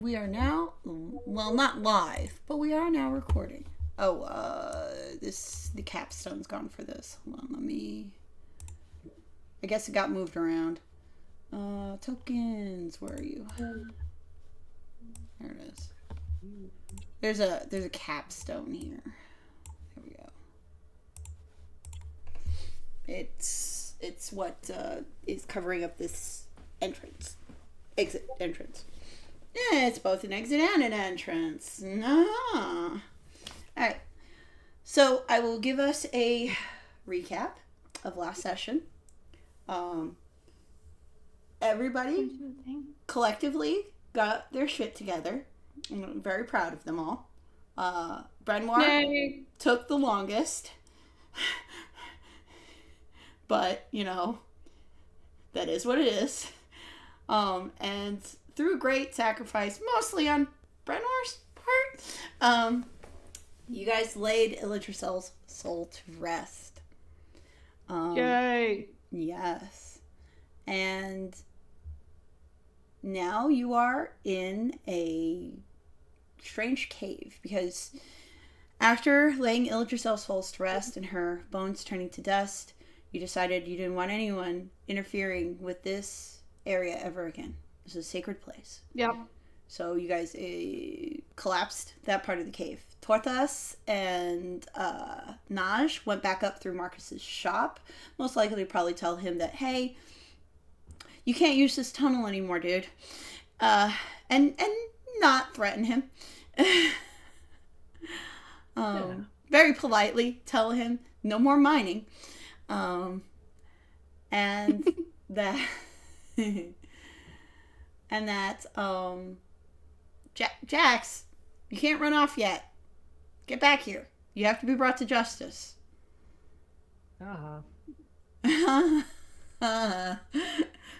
We are now, well, not live, but we are now recording. Oh, the capstone's gone for this. Hold on, I guess it got moved around. Tokens, where are you? There it is. There's a capstone here. There we go. It's what, is covering up this exit entrance. Yeah, it's both an exit and an entrance. Nah. Alright. So I will give us a recap of last session. Everybody collectively got their shit together. I'm very proud of them all. Brenoir took the longest. But, that is what it is. And through great sacrifice, mostly on Brenoir's part, you guys laid Elytracel's soul to rest. Yay! Yes. And now you are in a strange cave, because after laying Elytracel's soul to rest and her bones turning to dust, you decided you didn't want anyone interfering with this area ever again. This is a sacred place. Yep. So you guys collapsed that part of the cave. Tortas and Naj went back up through Marcus's shop. Most likely probably tell him that, hey, you can't use this tunnel anymore, dude. And not threaten him. Very politely tell him no more mining. And that... and that, Jax, you can't run off yet. Get back here. You have to be brought to justice.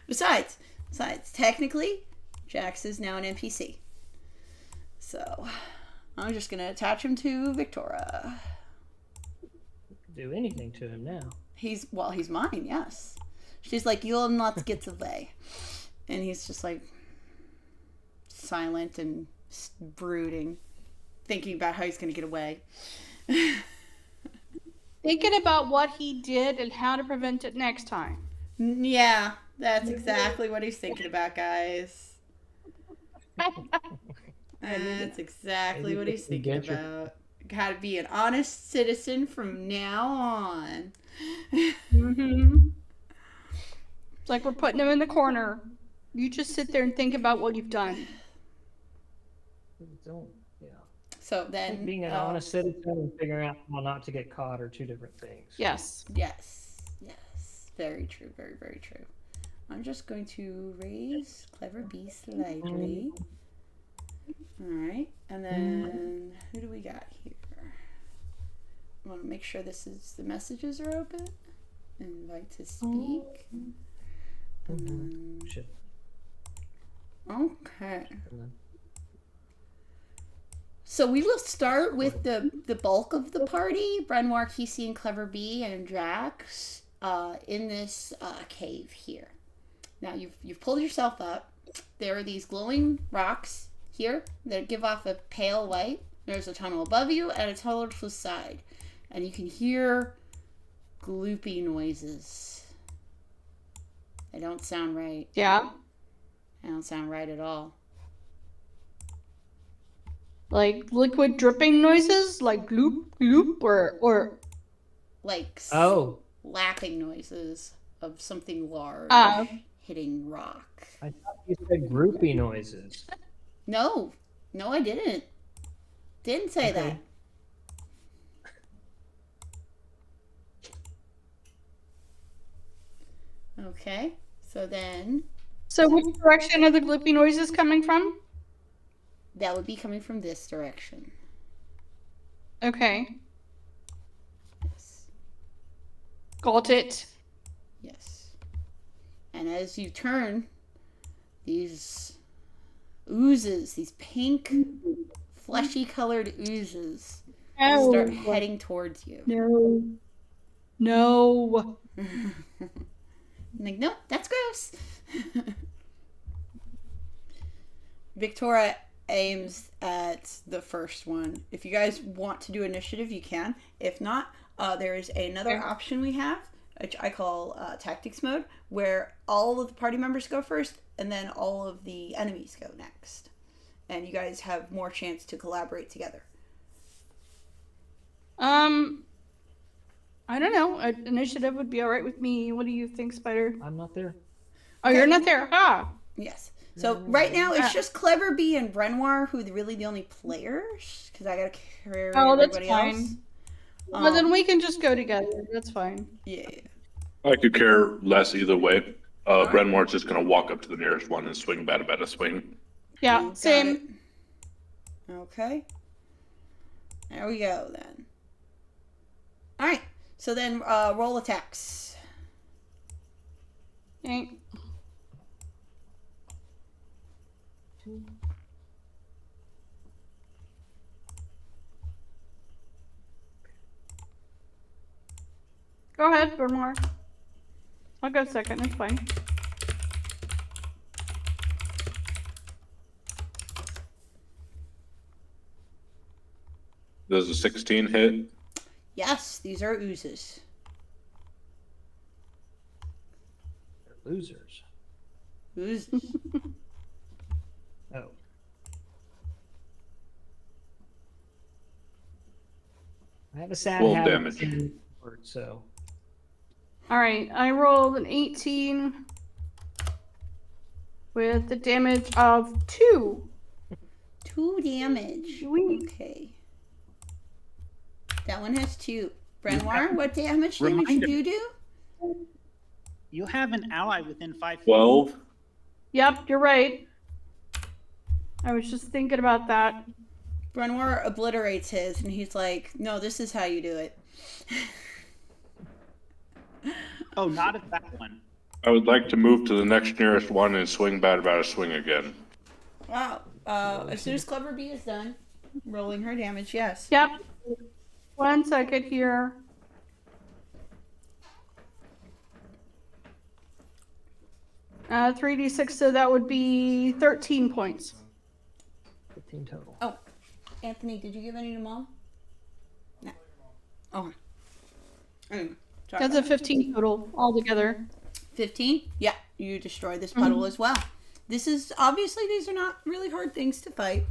Besides, technically, Jax is now an NPC. So, I'm just gonna attach him to Victoria. Do anything to him now. He's mine, yes. She's like, you'll not get away. And he's just like silent and brooding, thinking about how he's going to get away. Thinking about what he did and how to prevent it next time. Yeah, that's exactly what he's thinking about, guys. That's exactly what he's thinking about. Gotta be an honest citizen from now on. Mm-hmm. It's like we're putting him in the corner. You just sit there and think about what you've done. Yeah. So then... being an honest citizen and figuring out how not to get caught are two different things. Yes. Yes. Very true. Very, very true. I'm just going to raise Clever Bee slightly. Alright. And then... who do we got here? I want to make sure the messages are open. Invite to speak. Shit. Okay. So we will start with the bulk of the party. Brenoir, Kesey, and Clever Bee, and Drax in this cave here. Now you've pulled yourself up. There are these glowing rocks here that give off a pale light. There's a tunnel above you and a tunnel to the side. And you can hear gloopy noises. They don't sound right. Yeah. They don't sound right at all. Like liquid dripping noises? Like gloop, gloop, or... Like lapping noises of something large hitting rock. I thought you said groupie noises. No, I didn't. Didn't say that. Okay, so then... So which direction are the gloopy noises coming from? That would be coming from this direction. Okay. Yes. Got it. Yes. And as you turn, these oozes, these pink, fleshy colored oozes, start heading towards you. No. Like, nope, that's gross. Victoria, aims at the first one. If you guys want to do initiative, you can. If not, there is another option we have, which I call tactics mode, where all of the party members go first, and then all of the enemies go next. And you guys have more chance to collaborate together. I don't know. Initiative would be all right with me. What do you think, Spider? I'm not there. Oh, you're not there. Ah. Yes. So right now it's just Clever Bee and Renoir who are really the only players, because I gotta carry everybody else. Well, then we can just go together. That's fine. Yeah. I could care less either way. Renoir's just gonna walk up to the nearest one and swing a swing. Yeah, Got same. it. Okay. There we go then. All right. So then roll attacks. Okay. Go ahead, Bernard. I'll go second. It's fine. Does a 16 hit? Yes, these are oozes. They're losers. Oozes. Oh. I have a sad Full habit damage. of saying words, so All right, I rolled an 18 with the damage of 2. 2 damage. Sweet. Okay. That one has 2. Renoir, what damage did you do? You have an ally within 5 feet. 12. Yep, you're right. I was just thinking about that. Renoir obliterates his, and he's like, no, this is how you do it. Oh, not at that one. I would like to move to the next nearest one and swing bad about a swing again. Wow. As soon as Clever Bee is done rolling her damage, yes. Yep. 1 second here. 3d6, so that would be 13 points. 15 total. Oh, Anthony, did you give any to Mom? No. Oh. Anyway, sorry That's a about 15 total altogether. 15? Yeah, you destroy this puddle as well. This is, obviously, these are not really hard things to fight,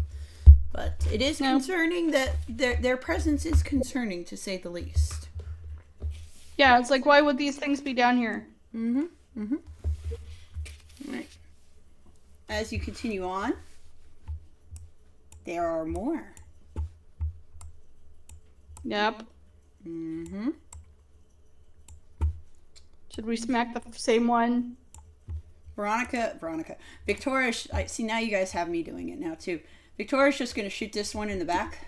but it is concerning that their presence is concerning, to say the least. Yeah, it's like, why would these things be down here? Mm-hmm. Mm-hmm. Right. As you continue on, there are more. Yep. Mm-hmm. Should we smack the same one? Veronica. Victoria, I see now you guys have me doing it now too. Victoria's just going to shoot this one in the back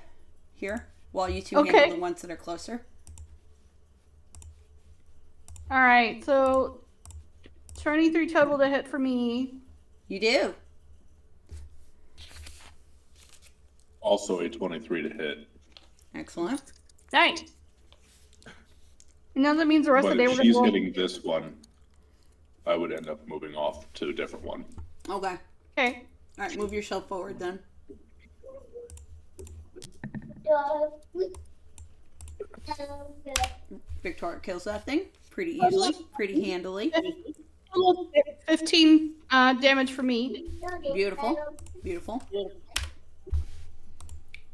here while you two handle the ones that are closer. All right, so 23 total to hit for me. You do. Also a 23 to hit. Excellent. Nice. And now that means the rest of But the day if we're she's going to roll. hitting this one, I would end up moving off to a different one. Okay. Okay. All right, move yourself forward then. Victoria kills that thing pretty easily, pretty handily. 15 damage for me. Beautiful. Beautiful.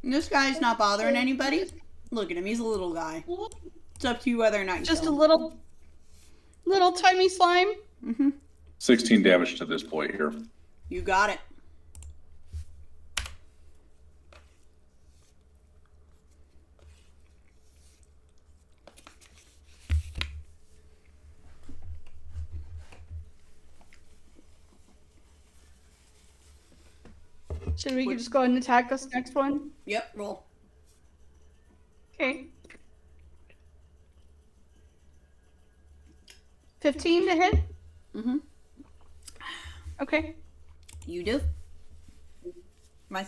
And this guy's not bothering anybody. Look at him. He's a little guy. It's up to you whether or not you Just a kill him. little tiny slime. Mm-hmm. 16 damage to this point here. You got it. Should we just go ahead and attack this next one? Yep, roll. Okay. 15 to hit? Mm-hmm. Okay. You do. My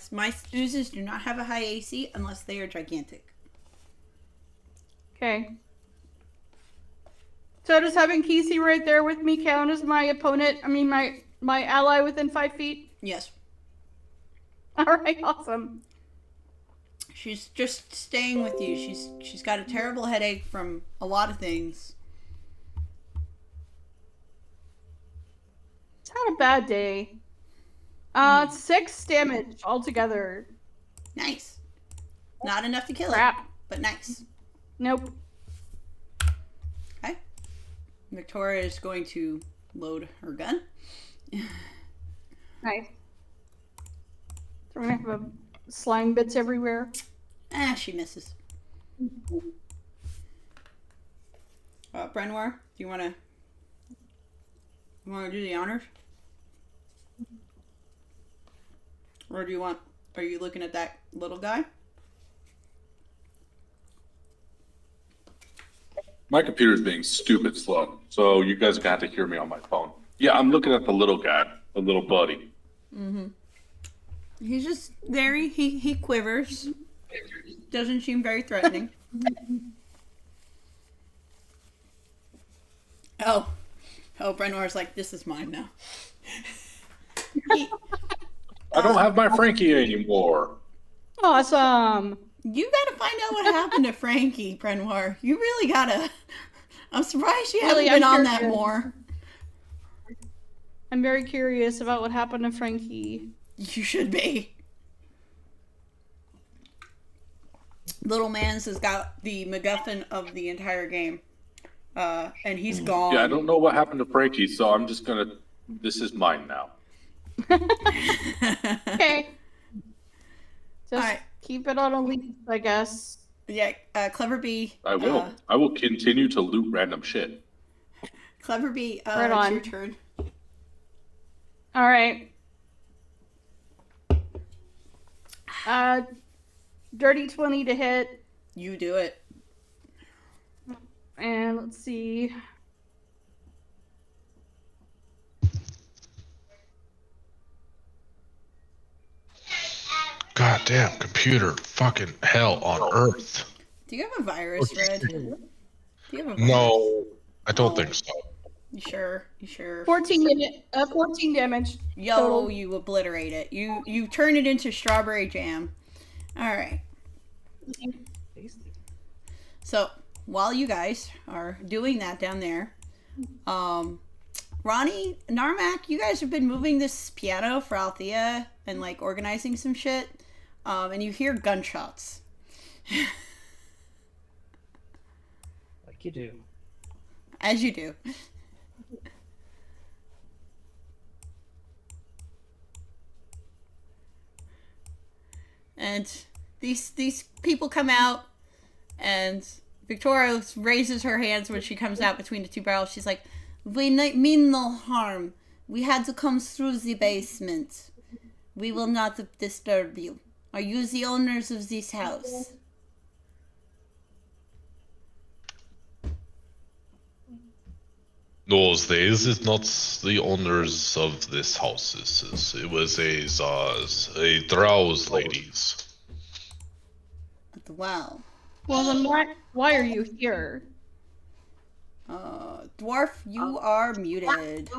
oozes do not have a high AC unless they are gigantic. Okay. So does having Kesey right there with me count as my opponent? I mean, my ally within 5 feet? Yes. All right, awesome. She's just staying with you. She's got a terrible headache from a lot of things. It's had a bad day. 6 damage altogether. Nice. Not enough to kill Crap. it, but nice. Nope. Okay. Victoria is going to load her gun. Nice. So we're gonna have slime bits everywhere. She misses. Brenoir, do you want to do the honors? Or do you want, are you looking at that little guy? My computer's being stupid slow, so you guys got to hear me on my phone. Yeah, I'm looking at the little guy, the little buddy. Mm-hmm. He's just there. He quivers. Doesn't seem very threatening. Oh, Brenoir's like, this is mine now. I don't have my Frankie anymore. Awesome. You gotta find out what happened to Frankie, Brenoir. You really gotta. I'm surprised you haven't Really, been I'm on that curious. more. I'm very curious about what happened to Frankie. You should be. Little Mans has got the MacGuffin of the entire game. And he's gone. Yeah, I don't know what happened to Frankie, so I'm just gonna. This is mine now. Okay. Just Alright. keep it on a leash, I guess. Yeah, Clever Bee. I will. I will continue to loot random shit. Clever Bee, Right it's on. your turn. All right. Dirty 20 to hit. You do it. And let's see. Goddamn computer, fucking hell on earth. Do you have a virus, Red? Do you have a virus? No, I don't think so. You sure? You sure? 14 damage. Yo, total. you obliterate it. You turn it into strawberry jam. All right. Tasty. So while you guys are doing that down there, Ronnie, Narmak, you guys have been moving this piano for Althea and like organizing some shit, and you hear gunshots. Like you do. As you do. And these people come out, and Victoria raises her hands when she comes out between the two barrels. She's like, "We mean no harm. We had to come through the basement. We will not disturb you. Are you the owners of this house?" No, this is not the owners of this house. It was a drowse ladies. Wow. Well, then why are you here? Dwarf, you are muted.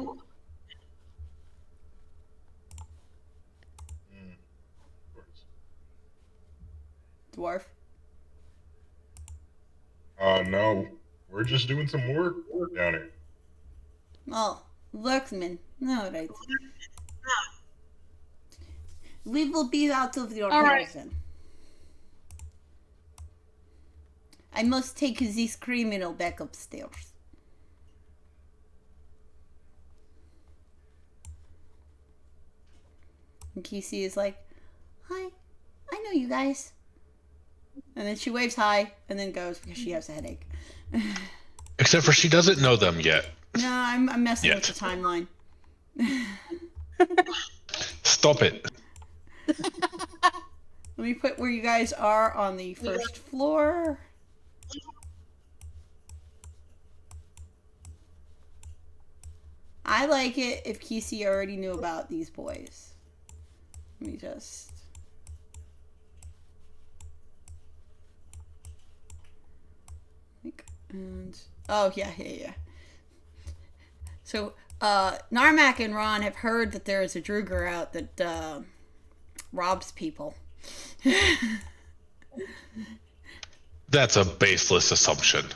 Dwarf. No. We're just doing some work down here. Oh, workman. All right. We will be out of your All right. prison. I must take this criminal back upstairs. And Kesey is like, "Hi, I know you guys." And then she waves hi and then goes because she has a headache. Except for she doesn't know them yet. No, I'm messing Yet. with the timeline. Stop it. Let me put where you guys are on the first floor. I like it if Kesey already knew about these boys. Let me just... And oh yeah. So Narmak and Ron have heard that there is a Druger out that robs people. That's a baseless assumption.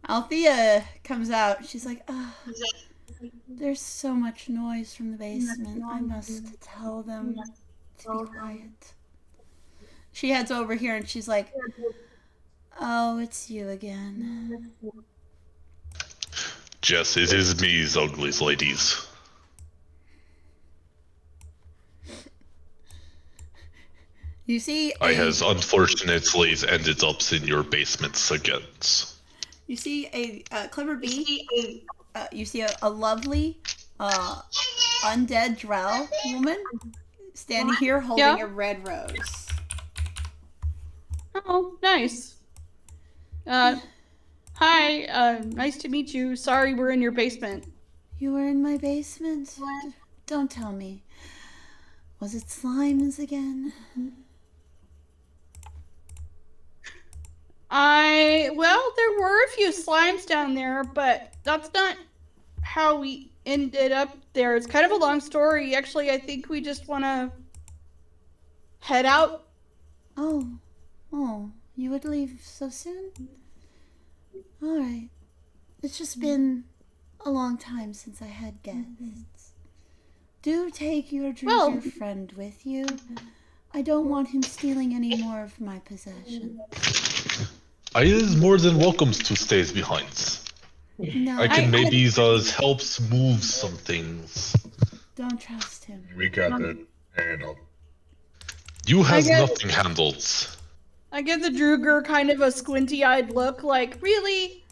Althea comes out. She's like, oh, there's so much noise from the basement. I must tell them to be quiet. She heads over here and she's like, oh, it's you again. Yes, it is me, uglies ladies. You see, I has unfortunately ended up in your basements again. You see a clever bee. You see a lovely undead drow woman standing here holding a red rose. Oh, nice. Hi, nice to meet you. Sorry we're in your basement. You were in my basement? Don't tell me. Was it slimes again? Well, there were a few slimes down there, but that's not how we ended up there. It's kind of a long story. Actually, I think we just want to head out. Oh, you would leave so soon? All right. It's just been a long time since I had guests. Do take your Druger friend with you. I don't want him stealing any more of my possessions. I is more than welcome to stay behind. No, I can maybe helps move some things. don't trust him. We got that handled. You has nothing handled. I give the Druger kind of a squinty-eyed look, like, really?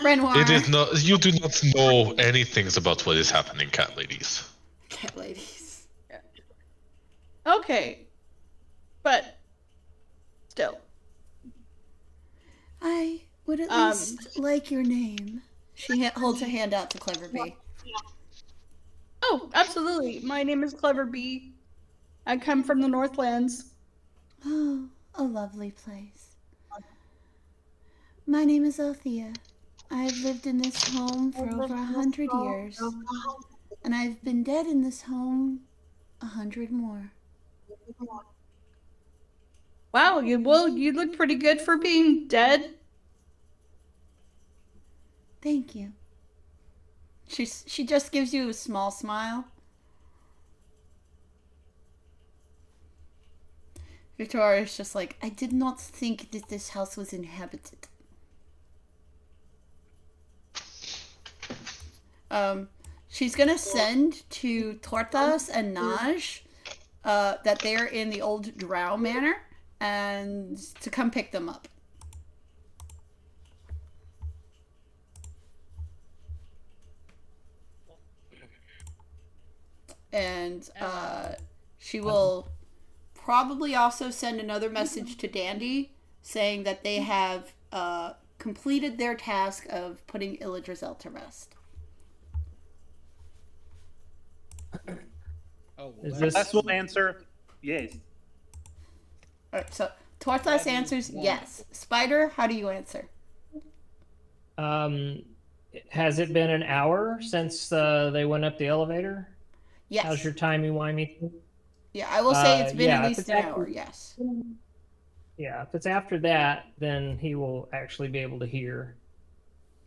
Renoir. It is not. You do not know anything about what is happening, cat ladies. Cat ladies. Okay. But still. I would at least like your name. She holds her hand out to Clever Bee. Oh, absolutely. My name is Clever Bee. I come from the Northlands. Oh, a lovely place. My name is Althea. I've lived in this home for over 100 years. And I've been dead in this home 100 more. Wow, you look pretty good for being dead. Thank you. She just gives you a small smile. Victoria's just like, I did not think that this house was inhabited. She's gonna send to Tortas and Naj that they're in the old Drow Manor and to come pick them up. And she will probably also send another message to Dandy saying that they have completed their task of putting Illidrazel to rest. Is this Successful answer, yes. Alright, so Tortas answers yes. Spider, how do you answer? has it been an hour since they went up the elevator? Yes. How's your timey-wimey? Yeah, I will say it's been yeah, at if least it's an after- hour, yes. Yeah, if it's after that, then he will actually be able to hear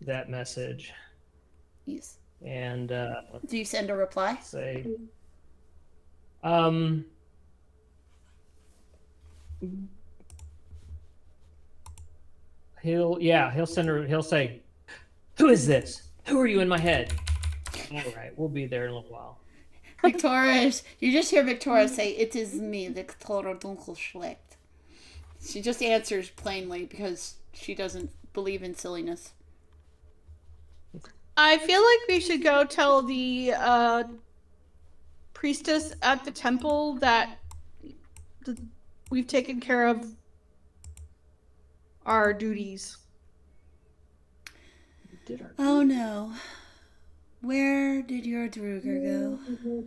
that message. Yes. And Do you send a reply? say, he'll send her. He'll say, "Who is this? Who are you in my head?" All right, we'll be there in a little while. Victoria, you just hear Victoria say, "It is me, Victoria Dunkelschlecht." She just answers plainly because she doesn't believe in silliness. I feel like we should go tell the priestess at the temple that we've taken care of our duties. Oh no. Where did your Druger go?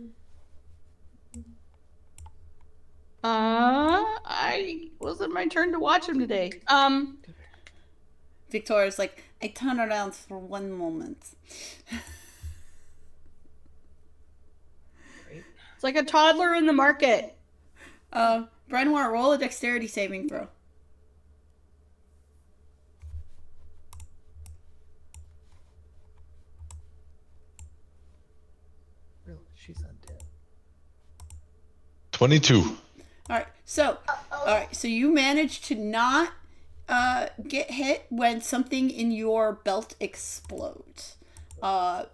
I wasn't my turn to watch him today. Victoria's like, I turn around for one moment. It's like a toddler in the market. Brenoir, roll a dexterity saving throw. Really? She's undead. 22. All right. So you manage to not get hit when something in your belt explodes.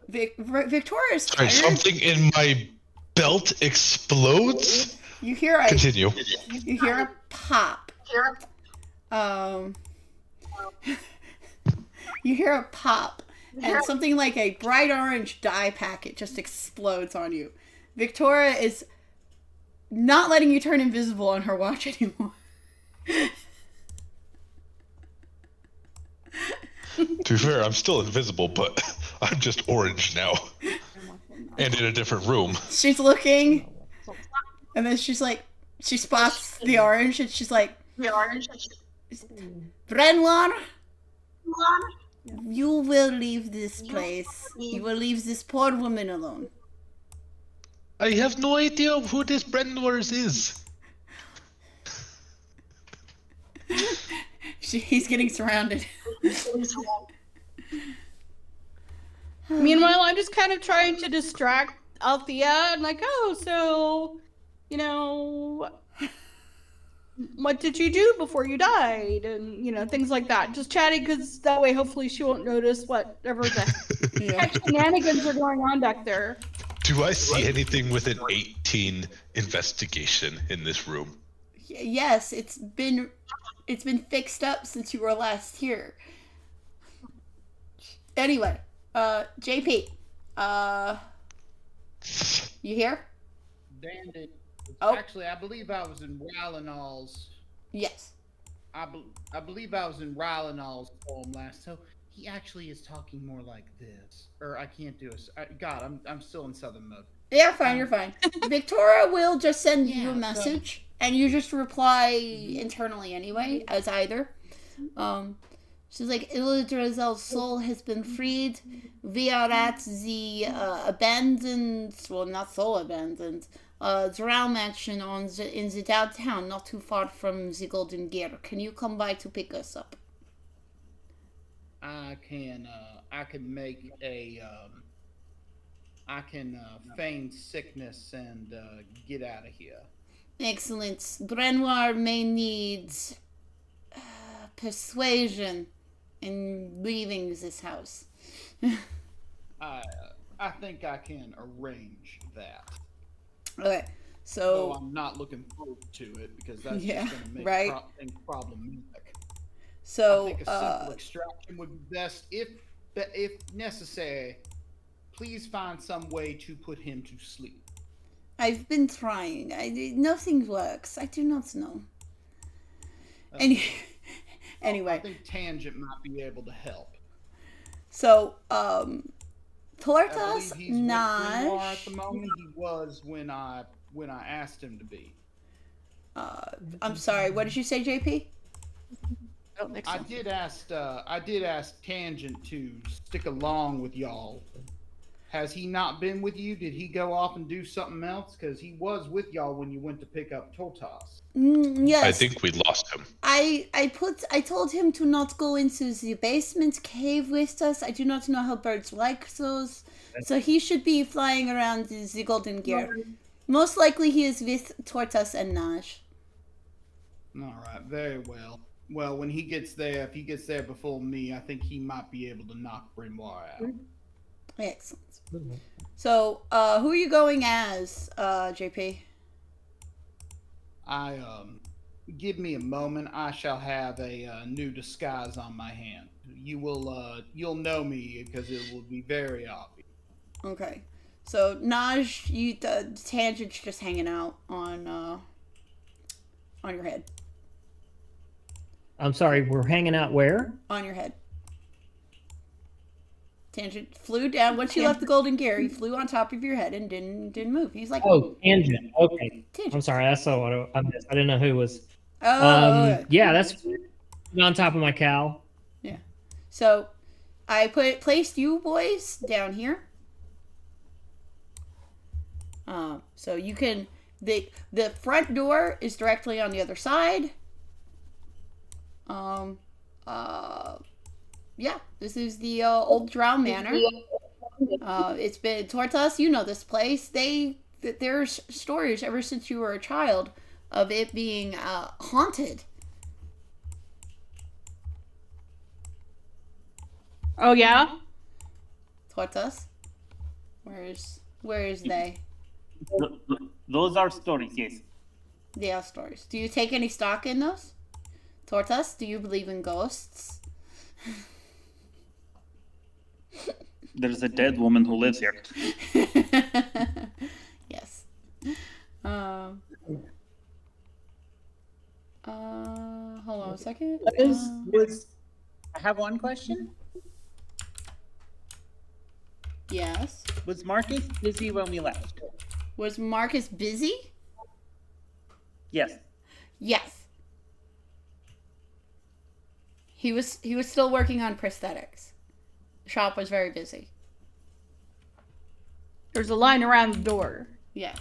Victoria's Sorry, tired. something in my belt explodes? You hear a Continue. You hear a pop. You hear a pop, and something like a bright orange dye packet just explodes on you. Victoria is not letting you turn invisible on her watch anymore. To be fair, I'm still invisible, but I'm just orange now. And in a different room. She's looking, and then she's like, she spots the orange, and she's like, Brenoir, you will leave this place. You will leave this poor woman alone. I have no idea who this Brennwars is. He's getting surrounded. Meanwhile, I'm just kind of trying to distract Althea. I'm like, oh, so, what did you do before you died? And, things like that. Just chatting, because that way, hopefully, she won't notice whatever the heck shenanigans are going on back there. Do I see anything with an 18 investigation in this room? Yes, it's been fixed up since you were last here. Anyway, JP, you here? Bandit. Oh. Actually, I believe I was in Rylanol's. Yes. I believe I was in Rylanol's poem last. So he actually is talking more like this. Or I can't do it. God, I'm still in Southern mode. Yeah, fine. You're fine. Victoria will just send you a Yeah, message, and you just reply internally anyway, as either. She's like, Illudrazel's soul has been freed. We are at the abandoned, well, not so abandoned, Drow mansion in the downtown, not too far from the Golden Gear. Can you come by to pick us up? I can make a I can feign sickness and get out of here. Excellent. Brenoir may need persuasion in leaving this house. I think I can arrange that. Okay, Though so I'm not looking forward to it because that's Yeah, just going to make right. things problematic. I so think a simple extraction would be best if necessary. Please find some way to put him to sleep. I've been trying. Nothing works. I do not know. I Anyway, think Tangent might be able to help. so I Tortas, believe he's with Grimoire Naj. at the moment. He was when I asked him to be. I'm sorry. What did you say, JP? I don't think so. I did ask Tangent to stick along with y'all. Has he not been with you? Did he go off and do something else? Because he was with y'all when you went to pick up Tortas. Yes. I think we lost him. I told him to not go into the basement cave with us. I do not know how birds like those. So he should be flying around the Golden Gear. Most likely he is with Tortas and Naj. All right, very well. Well, when he gets there, if he gets there before me, I think he might be able to knock Grimoire out. Excellent. So, who are you going as, JP? Give me a moment. I shall have a new disguise on my hand. You'll know me because it will be very obvious. Okay. So, Naj, the tangent's just hanging out on your head. I'm sorry, we're hanging out where? On your head. Tangent flew down. Once you left the Golden Gear, he flew on top of your head and didn't move. He's like, Oh, Tangent. Okay. Tangent. I'm sorry, that's what I missed. I didn't know who was. Oh, Yeah, that's on top of my cow. yeah. So, I placed you boys down here. So you can the front door is directly on the other side. Yeah, this is the old Drow Manor. It's been towards us. You know this place. There's stories ever since you were a child of it being haunted. Oh yeah. Towards us. Where is they? Those are stories, yes. They are stories. Do you take any stock in those? Towards us, do you believe in ghosts? There's a dead woman who lives here. Yes. Hold on a second. I have one question. Yes. Was Marcus busy when we left? Was Marcus busy? Yes. Yes. He was still working on prosthetics. The shop was very busy. There's a line around the door. Yeah.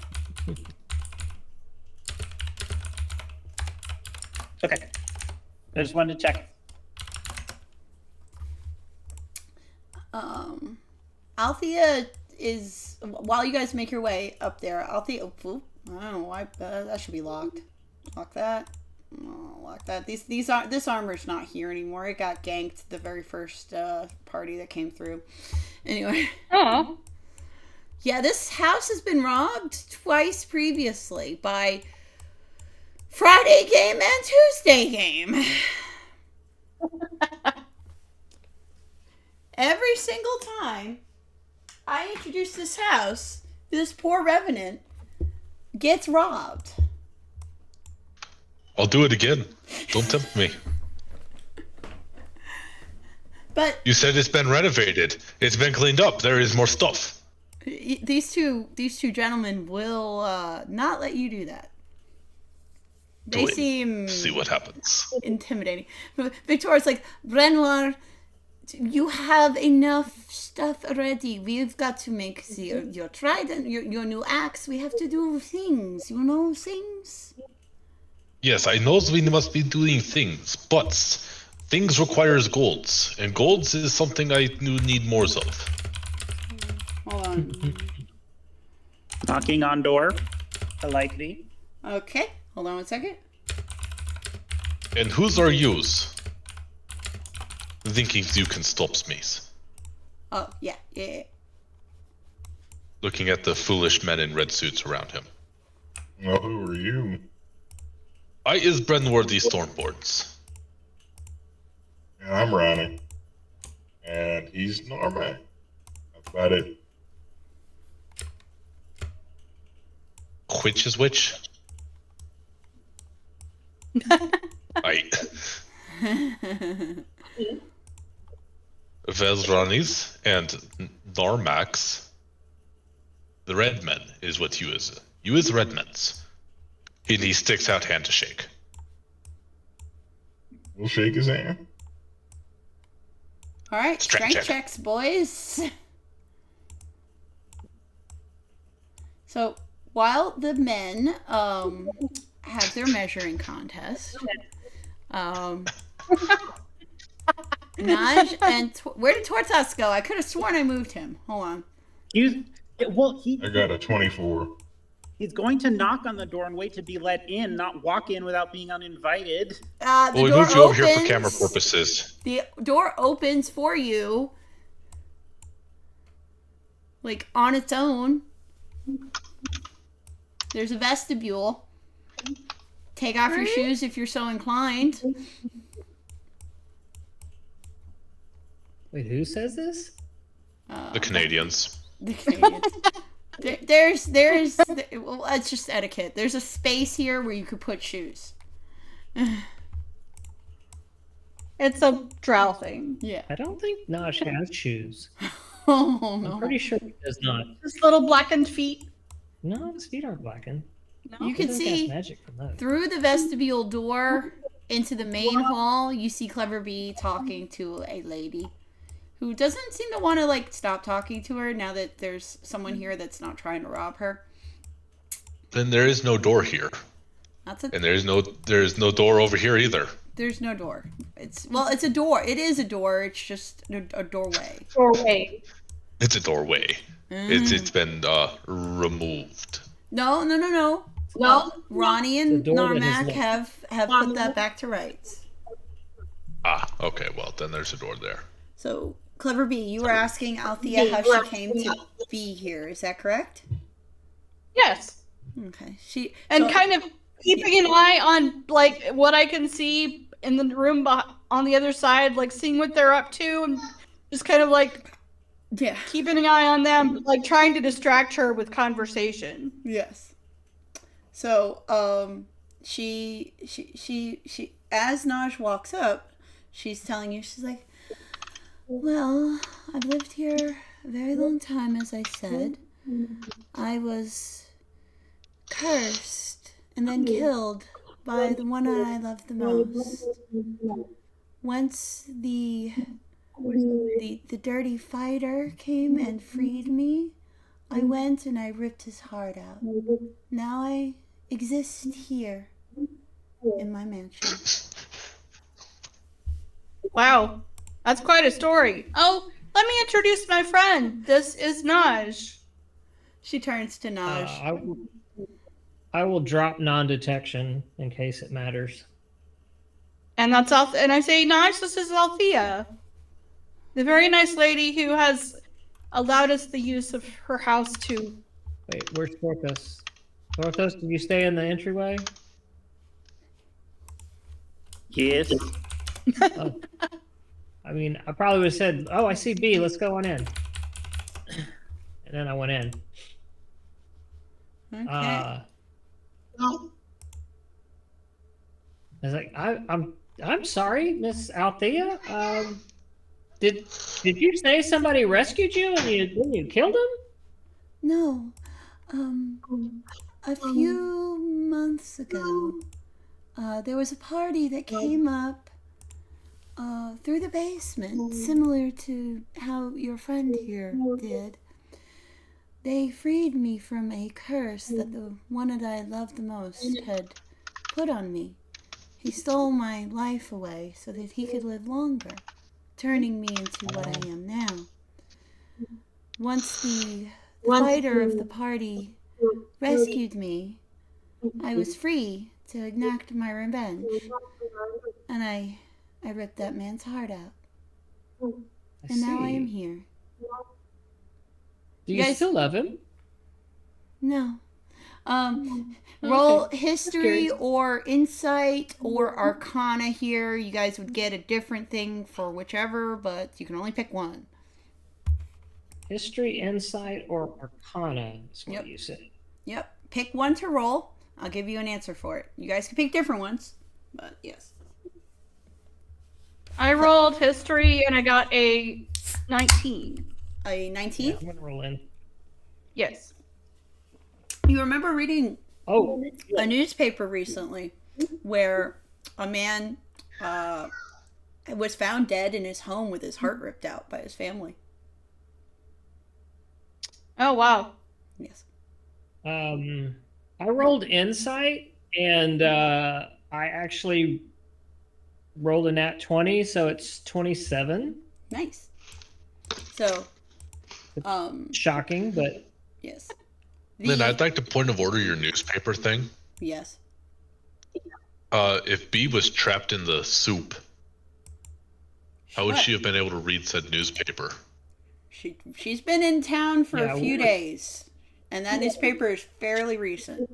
Okay. I just wanted to check. Althea is, while you guys make your way up there, Althea, I don't know why, that should be locked. Lock that. Oh, lock that. This armor's not here anymore. It got ganked the very first party that came through. Anyway. Oh. Yeah, this house has been robbed twice previously by Friday game and Tuesday game. Every single time I introduce this house, this poor revenant gets robbed. I'll do it again. Don't tempt me. But You said it's been renovated. It's been cleaned up. There is more stuff. these two gentlemen will not let you do that. They Do it. seem See what happens. intimidating. Victoria's like, Renoir, you have enough stuff already. We've got to make your trident, your new axe. We have to do things, things. Yes, I know we must be doing things, but things requires golds, and golds is something I do need more of. Hold on. Knocking on door. Politely. Okay, hold on 1 second. And whose are yous? Thinking you can stop me. Oh, yeah. Looking at the foolish men in red suits around him. Well, who are you? I is Brenworthy Stormborns. And I'm Ronnie. And he's Norman. That's about it. Which is which? I. Velranis and Normax. The red men is what you is. You is red men's. He sticks out hand to shake. We'll shake his hand. All right, Strength strength check. checks, boys. So while the men have their measuring contest, Naj and where did Tortas go? I could have sworn I moved him. Hold on. He I got a 24. he's going to knock on the door and wait to be let in, not walk in without being uninvited. The Well, we door moved you over here for opens. camera purposes. The door opens for you, like on its own. There's a vestibule. Take off your shoes if you're so inclined. Wait, who says this? The Canadians. The Canadians. Well, it's just etiquette. There's a space here where you could put shoes. It's a drow thing. Yeah. I don't think Nosh has shoes. Oh no. I'm pretty sure he does not. Just little blackened feet. No, his feet aren't blackened. No. You can He doesn't see cast magic from those. through the vestibule door into the main hall. You see Clever Bee talking to a lady who doesn't seem to want to stop talking to her now that there's someone here that's not trying to rob her. Then there is no door here, That's a. and there's no door over here either. There's no door. It's a door. It is a door. It's just a doorway. Doorway. It's a doorway. It's been removed. No. Ronnie and The door that is Narmak locked. have put that back to rights. Ah, okay. Well, then there's a door there. So, Clever Bee, you were asking Althea how she came to be here. Is that correct? Yes. Okay. Kind of keeping an eye on like what I can see in the room on the other side, like seeing what they're up to, and just kind of like keeping an eye on them, like trying to distract her with conversation. Yes. So, she as Naj walks up, she's telling you, she's like, well, I've lived here a very long time, as I said. I was cursed and then killed by the one that I love the most. Once the dirty fighter came and freed me, I went and I ripped his heart out. Now I exist here in my mansion. Wow, that's quite a story. Oh, let me introduce my friend. This is Naj. She turns to Naj. I will drop non-detection in case it matters. And that's and I say, Naj, this is Althea, the very nice lady who has allowed us the use of her house to. Wait, where's Porthos? Porthos, did you stay in the entryway? Yes. Oh. I mean, I probably would have said, "Oh, I see B. Let's go on in." And then I went in. Okay. I was like, I'm sorry, Miss Althea. Did you say somebody rescued you and you killed him? No. A few months ago, there was a party that came up through the basement, similar to how your friend here did. They freed me from a curse that the one that I loved the most had put on me. He stole my life away so that he could live longer, turning me into what I am now. Once the fighter of the party rescued me, I was free to enact my revenge. And I ripped that man's heart out. And now I am here. Do you still love him? No. Roll history or insight or arcana here. You guys would get a different thing for whichever, but you can only pick one. History, insight, or arcana is what you said. Yep. Pick one to roll. I'll give you an answer for it. You guys can pick different ones, but yes. I rolled history and I got a 19. A 19? Yeah, I'm gonna roll in. Yes. You remember reading a newspaper recently where a man was found dead in his home with his heart ripped out by his family. Oh, wow. Yes. I rolled insight, and I actually rolled a nat 20, so it's 27. Nice. So, shocking, but yes. Lynn, I'd like to point of order your newspaper thing. Yes. If B was trapped in the soup, how would she have been able to read said newspaper? She's been in town for a few days, and that newspaper is fairly recent.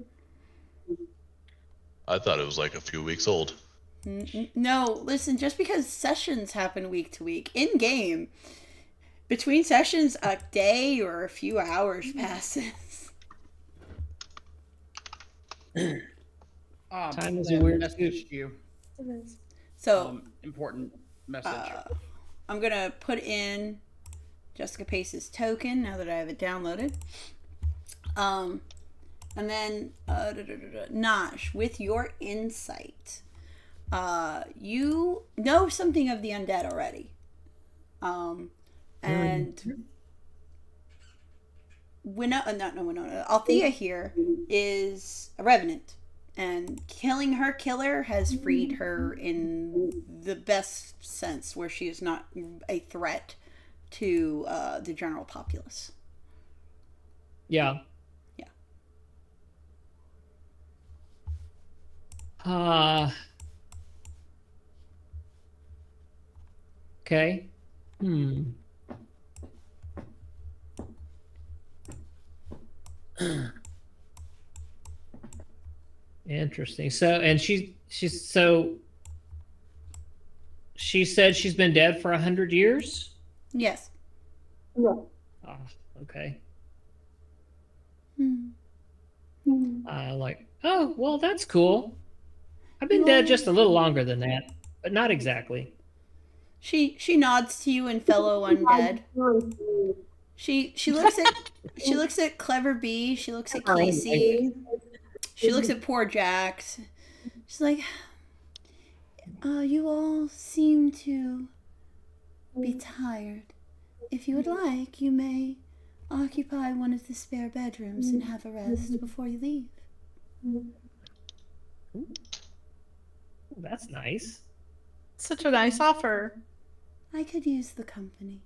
I thought it was like a few weeks old. No, listen, just because sessions happen week to week, in game, between sessions, a day or a few hours passes. Time is a weird message to you. So Important message. I'm gonna put in Jessica Pace's token now that I have it downloaded. And then Naj, with your insight, you know something of the undead already. And Althea here is a revenant, and killing her killer has freed her in the best sense, where she is not a threat to the general populace. Yeah. Yeah. Okay. Interesting. So, and she said she's been dead for 100 years. Yes. Oh, okay. Like, oh, well, that's cool. I've been dead just a little longer than that, but not exactly. She nods to you and fellow undead. She looks at Clever Bee. She looks at Casey. She looks at poor Jax. She's like, you all seem to be tired. If you would like, you may occupy one of the spare bedrooms and have a rest before you leave. Ooh, that's nice. Such a nice offer. I could use the company.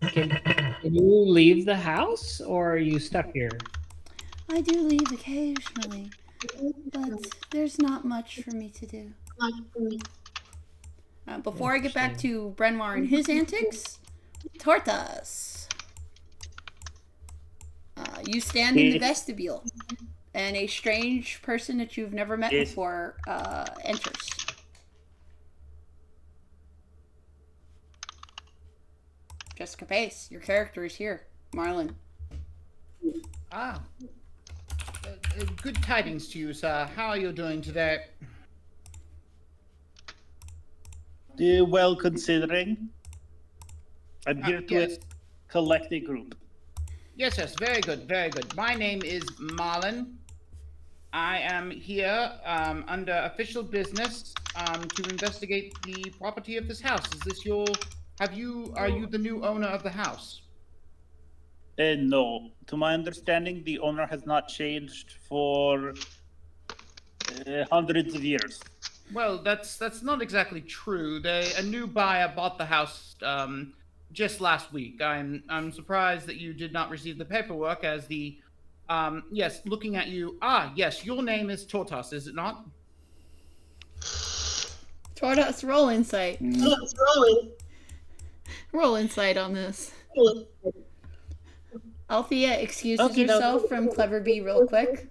Can you leave the house, or are you stuck here? I do leave occasionally, but there's not much for me to do. Before I get back to Brenoir and his antics, Tortas. You stand in the vestibule, and a strange person that you've never met before enters. Jessica Pace, your character is here. Marlon. Good tidings to you, sir. How are you doing today? Well, considering. I'm here to collect a group. Yes, very good, very good. My name is Marlon. I am here under official business to investigate the property of this house. Is this your... are you the new owner of the house? No. To my understanding, the owner has not changed for hundreds of years. Well, that's not exactly true. A new buyer bought the house just last week. I'm surprised that you did not receive the paperwork, as the yes, looking at you. Yes, your name is Tortas, is it not? Tortas, roll insight. Roll insight on this. Althea excuses herself from Clever Bee real quick.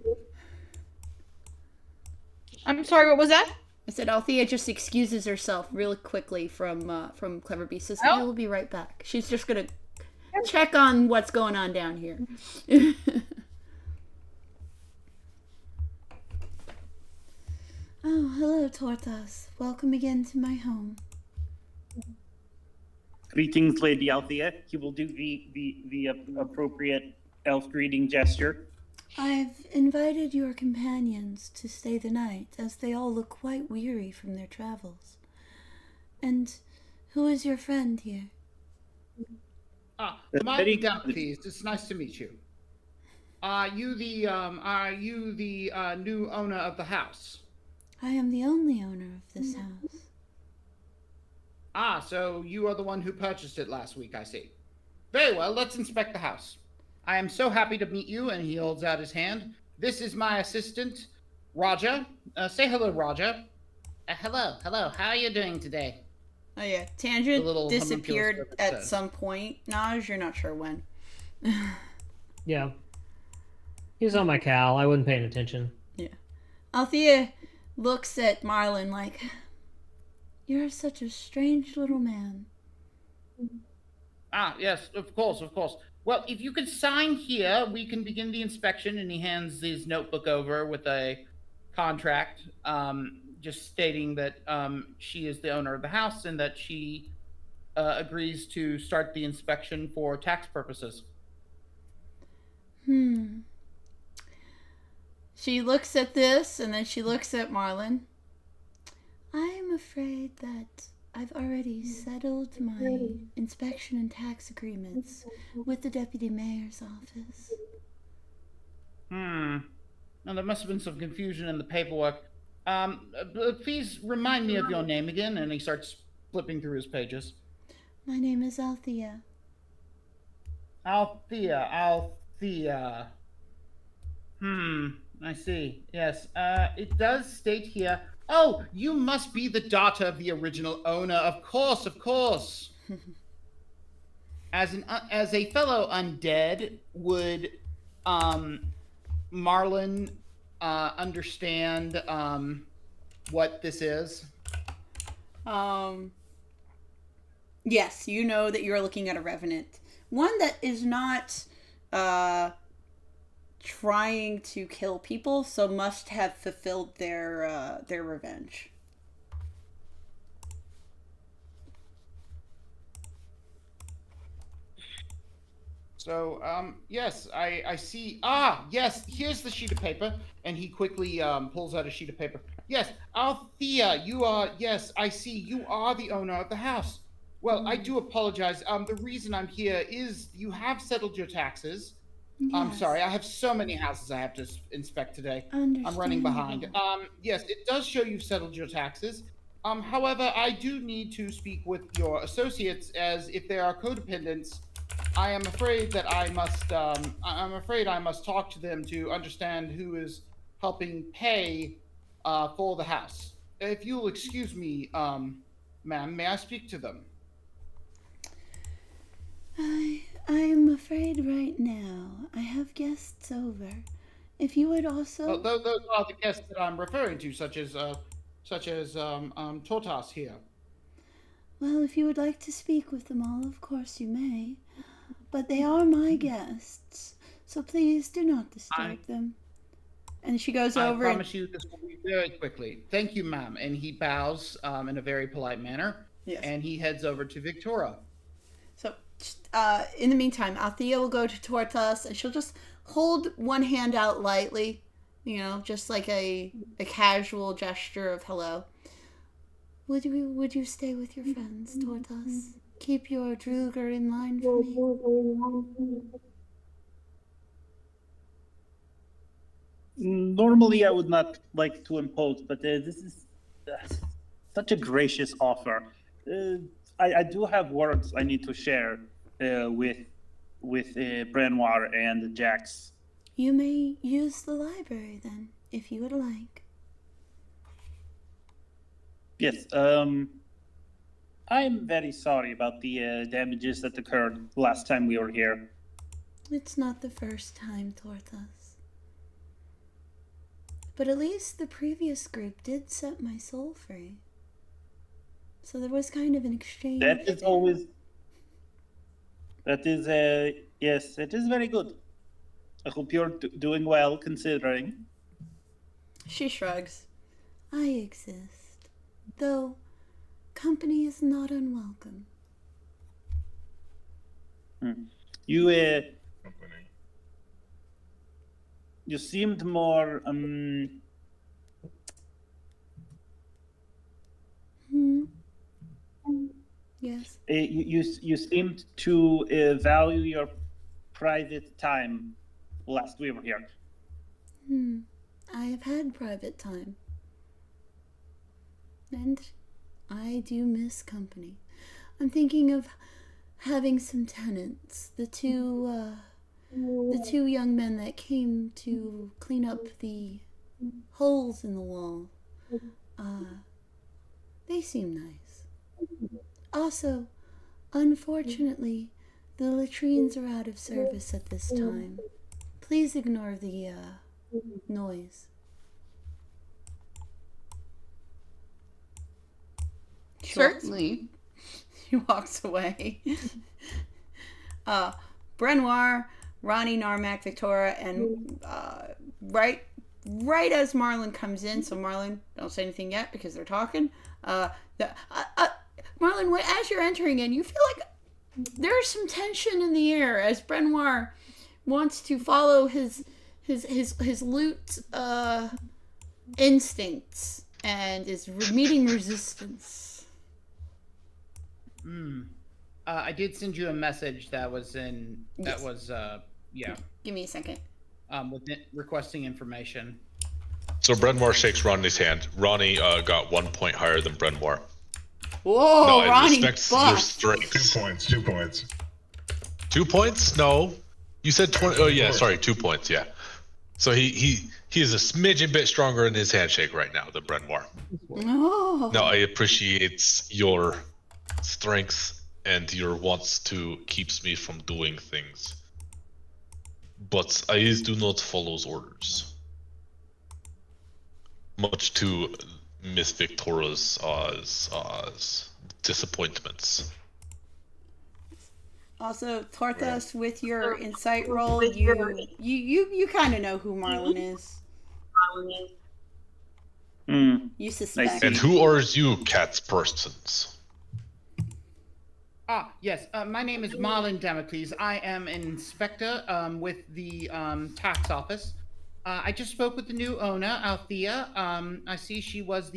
I'm sorry, what was that? I said Althea just excuses herself really quickly from Clever Bee. Says, I will be right back. She's just gonna check on what's going on down here. Oh, hello, Tortas. Welcome again to my home. Greetings, Lady Althea. He will do the appropriate elf greeting gesture. I've invited your companions to stay the night, as they all look quite weary from their travels. And who is your friend here? Mike Dumpties. It's nice to meet you. Are you the new owner of the house? I am the only owner of this house. So you are the one who purchased it last week, I see. Very well, let's inspect the house. I am so happy to meet you, and he holds out his hand. This is my assistant, Roger. Say hello, Roger. Hello. How are you doing today? Oh yeah, Tangent disappeared at some point. Naj, you're not sure when. Yeah. He was on my cowl. I wasn't paying attention. Yeah. Althea looks at Marlon like, you're such a strange little man. Yes, of course. Well, if you could sign here, we can begin the inspection. And he hands his notebook over with a contract, just stating that she is the owner of the house and that she agrees to start the inspection for tax purposes. She looks at this, and then she looks at Marlon. I am afraid that I've already settled my inspection and tax agreements with the deputy mayor's office. Now, there must have been some confusion in the paperwork. Please remind me of your name again. And he starts flipping through his pages. My name is Althea. Althea. I see. Yes. It does state here. Oh, you must be the daughter of the original owner. Of course. As a fellow undead, would Marlon understand what this is? Yes, you know that you're looking at a revenant. One that is not trying to kill people, so must have fulfilled their revenge. So, yes, I see. Yes, here's the sheet of paper. And he quickly pulls out a sheet of paper. Yes, Althea, you are, yes, I see. You are the owner of the house. Well, I do apologize. The reason I'm here is you have settled your taxes. Yes. I'm sorry, I have so many houses I have to inspect today. I'm running behind. Yes, it does show you've settled your taxes. However, I do need to speak with your associates, as if there are codependents, I am afraid that I must. I'm afraid I must talk to them to understand who is helping pay for the house. If you'll excuse me, ma'am, may I speak to them? I'm afraid right now I have guests over. If you would also. Well, those are the guests that I'm referring to, such as Tortas here. Well, if you would like to speak with them all, of course you may. But they are my guests, so please do not disturb them. And she goes over. I promise you this will be very quickly. Thank you, ma'am. And he bows in a very polite manner. Yes. And he heads over to Victoria. So, in the meantime, Althea will go to Tortas, and she'll just hold one hand out lightly, just like a casual gesture of hello. Would you stay with your friends, Tortas? Keep your Druger in line for me. Normally, I would not like to impose, but this is such a gracious offer. I do have words I need to share with Brenoir and Jax. You may use the library then, if you would like. Yes. I'm very sorry about the damages that occurred last time we were here. It's not the first time, Tortas. But at least the previous group did set my soul free. So there was kind of an exchange. That is always... That is, yes, it is very good. I hope you're doing well, considering. She shrugs. I exist. Though, company is not unwelcome. You seemed more, Yes. You seemed to value your private time last we were here. I have had private time. And I do miss company. I'm thinking of having some tenants. The two young men that came to clean up the holes in the wall. They seem nice. Also, unfortunately, the latrines are out of service at this time. Please ignore the noise. Certainly. She walks away. Brenoir, Ronnie, Narmak, Victoria, and right as Marlon comes in, so Marlon, don't say anything yet because they're talking. Marlon, as you're entering in, you feel like there's some tension in the air as Brenoir wants to follow his loot instincts and is meeting resistance. I did send you a message that was Yes. yeah, Give me a second. with requesting information. So Brenmore shakes Ronnie's hand. Ronnie got 1 point higher than Brenmore. Whoa, No, I Ronnie respect your buff. strengths. 2 points. 2 points. 2 points? No. You said 20. Oh, yeah, Of course. sorry, 2 points, yeah. So he is a smidgen bit stronger in his handshake right now than Brenmore. Oh. No, I appreciate your strength and your wants to keeps me from doing things. But I do not follow orders. Much to Miss Victoria's disappointments. Also, Torthos, with your insight roll, you kind of know who Marlon is. You suspect. And who are you, cats persons? Yes. My name is Marlon Damocles. I am an inspector with the tax office. I just spoke with the new owner, Althea. I see she was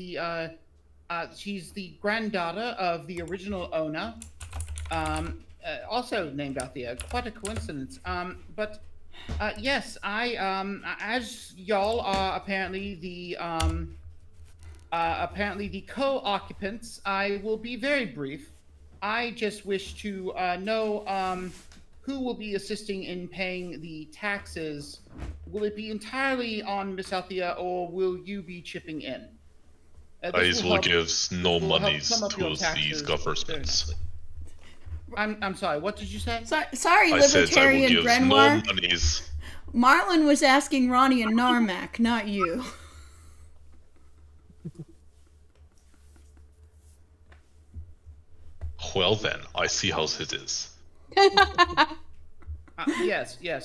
she's the granddaughter of the original owner. Also named Althea. Quite a coincidence. But yes, as y'all are apparently the co-occupants, I will be very brief. I just wish to know who will be assisting in paying the taxes. Will it be entirely on Miss Althea, or will you be chipping in? I will give no monies sum up to your these taxes governments. I'm sorry, what did you say? Sorry, I said I will Libertarian give Brenmore. no monies. Marlon was asking Ronnie and Narmak, not you. Well then, I see how it is. Yes. Yeah.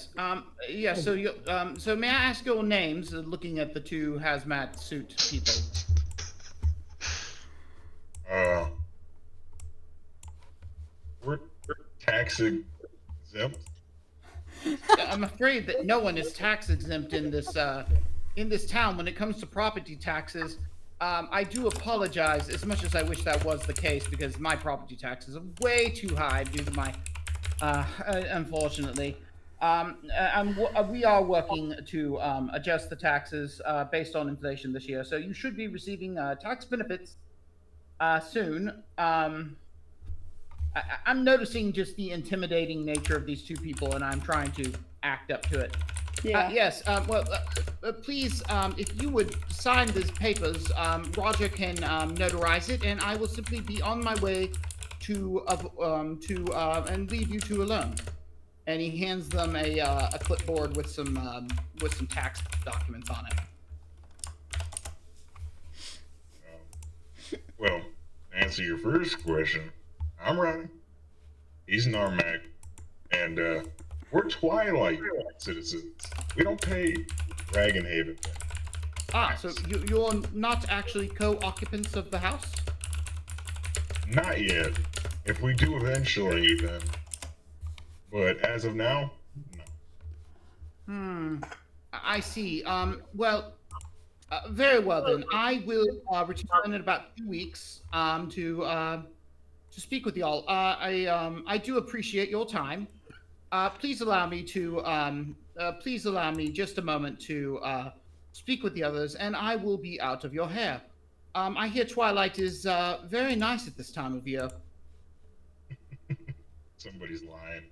So you, so may I ask your names? Looking at the two hazmat suit people. We're tax exempt. I'm afraid that no one is tax exempt in this town when it comes to property taxes. I do apologize as much as I wish that was the case, because my property taxes are way too high due to my, unfortunately. We are working to adjust the taxes based on inflation this year, so you should be receiving tax benefits soon. I'm noticing just the intimidating nature of these two people, and I'm trying to act up to it. Yeah. Yes. Well, please, if you would sign these papers, Roger can notarize it, and I will simply be on my way to and leave you two alone. And he hands them a clipboard with some tax documents on it. Well, to answer your first question, I'm Ronnie. He's Narmak, and we're Twilight citizens. We don't pay Dragonhaven. So you're not actually co-occupants of the house? Not yet. If we do eventually, then. But as of now, no. I see. Well, very well then. I will return in about 2 weeks to speak with y'all. I do appreciate your time. Please allow me just a moment to speak with the others, and I will be out of your hair. I hear Twilight is very nice at this time of year. Somebody's lying.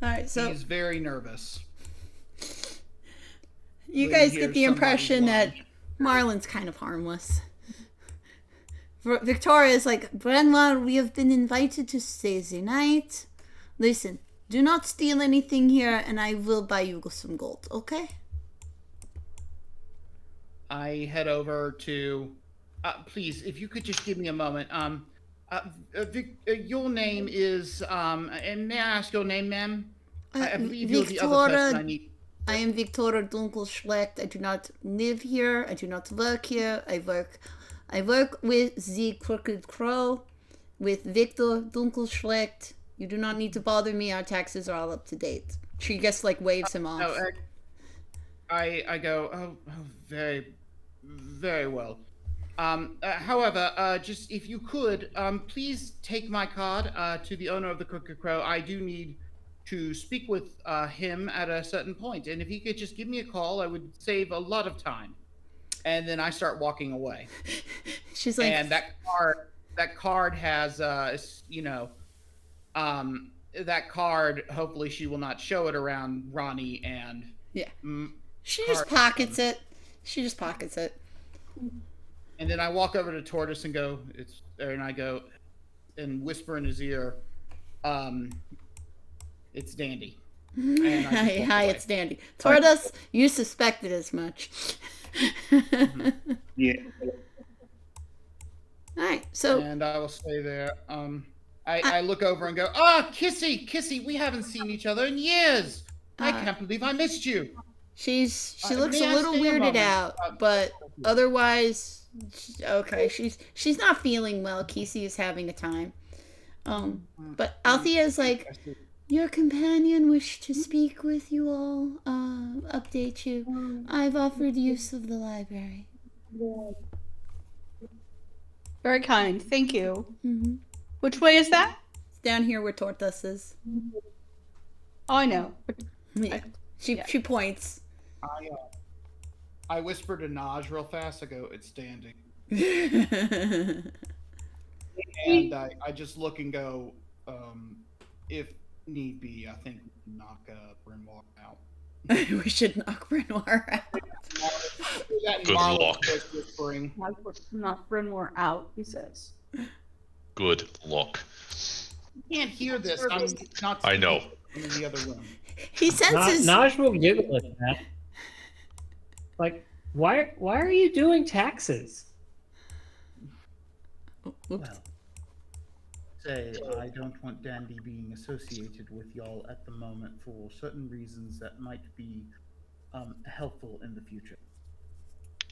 All right, so He's very nervous. you when guys he get hears the impression that somebody's Marlon's kind of harmless. Victoria's like, Brenmore, we have been invited to stay the night. Listen, do not steal anything here, and I will buy you some gold, okay? I head over to. Please, if you could just give me a moment. Your name is. And may I ask your name, ma'am? I believe you're the other person I need. I am Victoria Dunkelschlecht. I do not live here. I do not work here. I work with the Crooked Crow, with Victor Dunkelschlecht. You do not need to bother me. Our taxes are all up to date. She just like waves him off. I go, oh, very, Very well. However, just if you could, please take my card to the owner of the Crooked Crow. I do need to speak with him at a certain point, and if he could just give me a call, I would save a lot of time. And then I start walking away. She's like, and that card has, that card. Hopefully, she will not show it around Ronnie and. Yeah. She just pockets it. She just pockets it. And then I walk over to Tortoise and go, and I go and whisper in his ear, it's Dandy. Hi, it's Dandy. Tortoise, you suspected as much. Yeah. Alright, so. And I will stay there. I look over and go, Kissy, we haven't seen each other in years. I can't believe I missed you. She looks a little weirded out, but otherwise, okay. She's not feeling well. Kesey is having a time. But Althea is like, your companion wished to speak with you all. Update you. I've offered use of the library. Very kind. Thank you. Mm-hmm. Which way is that? It's down here where Tortoise is. Oh, I know. Yeah. She points. I whisper to Naj real fast. I go, it's standing. And I just look and go, if need be, I think we can knock Bryn Mawr out. We should knock Bryn Mawr out. Good luck. Knock Bryn Mawr out, he says. Good luck. You can't hear this. I'm not. I know. In the other room. He senses. Naj will giggle at that. Like, why are you doing taxes? Oops. Say, I don't want Dandy being associated with y'all at the moment for certain reasons that might be helpful in the future.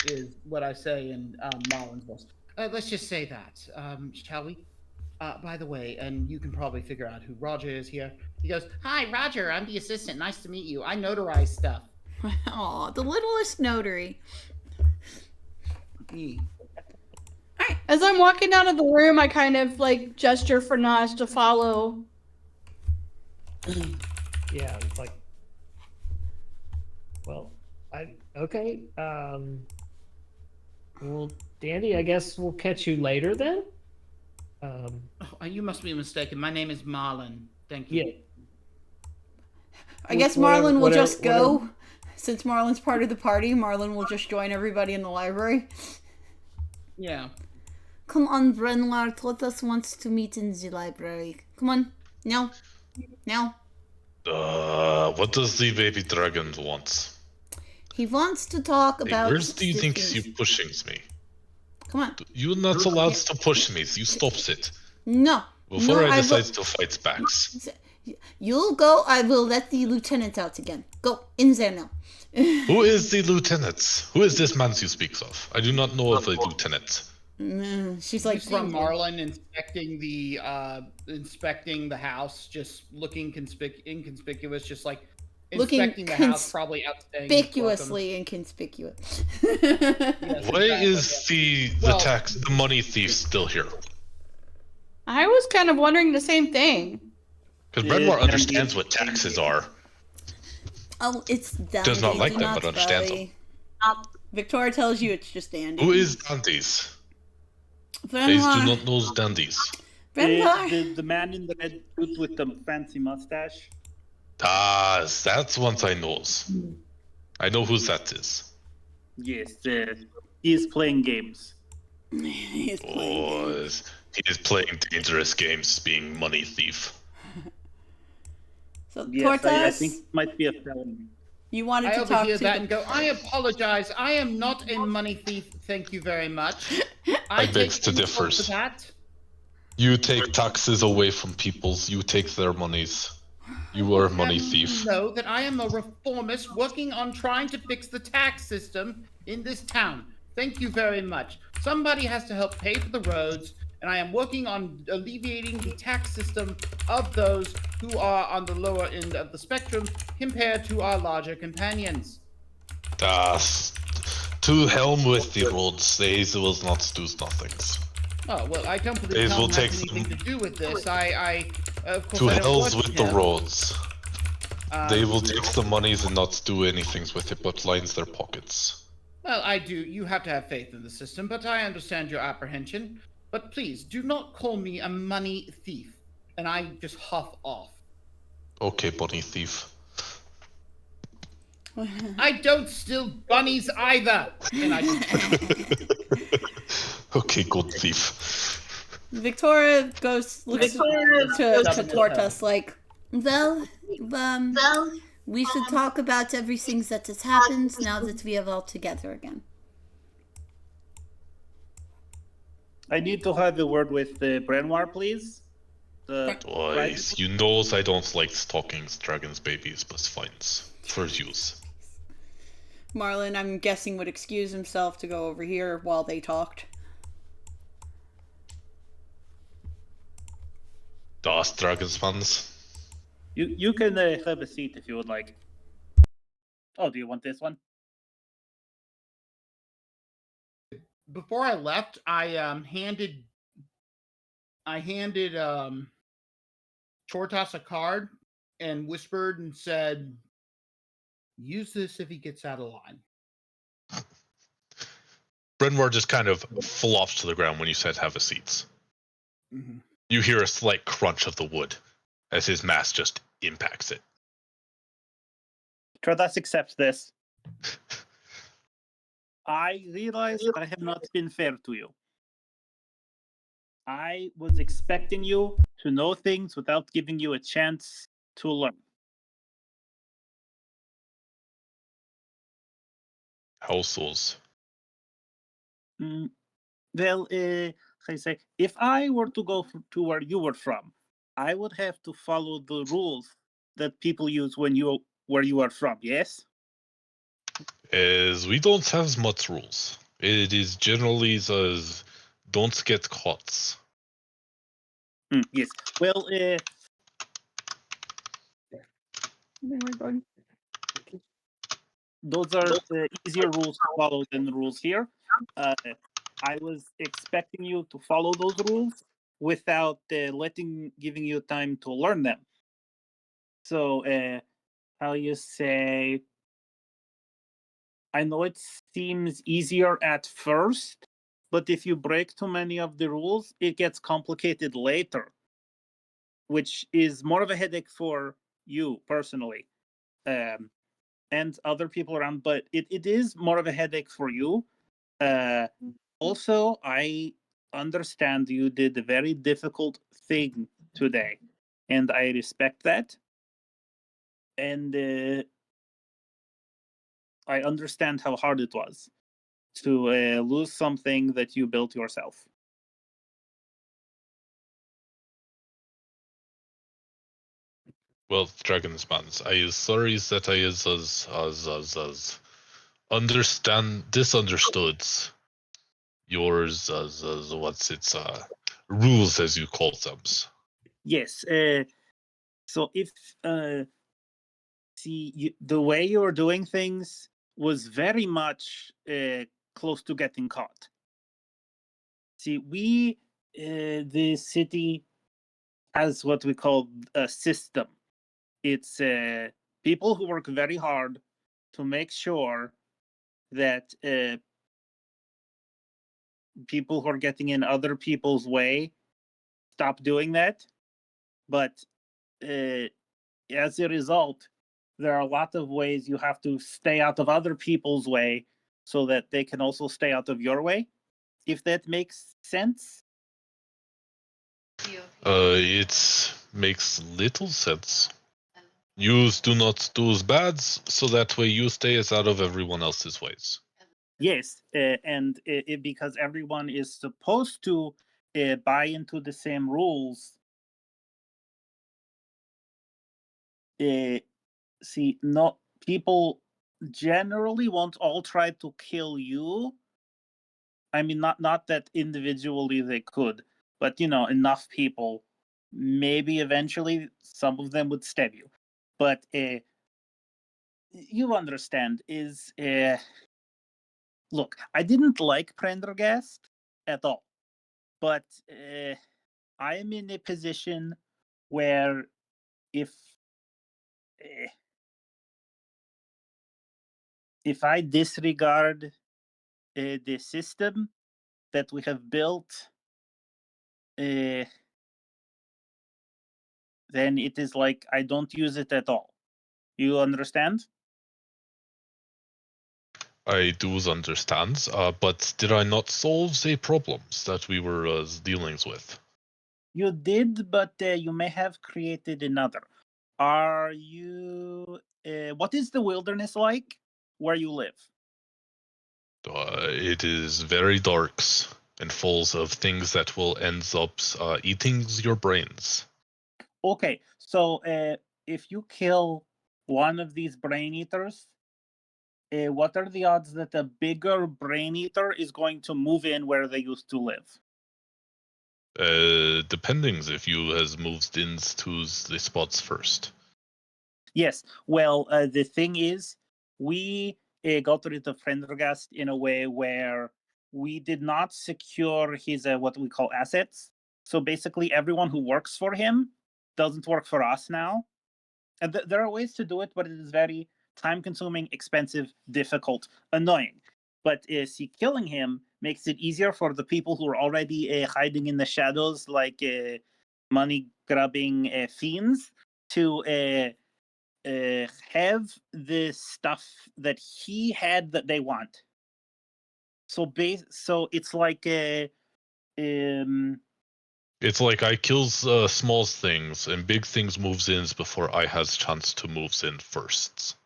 Is what I say in Marlin's voice. Let's just say that, shall we? By the way, and you can probably figure out who Roger is here. He goes, "Hi, Roger. I'm the assistant. Nice to meet you. I notarize stuff." Aw, the littlest notary. As I'm walking out of the room, I kind of like gesture for Naj to follow. Yeah, it's like, well, okay. Well, Dandy, I guess we'll catch you later then. You must be mistaken. My name is Marlin. Thank you. Yeah. I guess Marlin will just go. Since Marlin's part of the party, Marlin will just join everybody in the library. Yeah. Come on, Bryn Mawr. Tortoise wants to meet in the library. Come on. Now. What does the baby dragon want? He wants to talk about... Where do you think you're pushing me? Come on. You're not allowed to push me. You stop it. No. Before I decide to fight back. You'll go. I will let the lieutenant out again. Go. In there now. Who is the lieutenant? Who is this man you speak of? I do not know of a lieutenant. She's like Marlin inspecting the house, just looking inconspicuous, just like inspecting the house, probably outstaying. Conspicuously inconspicuous. Yes, Why is the money thief still here? I was kind of wondering the same thing. Because Bryn Mawr understands what taxes are. Oh, it's Dandy. Does not like them, but understands them. Victoria tells you it's just Dandy. Who is Dandies? They do not know Dandies. The man in the red suit with the fancy mustache. Ah, that's one I knows. I know who that is. Yes, he is playing games. He is playing dangerous games, being money thief. So, yes, Tortoise, I think it might be a felony. You wanted I to talk overhear to that and go, I apologize. I am not a money thief. Thank you very much. I beg to differ. You take taxes away from peoples. You take their monies. You are a money thief. Know that I am a reformist working on trying to fix the tax system in this town. Thank you very much. Somebody has to help pay for the roads, and I am working on alleviating the tax system of those who are on the lower end of the spectrum compared to our larger companions. To helm with the roads, they will not do nothings. Oh, well, I don't believe They will Helm has take anything to do with this. Of course, To I don't hells watch with the him. roads. They Um, will take the monies and not do anything with it, but lines their pockets. Well, I do. You have to have faith in the system, but I understand your apprehension. But please, do not call me a money thief. And I just huff off. Okay, bunny thief. I don't steal bunnies either. And I just Okay, good thief. Victoria looks to Tortas like, well, we should talk about everything that has happened now that we are all together again. I need to have a word with Brenoir, please. Boys, you knows I don't like stalking dragons' babies, but fine. For use. Marlon, I'm guessing, would excuse himself to go over here while they talked. Das dragons fans. You can have a seat if you would like. Oh, do you want this one? before I left, I handed Chortas a card and whispered and said, "Use this if he gets out of line." Brenwar just kind of flops to the ground when you said have a seat. Mm-hmm. You hear a slight crunch of the wood as his mass just impacts it. Chortas accepts this. I realize I have not been fair to you. I was expecting you to know things without giving you a chance to learn. How so's? Well, I say, if I were to go to where you were from, I would have to follow the rules that people use where you are from. Yes. As we don't have much rules. It is generally the don't get caught. Yes. Well, those are easier rules to follow than the rules here. I was expecting you to follow those rules without giving you time to learn them. So, how you say? I know it seems easier at first, but if you break too many of the rules, it gets complicated later, which is more of a headache for you personally. And other people around, but it is more of a headache for you. Also, I understand you did a very difficult thing today, and I respect that. And I understand how hard it was to lose something that you built yourself. Well, Dragon's Mans, I is sorry that I is as misunderstood yours as what's its rules as you call them. Yes. So if the way you were doing things was very much close to getting caught. See, the city has what we call a system. It's people who work very hard to make sure that people who are getting in other people's way stop doing that. But as a result, there are a lot of ways you have to stay out of other people's way so that they can also stay out of your way, if that makes sense. It makes little sense. You do not do bad, so that way you stay as out of everyone else's ways. Yes, and because everyone is supposed to buy into the same rules. See, not people generally won't all try to kill you. I mean, not that individually they could, but enough people, maybe eventually some of them would stab you. But you understand, is Look, I didn't like Prendergast at all, but I am in a position where eh, if I disregard the system that we have built, then it is like I don't use it at all. You understand? I do understand, but did I not solve the problems that we were dealing with? You did, but you may have created another. Are you? What is the wilderness like where you live? It is very dark and full of things that will end up eating your brains. Okay, so if you kill one of these brain eaters, what are the odds that a bigger brain eater is going to move in where they used to live? Depending if you has moved into the spots first. Yes. Well, the thing is, we got rid of Prendergast in a way where we did not secure his what we call assets. So basically, everyone who works for him doesn't work for us now. And there are ways to do it, but it is very time-consuming, expensive, difficult, annoying. But see, killing him makes it easier for the people who are already hiding in the shadows, like money-grubbing fiends, to have the stuff that he had that they want. So it's like It's like I kills small things and big things moves in before I has chance to moves in first.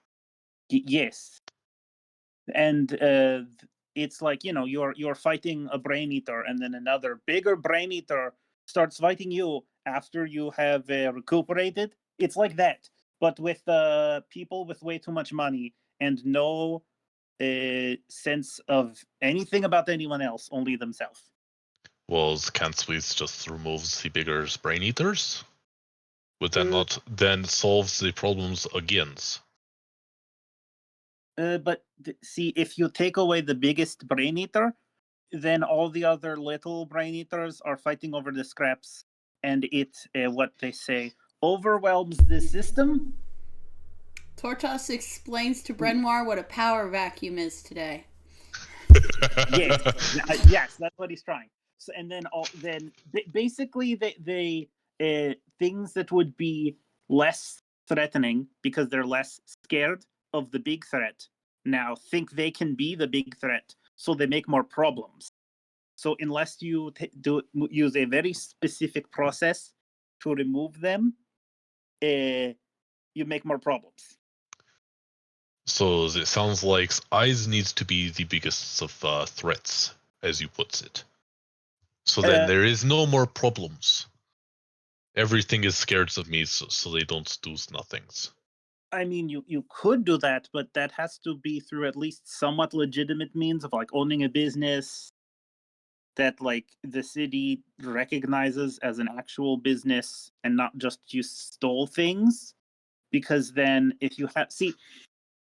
Yes, and it's like you're fighting a brain eater, and then another bigger brain eater starts fighting you after you have recuperated. It's like that, but with people with way too much money and no sense of anything about anyone else, only themselves. Well, can't we just remove the bigger brain eaters? Would that not then solve the problems again? But see, if you take away the biggest brain eater, then all the other little brain eaters are fighting over the scraps, and it, what they say, overwhelms the system. Tortos explains to Brenoir what a power vacuum is today. Yes, yes, that's what he's trying. So, and then basically they things that would be less threatening because they're less scared of the big threat now think they can be the big threat, so they make more problems. So unless you use a very specific process to remove them, you make more problems. So it sounds like eyes needs to be the biggest of threats, as you puts it. So then there is no more problems. Everything is scared of me, so they don't do nothings. I mean, you could do that, but that has to be through at least somewhat legitimate means of like owning a business that like the city recognizes as an actual business and not just you stole things. Because then if you have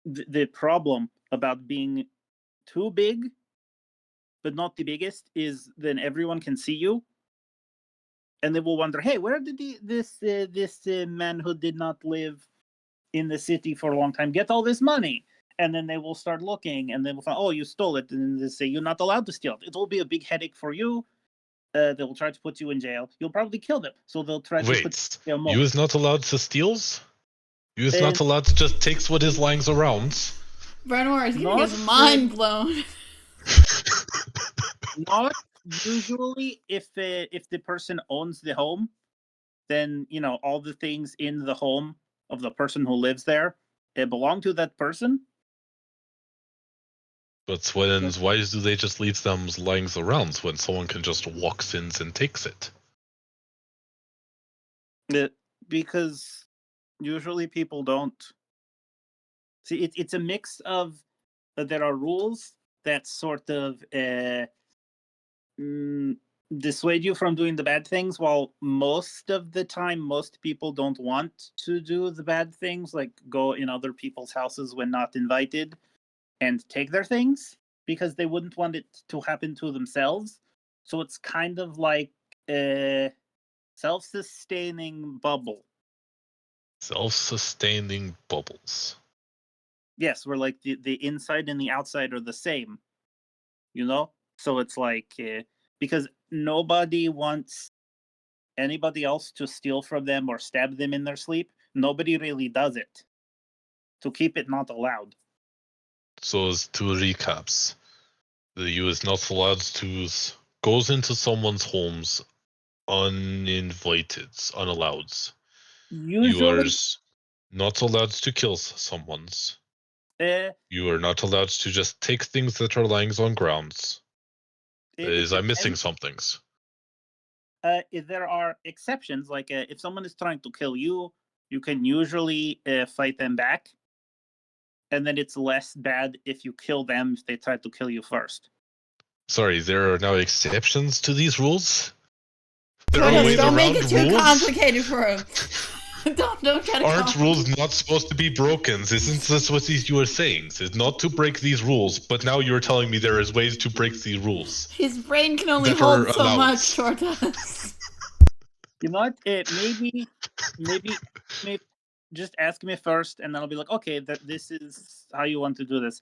the problem about being too big but not the biggest is then everyone can see you and they will wonder, hey, where did this man who did not live in the city for a long time get all this money? And then they will start looking and they will find, oh, you stole it, and they say you're not allowed to steal it. It will be a big headache for you. They will try to put you in jail. You'll probably kill them, so they'll try to put you in jail more. You is not allowed to steals? You is not allowed to just takes what is lying around? Brenoir is getting his mind blown. Not usually. If the person owns the home, then all the things in the home of the person who lives there belong to that person. But why do they just leave them lying around when someone can just walks in and takes it? Because usually people don't. See, it's a mix of there are rules that sort of dissuade you from doing the bad things, while most of the time most people don't want to do the bad things, like go in other people's houses when not invited and take their things. because they wouldn't want it to happen to themselves. So it's kind of like a self-sustaining bubble. Self-sustaining bubbles. Yes, where like the inside and the outside are the same, you know? So it's like, because nobody wants anybody else to steal from them or stab them in their sleep. Nobody really does it. To keep it not allowed. So as two recaps. The EU is not allowed to goes into someone's homes uninvited, unallowed. You are Usually, not allowed to kill someone's. uh, You are not allowed to just take things that are lying on grounds. it I'm missing depends. some things. If there are exceptions, like if someone is trying to kill you, you can usually fight them back. And then it's less bad if you kill them if they try to kill you first. Sorry, there are now exceptions to these rules? There are Tortoise, ways don't around make it too rules? complicated for him. don't try to Aren't rules not supposed to be broken? Isn't this what you were saying? It's not to break these rules, but now you're telling me there is ways to break these rules. His brain can only that hold are so allowed. much, Tortoise. You know what? Maybe just ask me first, and then I'll be like, okay, this is how you want to do this.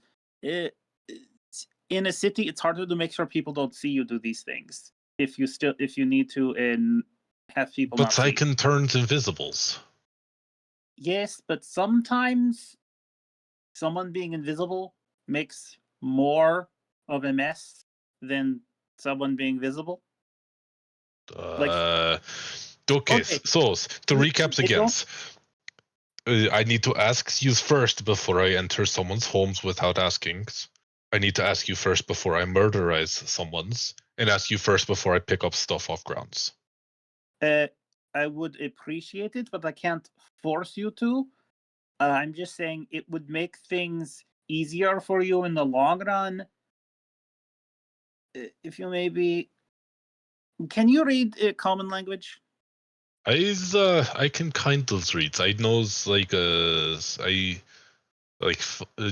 In a city, it's harder to make sure people don't see you do these things. If you need to and have people not But see I you. can turn to invisibles. Yes, but sometimes someone being invisible makes more of a mess than someone being visible. Okay, Okay. so to recaps They again. don't- I need to ask you first before I enter someone's homes without asking. I need to ask you first before I murderize someone's, and ask you first before I pick up stuff off grounds. I would appreciate it, but I can't force you to. I'm just saying it would make things easier for you in the long run. If you maybe. Can you read common language? I can kind of read. I knows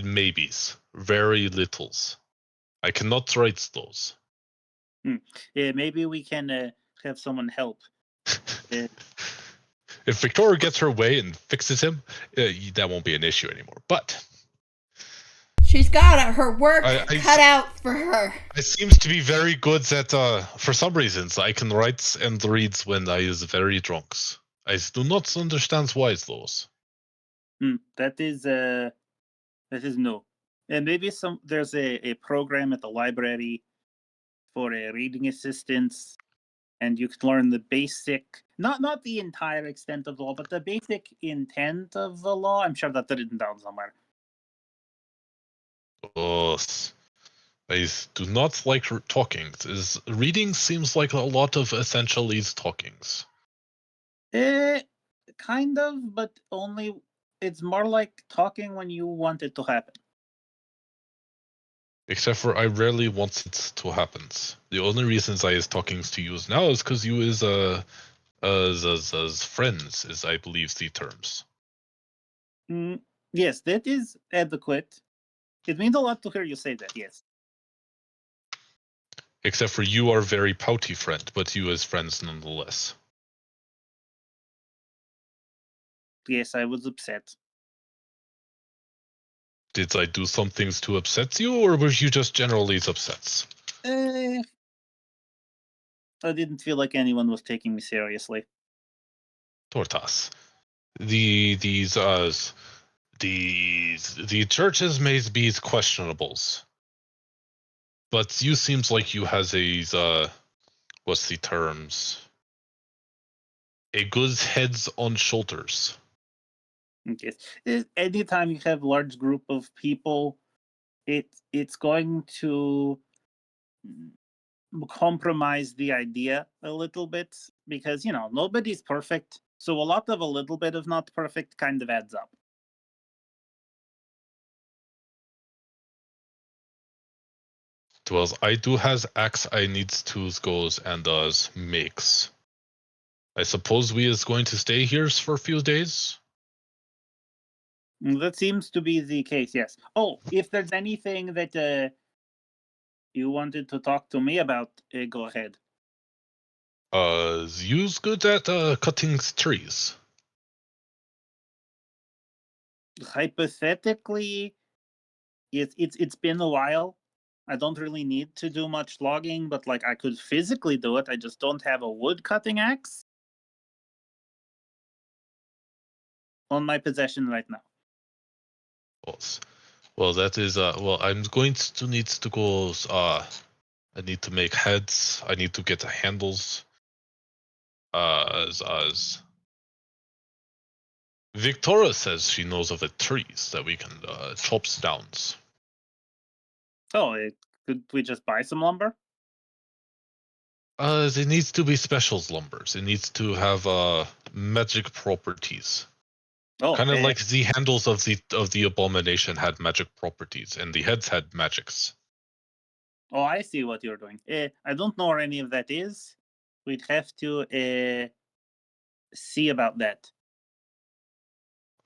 maybes, very littles. I cannot write those. Yeah, maybe we can have someone help. If Victoria gets her way and fixes him, that won't be an issue anymore. But She's got her work cut out for her. It seems to be very good at, for some reasons, I can write and read when I is very drunk. I do not understand why those. That is new. And maybe there's a program at the library for reading assistance, and you can learn the basic, not the entire extent of the law, but the basic intent of the law. I'm sure that's written down somewhere. Oh, I do not like talking. Reading seems like a lot of essentially talkings. Kind of, but only it's more like talking when you want it to happen. Except for I rarely want it to happen. The only reasons I is talking to you now is because you is as friends, is I believe the terms. Yes, that is adequate. It means a lot to hear you say that, yes. Except for you are very pouty friend, but you as friends nonetheless. Yes, I was upset. Did I do some things to upset you, or were you just generally upset? I didn't feel like anyone was taking me seriously. Tortas. The churches may be questionables, but you seems like you has what's the terms? A good heads on shoulders. Yes. Anytime you have a large group of people, it's going to compromise the idea a little bit because nobody's perfect. So a lot of a little bit of not perfect kind of adds up. Well, I do has acts I needs to goes and makes. I suppose we is going to stay here for a few days. That seems to be the case, yes. Oh, if there's anything that you wanted to talk to me about, go ahead. You's good at cutting trees. Hypothetically, it's been a while. I don't really need to do much logging, but like I could physically do it. I just don't have a wood cutting axe on my possession right now. Well, that is well, I'm going to need to go. I need to make heads. I need to get the handles. As Victoria says she knows of the trees that we can chop down. Oh, could we just buy some lumber? It needs to be special lumbers. It needs to have magic properties. Oh, Kind of like the handles of the abomination had magic properties, and the heads had magics. Oh, I see what you're doing. I don't know where any of that is. We'd have to see about that.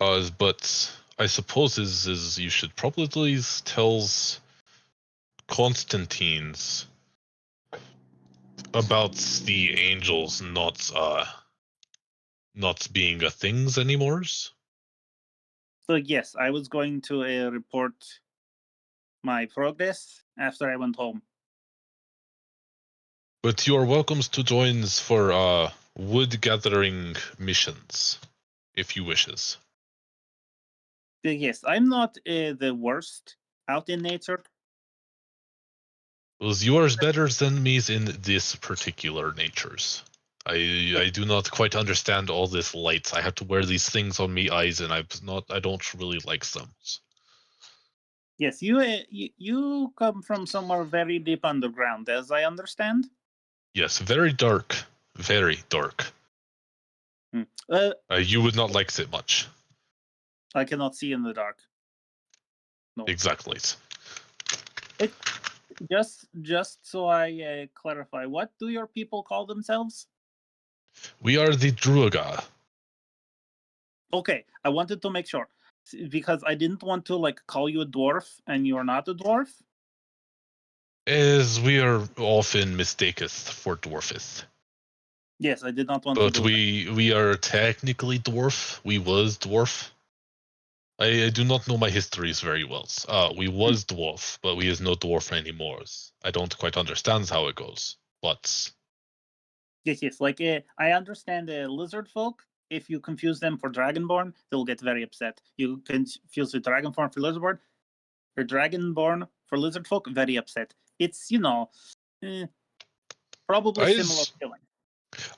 But I suppose is you should probably tell Constantine's about the angels not being a things anymore. So yes, I was going to report my progress after I went home. But you are welcome to join for wood gathering missions, if you wishes. Yes, I'm not the worst out in nature. Well, you are better than me in this particular natures. I do not quite understand all this lights. I have to wear these things on me eyes, and I don't really like them. Yes, you come from somewhere very deep underground, as I understand. Yes, very dark, very dark. You would not like it much. I cannot see in the dark. No. Exactly. Just so I clarify, what do your people call themselves? We are the Druaga. Okay, I wanted to make sure because I didn't want to like call you a dwarf and you're not a dwarf. As we are often mistaketh for dwarfeth. Yes, I did not want to do But we are technically dwarf. We was dwarf. I do not know my histories very well. We was dwarf, but we is no dwarf anymore. I don't quite understand how it goes, but Yes. Like I understand lizard folk. If you confuse them for dragonborn, they'll get very upset. You confuse the dragonborn for lizardborn, or dragonborn for lizard folk, very upset. It's probably similar killing.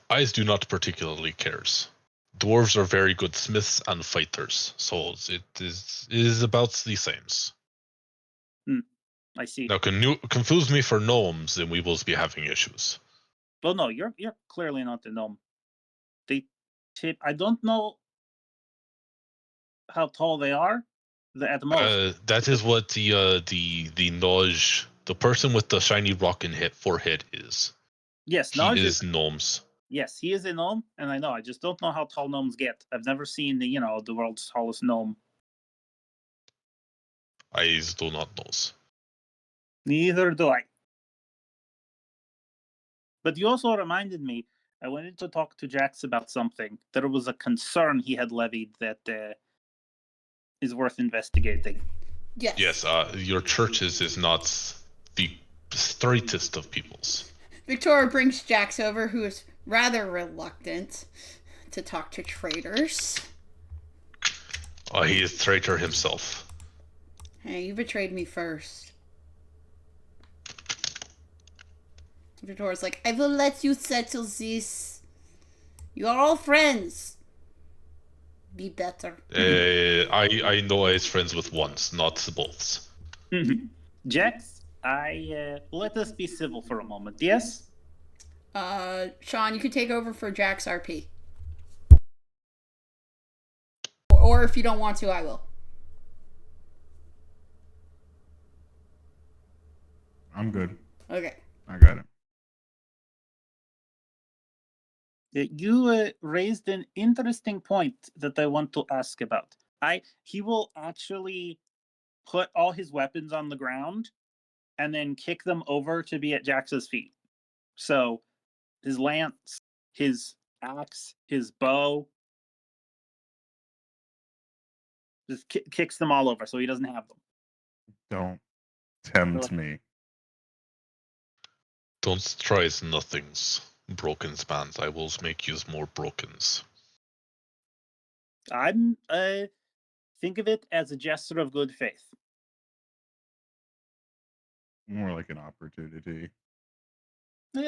Eyes do not particularly cares. Dwarves are very good smiths and fighters, so it is about the same. I see. Now, confuse me for gnomes, then we will be having issues. Well, no, you're clearly not a gnome. I don't know how tall they are. At most. That is what the Noj, the person with the shiny rock in forehead is. Yes, he is gnomes. Yes, he is a gnome, and I know. I just don't know how tall gnomes get. I've never seen the world's tallest gnome. I do not know. Neither do I. But you also reminded me, I wanted to talk to Jax about something. There was a concern he had levied that is worth investigating. Yes. Yes, your churches is not the straightest of peoples. Victoria brings Jax over, who is rather reluctant to talk to traitors. He is traitor himself. Hey, you betrayed me first. Victoria's like, I will let you settle this. You are all friends. Be better. I know I is friends with ones, not both. Jax, let us be civil for a moment, yes? Sean, you can take over for Jax RP. Or if you don't want to, I will. I'm good. Okay. I got it. You raised an interesting point that I want to ask about. He will actually put all his weapons on the ground and then kick them over to be at Jax's feet. So his lance, his axe, his bow, just kicks them all over so he doesn't have them. Don't tempt me. Don't try nothings, brokens man. I will make use more brokens. I'm think of it as a gesture of good faith. More like an opportunity.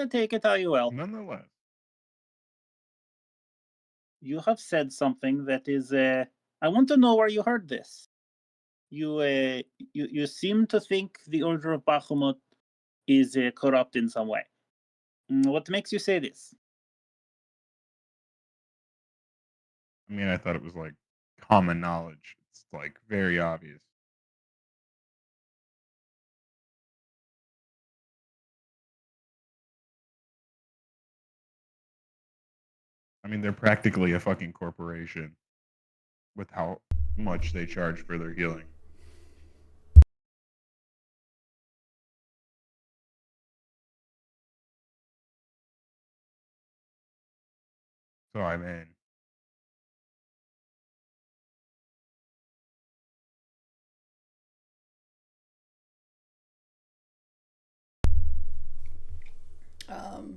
Take it how you will. Nonetheless. You have said something that is. I want to know where you heard this. You seem to think the Order of Bahamut is corrupt in some way. What makes you say this? I mean, I thought it was like common knowledge. It's like very obvious. I mean, they're practically a fucking corporation with how much they charge for their healing. So I'm in.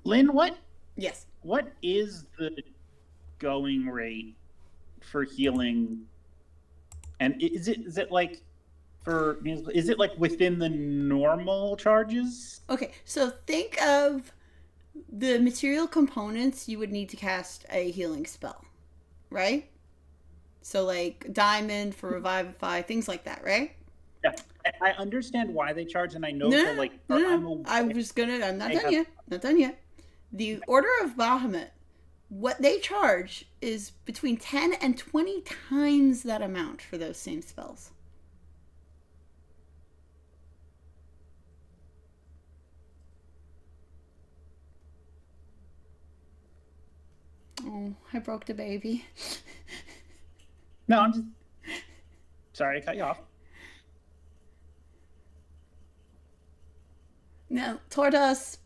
Lynn, what? Yes. What is the going rate for healing? And is it like is it like within the normal charges? Okay, so think of the material components you would need to cast a healing spell, right? So like diamond for revivify, things like that, right? Yeah, I understand why they charge, and I know No, that like no. I'm not done yet. Not done yet. The Order of Bahamut, what they charge is between 10 and 20 times that amount for those same spells. Oh, I broke the baby. No, I'm just sorry, I cut you off. Now, Tordas,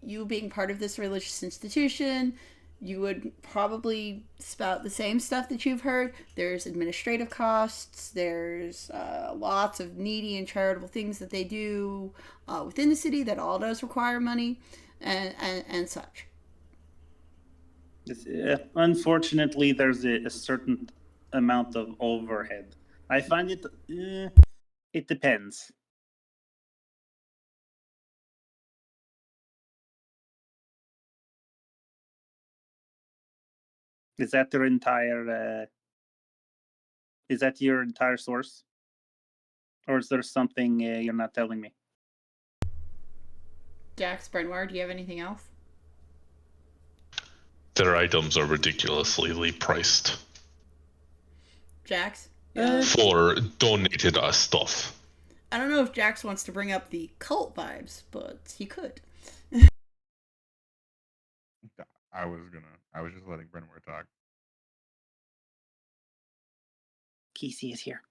you being part of this religious institution, you would probably spout the same stuff that you've heard. There's administrative costs. There's lots of needy and charitable things that they do within the city that all does require money and such. Unfortunately, there's a certain amount of overhead. I find it. It depends. Is that their entire? Is that your entire source, or is there something you're not telling me? Jax, Brenoir, do you have anything else? Their items are ridiculously priced. Jax? For donated stuff. I don't know if Jax wants to bring up the cult vibes, but he could. I was just letting Brenoir talk. Casey is here.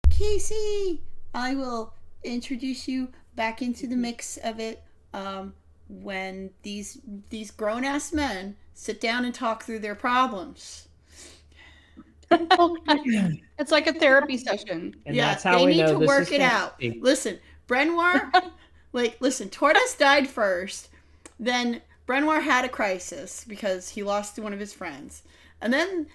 Casey! I will introduce you back into the mix of it when these grown-ass men sit down and talk through their problems. It's like a therapy session. And yeah, that's how they we need know to this work is it out. therapy. Listen, Brenoir, listen, Tordas died first, then Brenoir had a crisis because he lost one of his friends, and then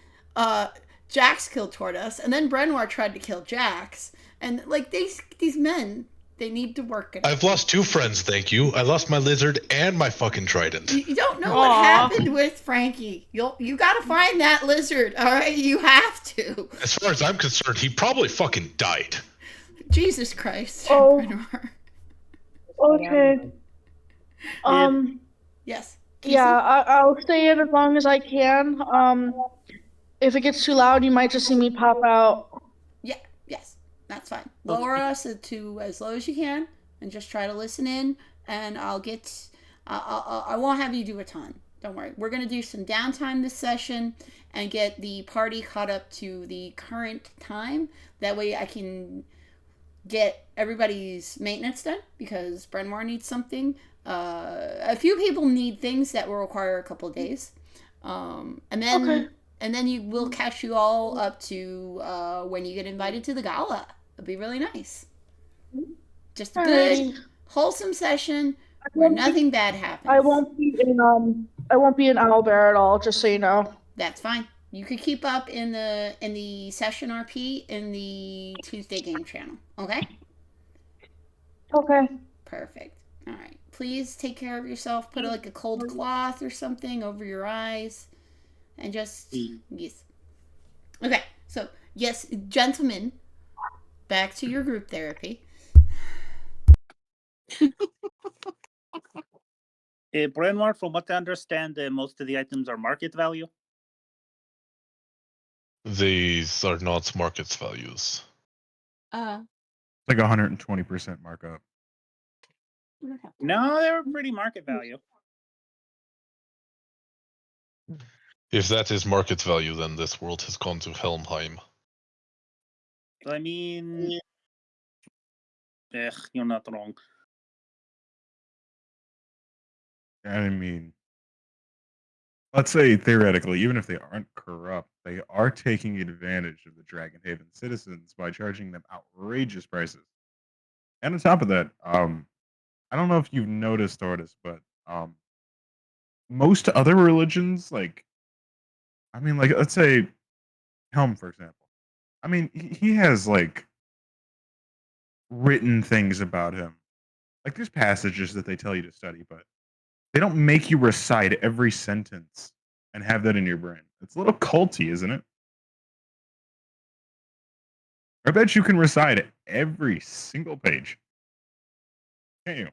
Jax killed Tordas, and then Brenoir tried to kill Jax, and like these men, they need to work it out. I've lost 2 friends, thank you. I lost my lizard and my fucking trident. You don't know what happened with Frankie. You got to find that lizard, all right? You have to. As far as I'm concerned, he probably fucking died. Jesus Christ. Oh. Brenoir. Okay. Yes. Yeah, I'll stay in as long as I can. If it gets too loud, you might just see me pop out. Yeah, yes. That's fine. Lower us to as low as you can and just try to listen in, and I won't have you do a ton. Don't worry. We're going to do some downtime this session and get the party caught up to the current time. That way I can get everybody's maintenance done because Brenmore needs something. A few people need things that will require a couple of days, and then you will catch you all up to when you get invited to the gala. It'll be really nice. Just a good, wholesome session where nothing bad happens. I won't be in Owlbear at all, just so you know. That's fine. You could keep up in the session RP in the Tuesday game channel. Okay? Okay. Perfect. All right. Please take care of yourself. Put like a cold cloth or something over your eyes. And just yes. Okay. So yes, gentlemen, back to your group therapy. Brenwar, from what I understand, most of the items are market value. These are not market's values. Like 120% markup. No, they were pretty market value. If that is market value, then this world has gone to Helmheim. I mean, you're not wrong. I mean, let's say theoretically, even if they aren't corrupt, they are taking advantage of the Dragonhaven citizens by charging them outrageous prices. And on top of that, I don't know if you've noticed, Tortoise, but most other religions, like let's say Helm, for example. I mean, he has like written things about him. Like there's passages that they tell you to study, but they don't make you recite every sentence and have that in your brain. It's a little culty, isn't it? I bet you can recite every single page. Can't you?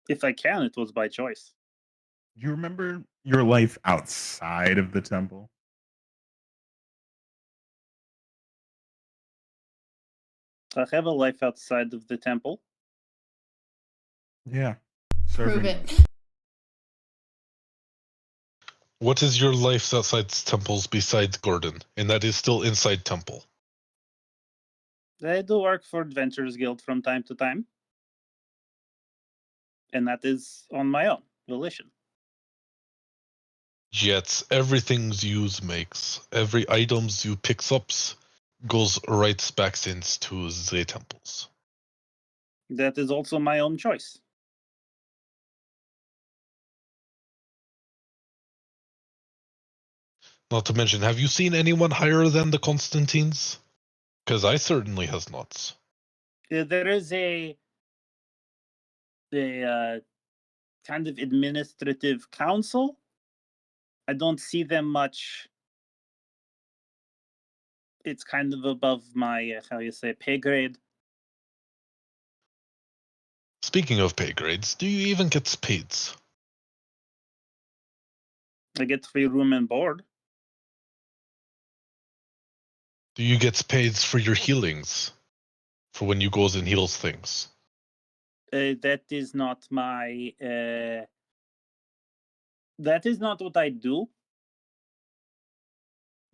If I can, it was by choice. Do you remember your life outside of the temple? I have a life outside of the temple. Yeah. Prove it. What is your life outside temples besides Gordon? And that is still inside temple. I do work for Adventurers Guild from time to time. And that is on my own volition. Yet everything you makes, every items you picks up, goes right back into the temples. That is also my own choice. Not to mention, have you seen anyone higher than the Constantines? Because I certainly has not. There is a kind of administrative council. I don't see them much. It's kind of above my, pay grade. Speaking of pay grades, do you even get paid? I get free room and board. Do you get paid for your healings? For when you goes and heals things? That is not my... that is not what I do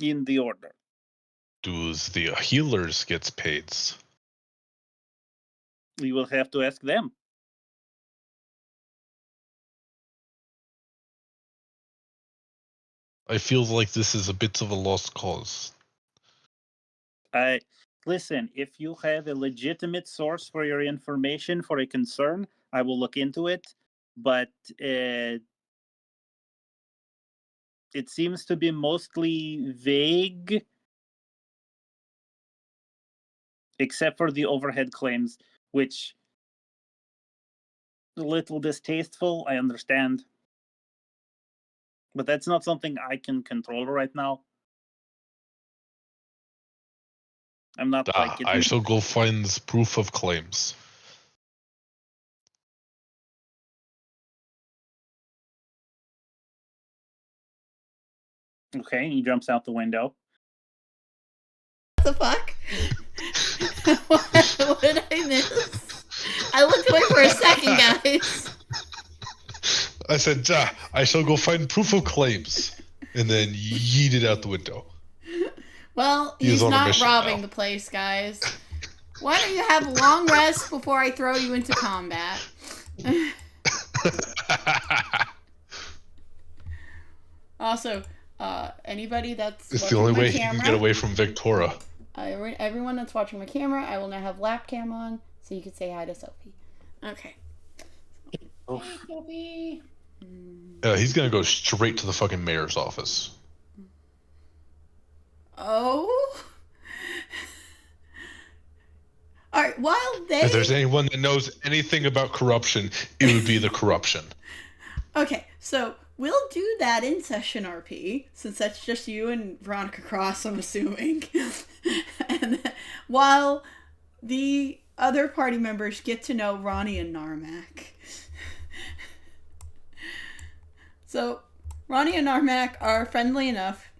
in the order. Does the healers get paid? You will have to ask them. I feel like this is a bit of a lost cause. Listen, if you have a legitimate source for your information for a concern, I will look into it. But it seems to be mostly vague, except for the overhead claims, which a little distasteful, I understand. But that's not something I can control right now. I'm not like... I shall go find proof of claims. Okay, he jumps out the window. What the fuck? what did I miss? I looked away for a second, guys. I said, I shall go find proof of claims. And then yeeted out the window. Well, He is he's on a not mission robbing now. the place, guys. Why don't you have a long rest before I throw you into combat? Also, anybody that's It's the watching only my way he can camera, get away from Victora. everyone that's watching my camera, I will now have lap cam on, so you can say hi to Sophie. Okay. Oh. Hey, Sophie. He's gonna go straight to the fucking mayor's office. Oh. All right. While they. If there's anyone that knows anything about corruption, it would be the corruption. Okay, so we'll do that in session RP, since that's just you and Veronica Cross, I'm assuming. And while the other party members get to know Ronnie and Narmak. So, Ronnie and Narmak are friendly enough.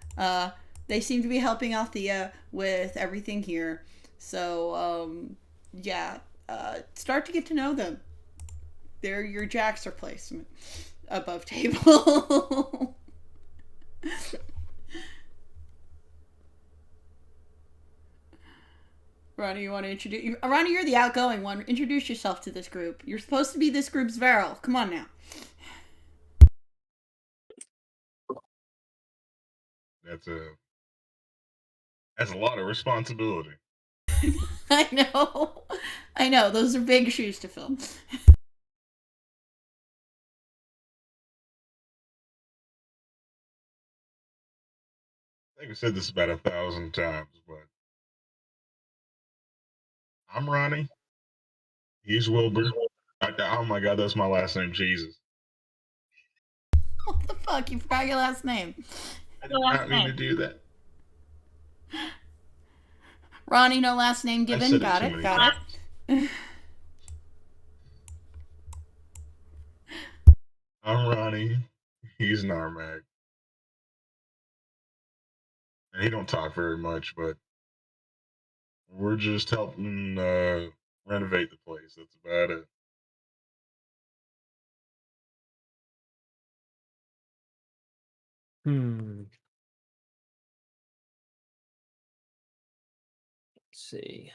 They seem to be helping Althea with everything here. So, yeah, start to get to know them. They're your Jaxer placement. Above table. Ronnie, you want to introduce... Ronnie, you're the outgoing one. Introduce yourself to this group. You're supposed to be this group's Varel. Come on now. That's a lot of responsibility. I know. I know. Those are big shoes to fill. I think I said this about 1,000 times, but I'm Ronnie. He's Wilbur. Oh my God, that's my last name, Jesus. What the fuck? You forgot your last name. I did not mean to do that. Ronnie, no last name given. Got it. Got it. I'm Ronnie. He's Narmak. And he don't talk very much, but we're just helping renovate the place. That's about it. Let's see.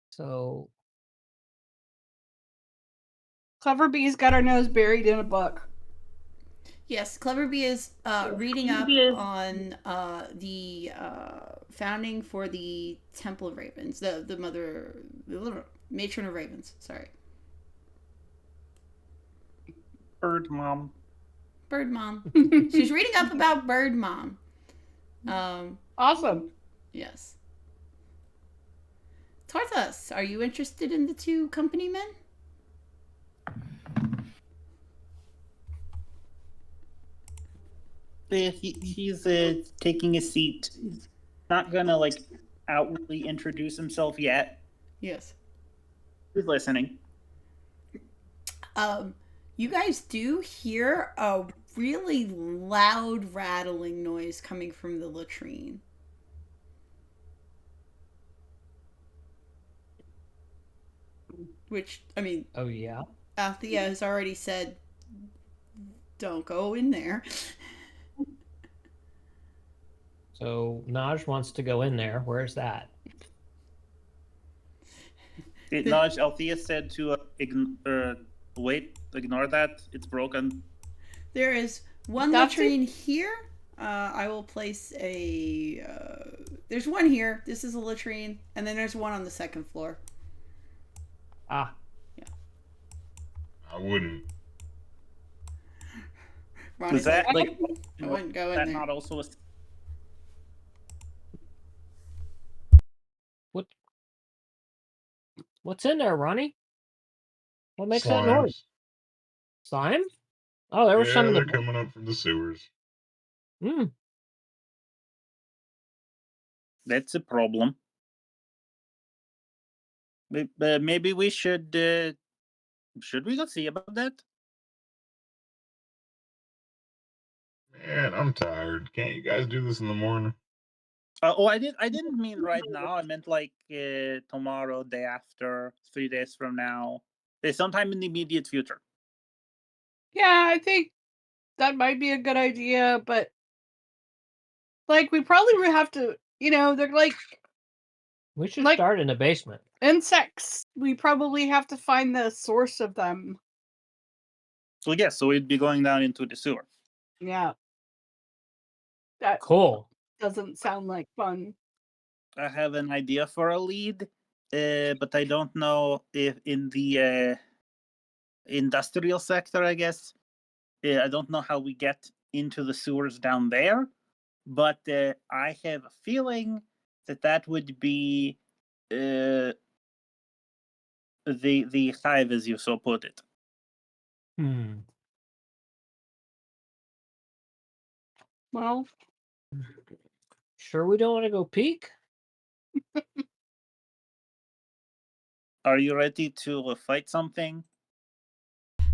So Clever Bee's got her nose buried in a book. Yes, Clever Bee is reading up on the founding for the Temple of Ravens, the matron of Ravens. Sorry, Bird Mom. Bird Mom. She's reading up about Bird Mom. Awesome. Yes. Tarthus, are you interested in the two company men? He's taking a seat. He's not gonna like outwardly introduce himself yet. Yes. He's listening. You guys do hear a really loud rattling noise coming from the latrine. Which, I mean... Oh, yeah? Althea has already said, don't go in there. So, Naj wants to go in there. Where's that? Naj, Althea said to ignore that. It's broken. There is one latrine here. I will place a... there's one here. This is a latrine. And then there's one on the second floor. Ah. Yeah. I wouldn't. Ronnie's Was that like... I wouldn't go in that there. not also a... What's in there, Ronnie? What makes that Slimes. noise? Slime? Oh, there was some. They're coming up from the sewers. That's a problem. Maybe we should we go see about that? Man, I'm tired. Can't you guys do this in the morning? I didn't mean right now. I meant like tomorrow, day after, 3 days from now, sometime in the immediate future. Yeah, I think that might be a good idea, but like we probably would have to, they're like We should Like- start in the basement. insects. We probably have to find the source of them. So yes, so we'd be going down into the sewer. Yeah. That Cool. doesn't sound like fun. I have an idea for a lead, but I don't know if in the industrial sector, I guess. I don't know how we get into the sewers down there, but I have a feeling that would be the hive, as you so put it. Well, Sure we don't want to go peek? Are you ready to fight something?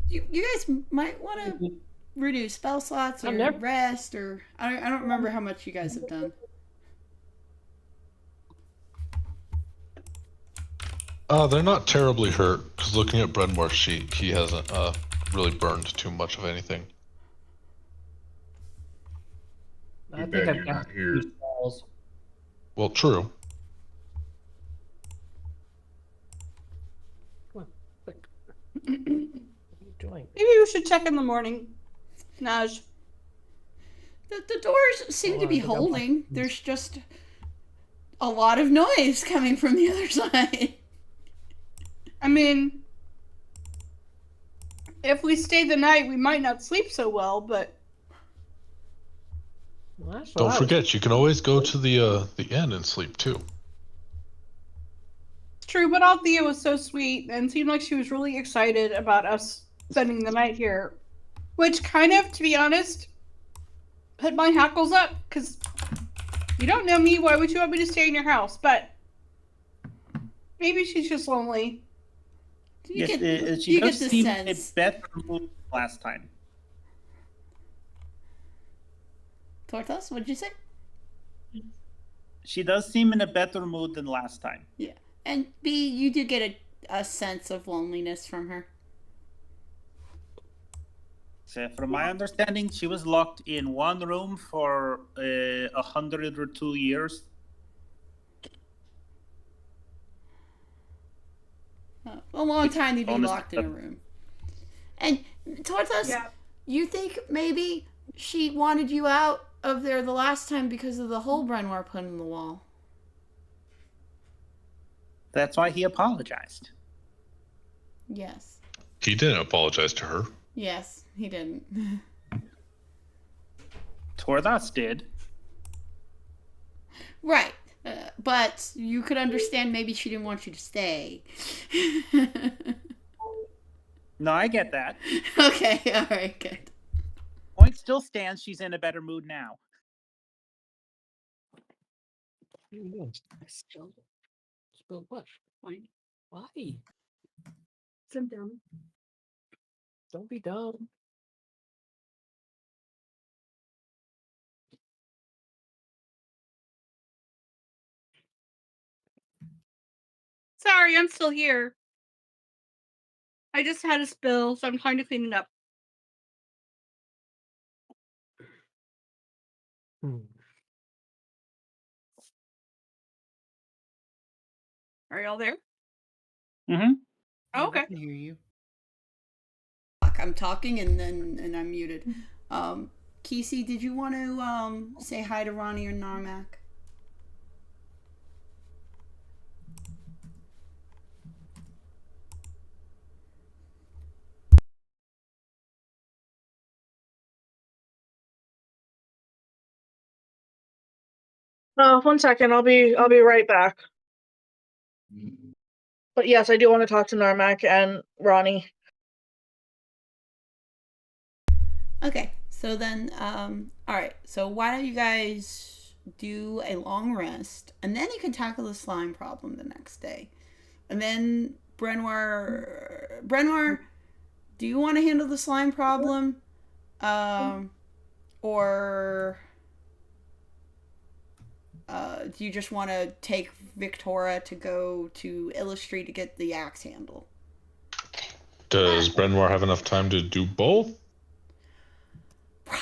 You guys might want to reduce spell slots or rest, or I don't remember how much you guys have done. They're not terribly hurt, because looking at Brenwar's sheet, he hasn't really burned too much of anything. I Too think bad I've you're got not here. balls. Well, true. What are you doing? maybe we should check in the morning. Naj. The doors seem to be I think I'm- holding. There's just a lot of noise coming from the other side. I mean, if we stay the night, we might not sleep so well, but Well, that's what Don't I was- forget, you can always go to the inn and sleep too. it's true. But Althea was so sweet and seemed like she was really excited about us spending the night here, which kind of, to be honest, put my hackles up, because you don't know me. Why would you want me to stay in your house? But maybe she's just lonely. You Yes, get, she you does get the seem sense. a better mood last time. Tortos, what'd you say? She does seem in a better mood than last time. Yeah. And B, you do get a sense of loneliness from her. So from my understanding, she was locked in one room for 100 or 2 years. A long time to be Honest- locked in a room. And Tortos, Yeah. you think maybe she wanted you out of there the last time because of the hole Brenwar put in the wall? That's why he apologized. Yes. He didn't apologize to her. Yes, he didn't. Tordas did. Right. But you could understand maybe she didn't want you to stay. No, I get that. Okay, alright, good. Point still stands. She's in a better mood now. I spilled what? Fine. Why? Sit down. Don't be dumb. Sorry, I'm still here. I just had a spill, so I'm trying to clean it up. Are y'all there? Mm-hmm. Oh, okay. I can hear you. I'm talking and I'm muted. Kesey, did you want to say hi to Ronnie or Narmak? One second, I'll be right back. But yes, I do want to talk to Narmak and Ronnie. Okay, so then, alright, so why don't you guys do a long rest, and then you can tackle the slime problem the next day. And then, Brenwar, do you want to handle the slime problem? Or Do you just want to take Victoria to go to Illustrate to get the axe handle? Does Brenwar have enough time to do both? Probably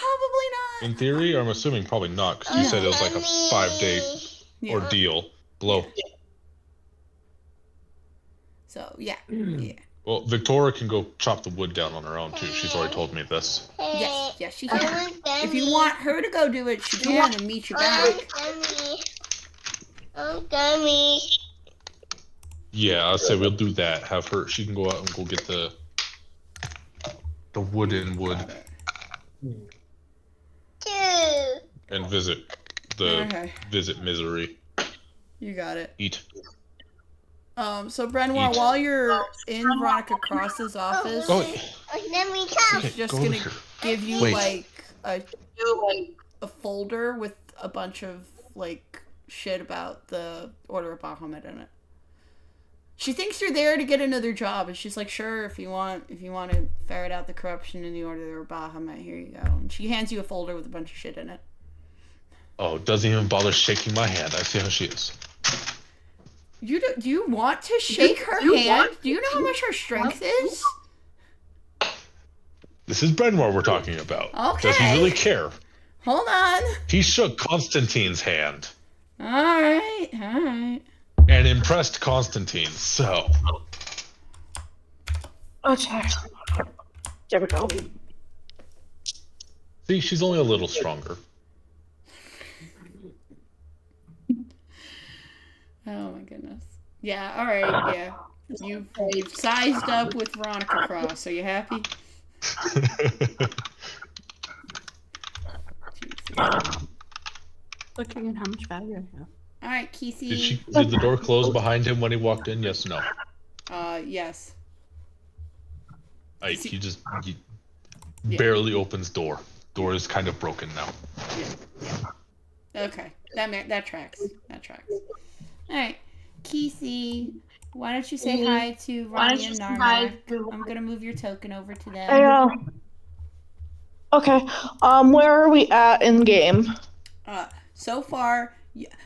not. In theory, I'm assuming probably not, because you said it was like a 5-day ordeal. Glow. So, yeah. Well, Victoria can go chop the wood down on her own, too. She's already told me this. Yes, she can. If you want her to go do it, she can and meet you back. Yeah, I'd say we'll do that. Have her, she can go out and go get the wooden wood. And visit Misery. You got it. Eat. So Brenwar, while you're in Veronica Cross's office, she's just gonna give you like a folder with a bunch of like shit about the Order of Bahamut in it. She thinks you're there to get another job, and she's like, "Sure, if you want to ferret out the corruption in the Order of Bahamut, here you go." And she hands you a folder with a bunch of shit in it. Oh, doesn't even bother shaking my hand. I see how she is. Do you want to shake her hand? Do you know how much her strength is? This is Brenwar we're talking about. Okay. Does he really care? Hold on. He shook Constantine's hand. All right. And impressed Constantine, so. Okay. There we go. See, she's only a little stronger. Oh my goodness. Yeah, alright, yeah. You've sized up with Veronica Cross. Are you happy? Looking at how much value I have. Alright, Keithy. Did the door close behind him when he walked in? Yes, no. Yes. He barely opens door. Door is kind of broken now. Yeah. Okay. That tracks. Alright. Keithy, why don't you say hi to Ronnie and Narmak? I'm gonna move your token over to them. Okay. Where are we at in game? So far,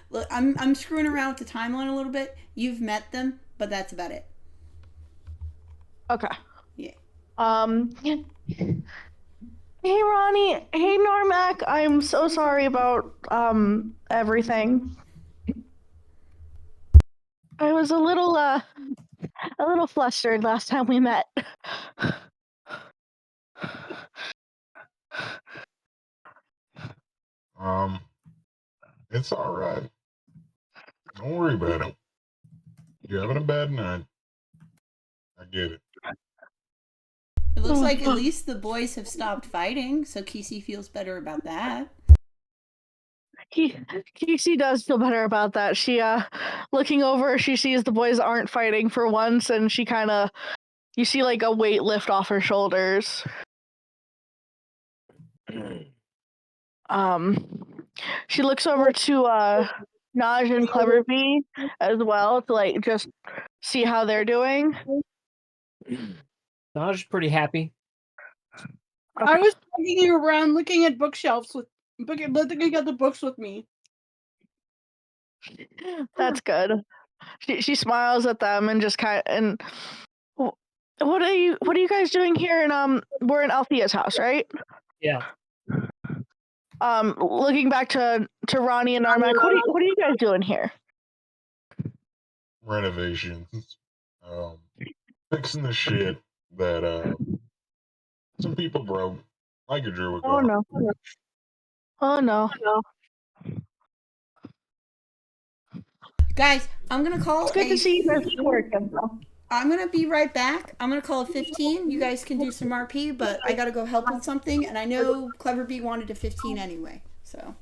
look, I'm screwing around with the timeline a little bit. You've met them, but that's about it. Okay. Yeah. Hey Ronnie. Hey Narmak. I'm so sorry about everything. I was a little flustered last time we met. It's all right. Don't worry about it. You're having a bad night. I get it. It looks like at least the boys have stopped fighting, so Keithy feels better about that. Keithy does feel better about that. She, looking over, she sees the boys aren't fighting for once, and she kind of, you see like a weight lift off her shoulders. She looks over to Naj and Clever Bee as well to like just see how they're doing. Naj is pretty happy. I was walking around looking at bookshelves looking at the books with me. That's good. She smiles at them and just what are you guys doing here? We're in Althea's house, right? Yeah. Looking back to Ronnie and Narmak, what are you guys doing here? Renovations. Fixing the shit that some people broke. Like a Drew. Oh no. Guys, I'm gonna call. It's good to see you guys working. I'm gonna be right back. I'm gonna call it 15. You guys can do some RP, but I gotta go help with something, and I know Clever Bee wanted a 15 anyway, so.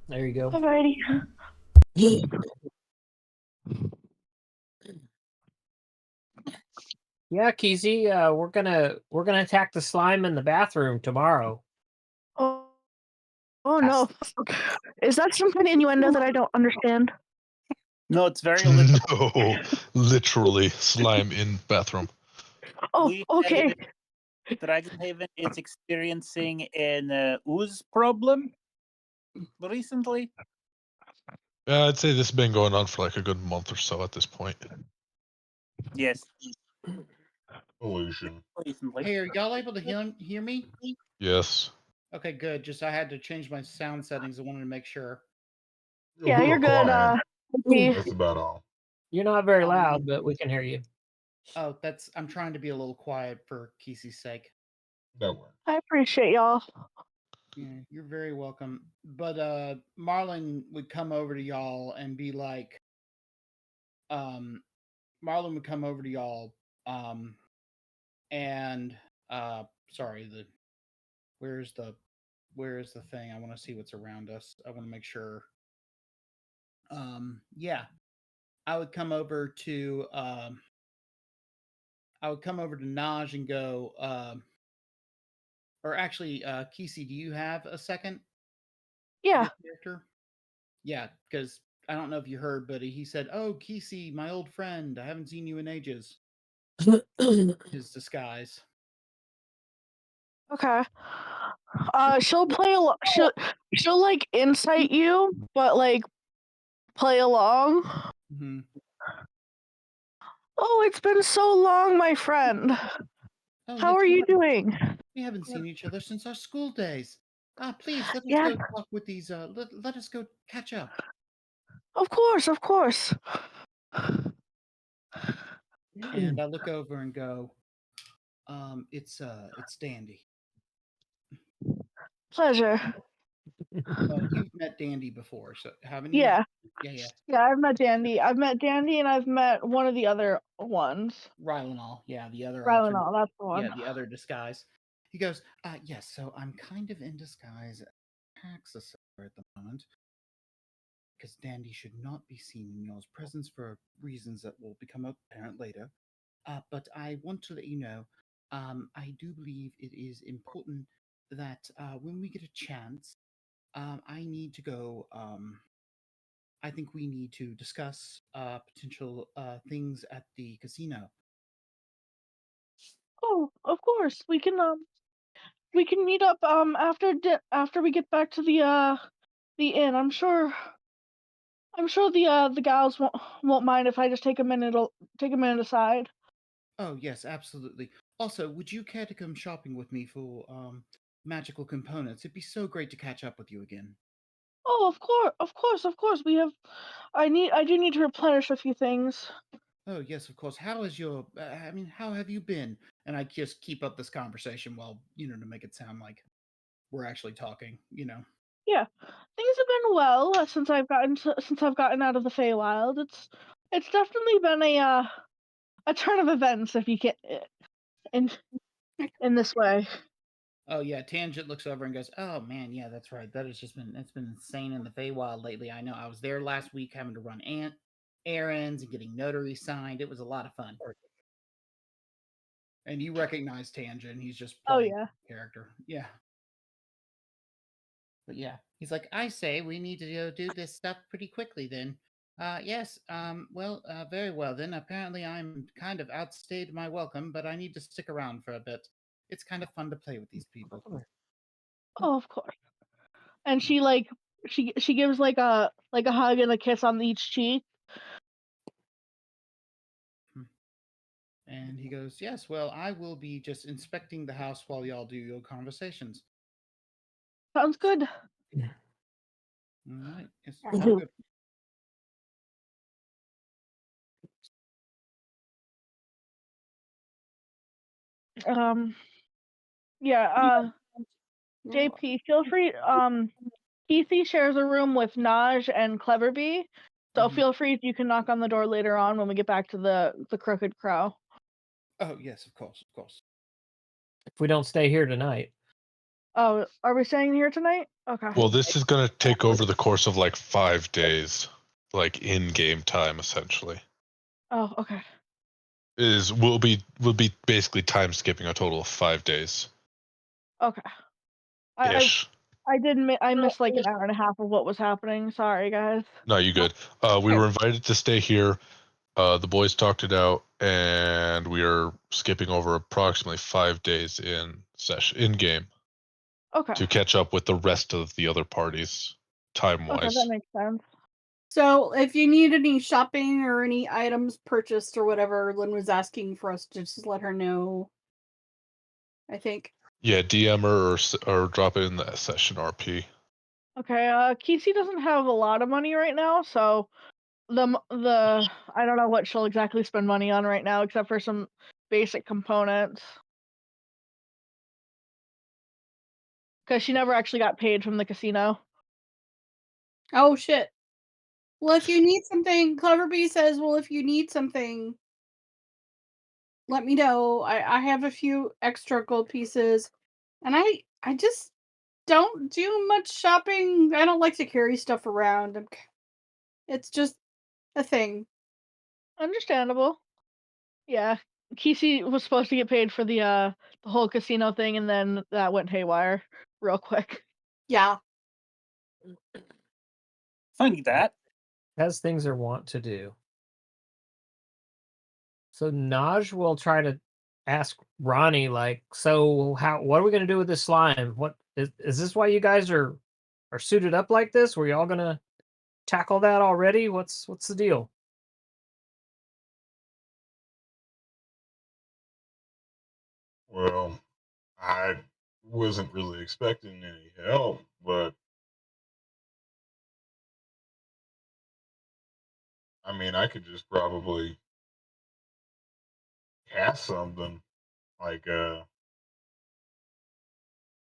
There you go. Alrighty. Yeah, Keithy, we're gonna attack the slime in the bathroom tomorrow. Oh no. Is that some kind of innuendo that I don't understand? No, it's very literal. No, literally slime in bathroom. Oh, okay. Dragonhaven is experiencing an ooze problem. recently? I'd say this has been going on for like a good month or so at this point. Yes, Pollution. recently. Hey, are y'all able to hear me? Yes. Okay, good. Just I had to change my sound settings. I wanted to make sure. A Yeah, little you're good. quiet. He- That's about all. You're not very loud, but we can hear you. Oh, I'm trying to be a little quiet for Kesey's sake. That works. I appreciate y'all. Yeah, you're very welcome. But Marlon would come over to y'all and be like, Marlon would come over to y'all, and sorry, where's the thing? I want to see what's around us. I want to make sure. Yeah, I would come over to Naj and go, or actually, Kesey, do you have a second? Yeah. Your character? Yeah, because I don't know if you heard, but he said, "Oh, Kesey, my old friend, I haven't seen you in ages." His disguise. Okay. She'll play a lot. She'll like incite you, but like play along. Mm-hmm. Oh, it's been so long, my friend. Oh, How yes, are you doing? we haven't seen each other since our school days. Please let us Yeah, go talk with these. Let us go catch up. of course, of course. And I look over and go, it's Dandy. Pleasure. You've met Dandy before, so haven't you? Yeah, Yeah. yeah. I've met Dandy. And I've met one of the other ones. Rylanol, yeah, the other alternate. Rylanol, that's the one. Yeah, the other disguise. He goes, yes, so I'm kind of in disguise tax assessor at the moment. Because Dandy should not be seen in y'all's presence for reasons that will become apparent later. But I want to let you know, I do believe it is important that when we get a chance, I need to go. I think we need to discuss potential things at the casino. Oh, of course. We can meet up after we get back to the inn. I'm sure the gals won't mind if I just take a minute aside. Oh yes, absolutely. Also, would you care to come shopping with me for magical components? It'd be so great to catch up with you again. Oh, of course. I do need to replenish a few things. Oh yes, of course. How is your? How have you been? And I just keep up this conversation while to make it sound like we're actually talking. Yeah, things have been well since I've gotten out of the Feywild. It's definitely been a turn of events if you get in this way. Oh yeah, Tangent looks over and goes, "Oh man, yeah, that's right. It's been insane in the Feywild lately. I know. I was there last week having to run errands and getting notary signed. It was a lot of fun." And you recognize Tangent. He's just Oh playing yeah. character. Yeah. But yeah, he's like, I say we need to go do this stuff pretty quickly then. Yes, well, very well then. Apparently I'm kind of outstayed my welcome, but I need to stick around for a bit. It's kind of fun to play with these people. Oh, of course. And she gives like a hug and a kiss on each cheek. And he goes, yes, well, I will be just inspecting the house while y'all do your conversations. Sounds good. All right. Yes, sounds good. Yeah, JP, feel free. Keithy shares a room with Naj and Cleverbee, so feel free. You can knock on the door later on when we get back to the Crooked Crow. Oh yes, of course. If we don't stay here tonight. Oh, are we staying here tonight? Okay. Well, this is going to take over the course of like 5 days, like in game time, essentially. Oh, okay. We'll be basically time skipping a total of 5 days. Okay. Ish. I missed like an hour and a half of what was happening. Sorry, guys. No, you good. We were invited to stay here. The boys talked it out, and we are skipping over approximately 5 days in game Okay. to catch up with the rest of the other parties time Okay, wise. that makes sense. So if you need any shopping or any items purchased or whatever, Lynn was asking for us to just let her know. I think. Yeah, DM her or drop it in the session RP. Okay, Kesey doesn't have a lot of money right now, so the I don't know what she'll exactly spend money on right now, except for some basic components. Because she never actually got paid from the casino. Oh shit. Well, if you need something, Clever Bee says, well, if you need something, let me know. I have a few extra gold pieces, and I just don't do much shopping. I don't like to carry stuff around. It's just a thing. Understandable. Yeah, Kesey was supposed to get paid for the whole casino thing, and then that went haywire real quick. Yeah. Funny that. As things are wont to do. So Naj will try to ask Ronnie, like, so what are we gonna do with this slime? What is this why you guys are suited up like this? Were you all gonna tackle that already? What's the deal? Well, I wasn't really expecting any help, but I mean, I could just probably cast something like I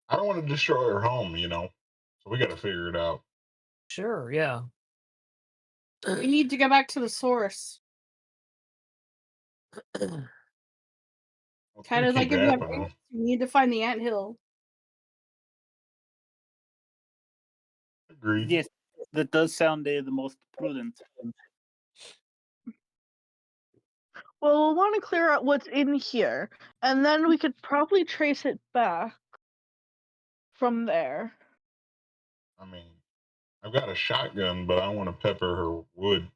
don't want to destroy her home, you know. So we got to figure it out. Sure, yeah. We need to go back to the source. It's Kind gonna of like keep if you have happening. ants, you need to find the anthill. Agreed. Yes, that does sound the most prudent. Well, we'll want to clear out what's in here, and then we could probably trace it back from there. I mean, I've got a shotgun, but I want to pepper her wood.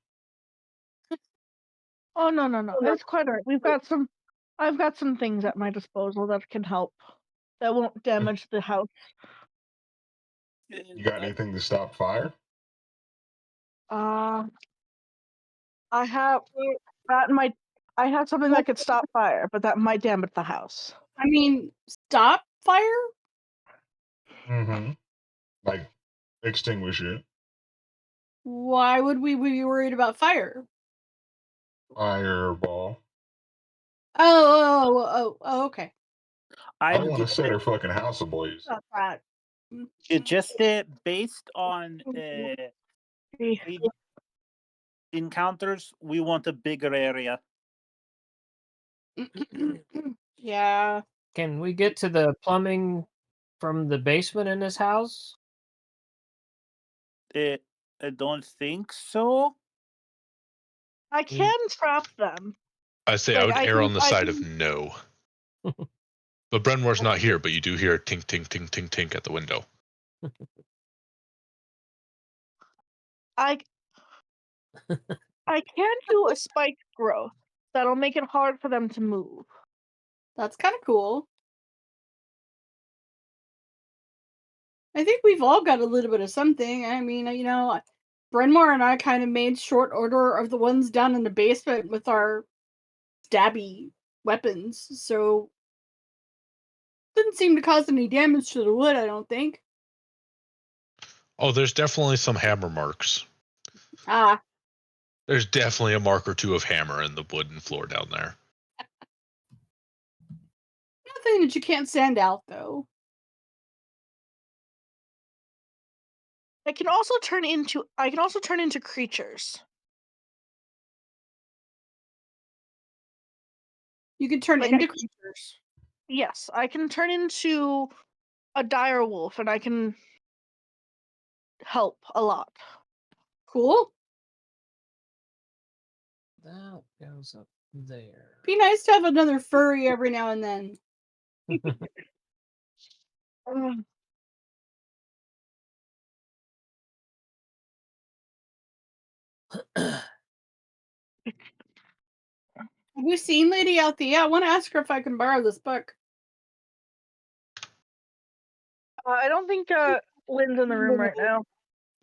Oh no! It's quite alright. I've got some things at my disposal that can help. That won't damage the house. You got anything to stop fire? I have that might. I have something that could stop fire, but that might damage the house. I mean, stop fire? Mm-hmm. Like extinguish it. Why would we be worried about fire? Fireball. Oh, okay. I don't want to set her fucking house ablaze. Stop that. Just based on encounters, we want a bigger area. Yeah. Can we get to the plumbing from the basement in this house? I don't think so. I can trap them. I say I would err on the side of no. But Brenmore's not here, but you do hear tink, tink, tink, tink, tink at the window. I can do a spike growth that'll make it hard for them to move. That's kind of cool. I think we've all got a little bit of something. I mean, you know, Brenmore and I kind of made short order of the ones down in the basement with our stabby weapons, so didn't seem to cause any damage to the wood, I don't think. Oh, there's definitely some hammer marks. Ah. There's definitely a mark or two of hammer in the wooden floor down there. Nothing that you can't sand out, though. I can also turn into creatures. You can turn into creatures. Yes, I can turn into a dire wolf, and I can help a lot. Cool. That goes up there. Be nice to have another furry every now and then. Have you seen Lady Althea? I want to ask her if I can borrow this book. I don't think Lynn's in the room right now.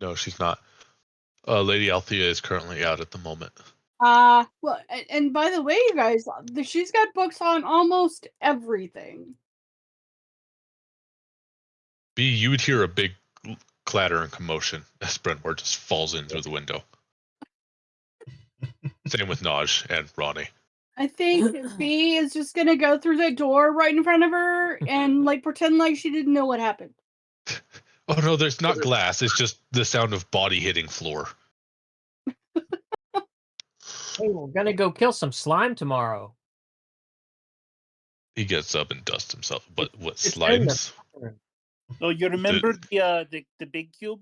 No, she's not. Lady Althea is currently out at the moment. Well, and by the way, you guys, she's got books on almost everything. B, you would hear a big clatter and commotion as Brentward just falls in through the window. Same with Naj and Ronnie. I think B is just gonna go through that door right in front of her and like pretend like she didn't know what happened. Oh no, there's not glass. It's just the sound of body hitting floor. Hey, we're gonna go kill some slime tomorrow. He gets up and dusts himself. But what It's in the slimes? bathroom. Oh, you remember the big cube?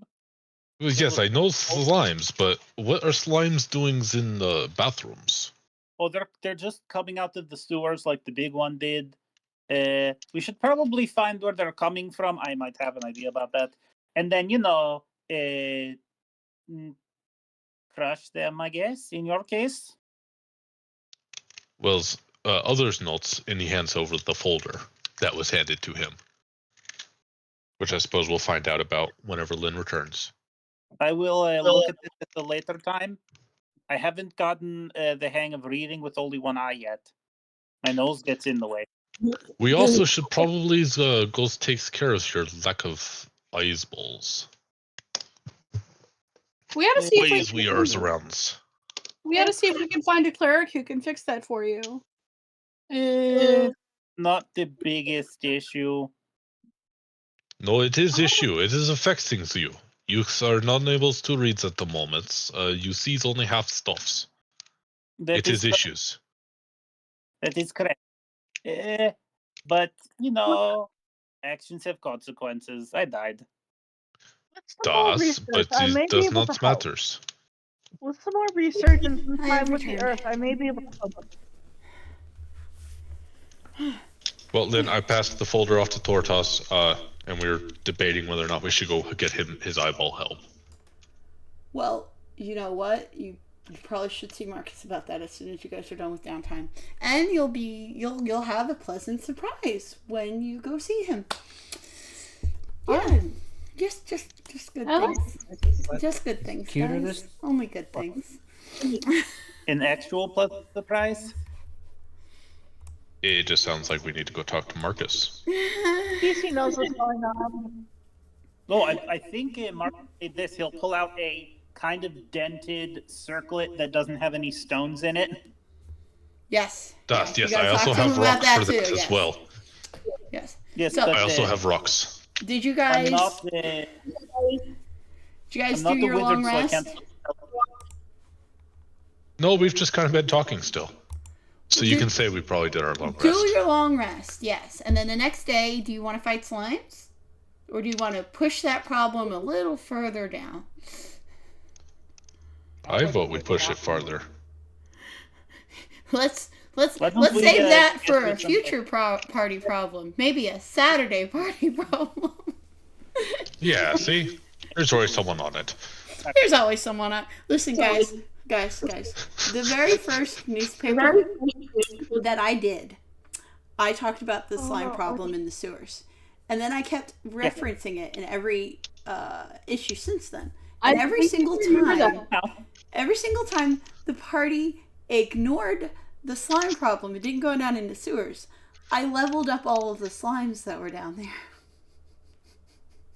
Well, yes, I know slimes, but what are slimes doing in the bathrooms? Oh, they're just coming out of the sewers like the big one did. We should probably find where they're coming from. I might have an idea about that. And then, crush them, I guess, in your case. Well, others notes, and he hands over the folder that was handed to him, which I suppose we'll find out about whenever Lynn returns. I will look at this at a later time. I haven't gotten the hang of reading with only one eye yet. My nose gets in the way. We also should probably go take care of your lack of eyeballs. We gotta see Ways we are surrounds. we gotta see if we can find a cleric who can fix that for you. Not the biggest issue. No, it is issue. It is affecting you. You are not able to read at the moment. You see only half stuffs. It is issues. That is correct. But, actions have consequences. I died. Does, but it does not matters. With some more research and some time with the Earth, I may be able to help. Well, Lynn, I passed the folder off to Tortas, and we were debating whether or not we should go get him his eyeball help. Well, you know what? You probably should see Marcus about that as soon as you guys are done with downtime, and you'll have a pleasant surprise when you go see him. Yeah, just good things. Just good things. Cuter Guys. this. Only good things. An actual pleasant surprise? It just sounds like we need to go talk to Marcus. PC knows what's going on. No, I think Mark did this. He'll pull out a kind of dented circlet that doesn't have any stones in it. Yes. Yes, you I gotta also talk to him have about rocks that for that too, as yes. well. Yes. Yes, So- but, I also have rocks. Did you I'm guys? not, Did you guys I'm do not the your wizard, long so I rest? can't. No, we've just kind of been talking still. So you can say we probably did our long Do rest. your long rest, yes. And then the next day, do you want to fight slimes? Or do you want to push that problem a little further down? I vote we push it farther. Let's Why don't we, save that get for a with some- future party problem. Maybe a Saturday party problem. Yeah, see? There's always someone on it. There's always someone on. Listen, guys. The very first newspaper that I did, I talked about the slime problem in the sewers. And then I kept referencing it in every issue since then. And every single time the party ignored the slime problem, it didn't go down in the sewers, I leveled up all of the slimes that were down there.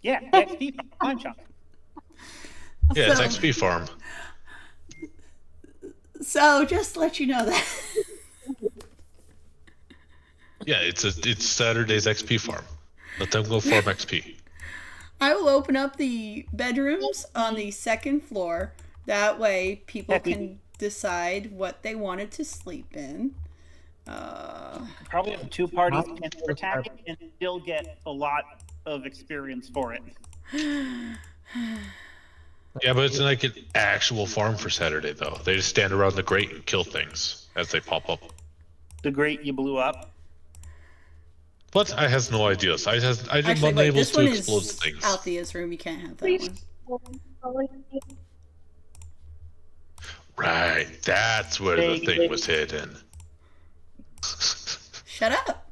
Yeah, XP slime chunk. Yeah, it's So- XP farm. So just to let you know that. Yeah, it's Saturday's XP farm. Let them go farm XP. I will open up the bedrooms on the second floor. That way people can decide what they wanted to sleep in. Probably have two parties can attack it and still get a lot of experience for it. Yeah, but it's like an actual farm for Saturday, though. They just stand around the grate and kill things as they pop up. The grate you blew up. But I has no ideas. I didn't Actually, want wait, able this to one explode is things. Althea's room. You can't have that one. Right, that's where the thing was hidden. Shut up.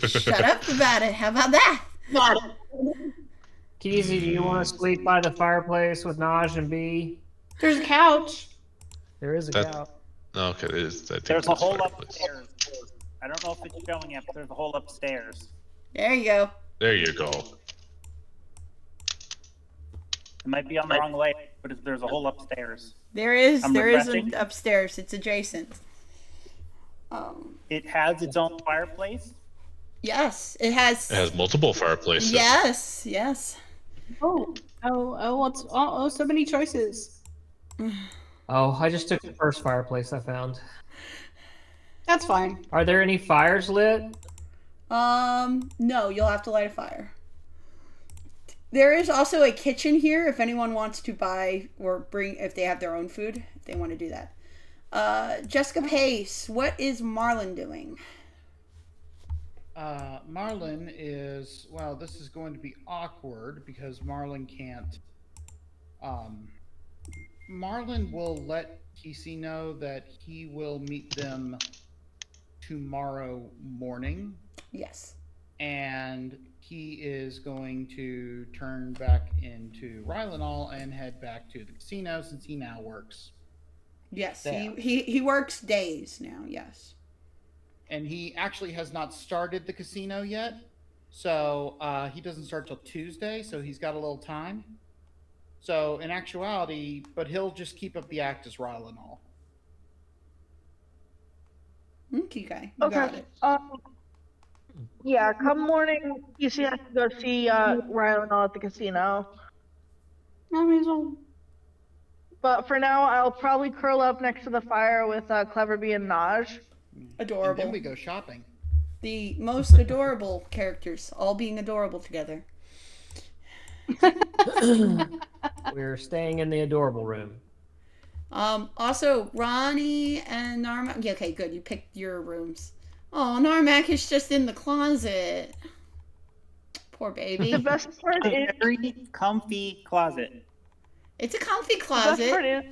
Shut up about it. How about that? Keezy, do you want to sleep by the fireplace with Naj and B? There's a couch. There is a That- couch. Okay, it is. I think There's a that's hole fireplace. upstairs. I don't know if it's showing yet, but there's a hole upstairs. There you go. There you go. It might be on the wrong way, but there's a hole upstairs. There is I'm an refreshing. upstairs. It's adjacent. It has its own fireplace. Yes, it has. It has multiple fireplaces. Yes, yes. Oh, so many choices. Oh, I just took the first fireplace I found. That's fine. Are there any fires lit? No, you'll have to light a fire. There is also a kitchen here if anyone wants to buy or bring, if they have their own food, if they want to do that. Jessica Pace, what is Marlon doing? Marlon is, well, this is going to be awkward because Marlon can't. Marlon will let TC know that he will meet them tomorrow morning. Yes. And he is going to turn back into Rylanol and head back to the casino since he now works. Yes, there. he works days now, yes. And he actually has not started the casino yet. So he doesn't start till Tuesday, so he's got a little time. So in actuality, but he'll just keep up the act as Rylanol. Okay, you got it. Yeah, come morning, you see, I have to go see Ryan at the casino. I mean, so But for now, I'll probably curl up next to the fire with Cleverbee and Naj. Adorable. And then we go shopping. The most adorable characters, all being adorable together. We're staying in the adorable room. Also, Ronnie and Narmak. Yeah, okay, good. You picked your rooms. Oh, Narmak is just in the closet. Poor baby. The best part is A very comfy closet. It's a comfy the best closet. part is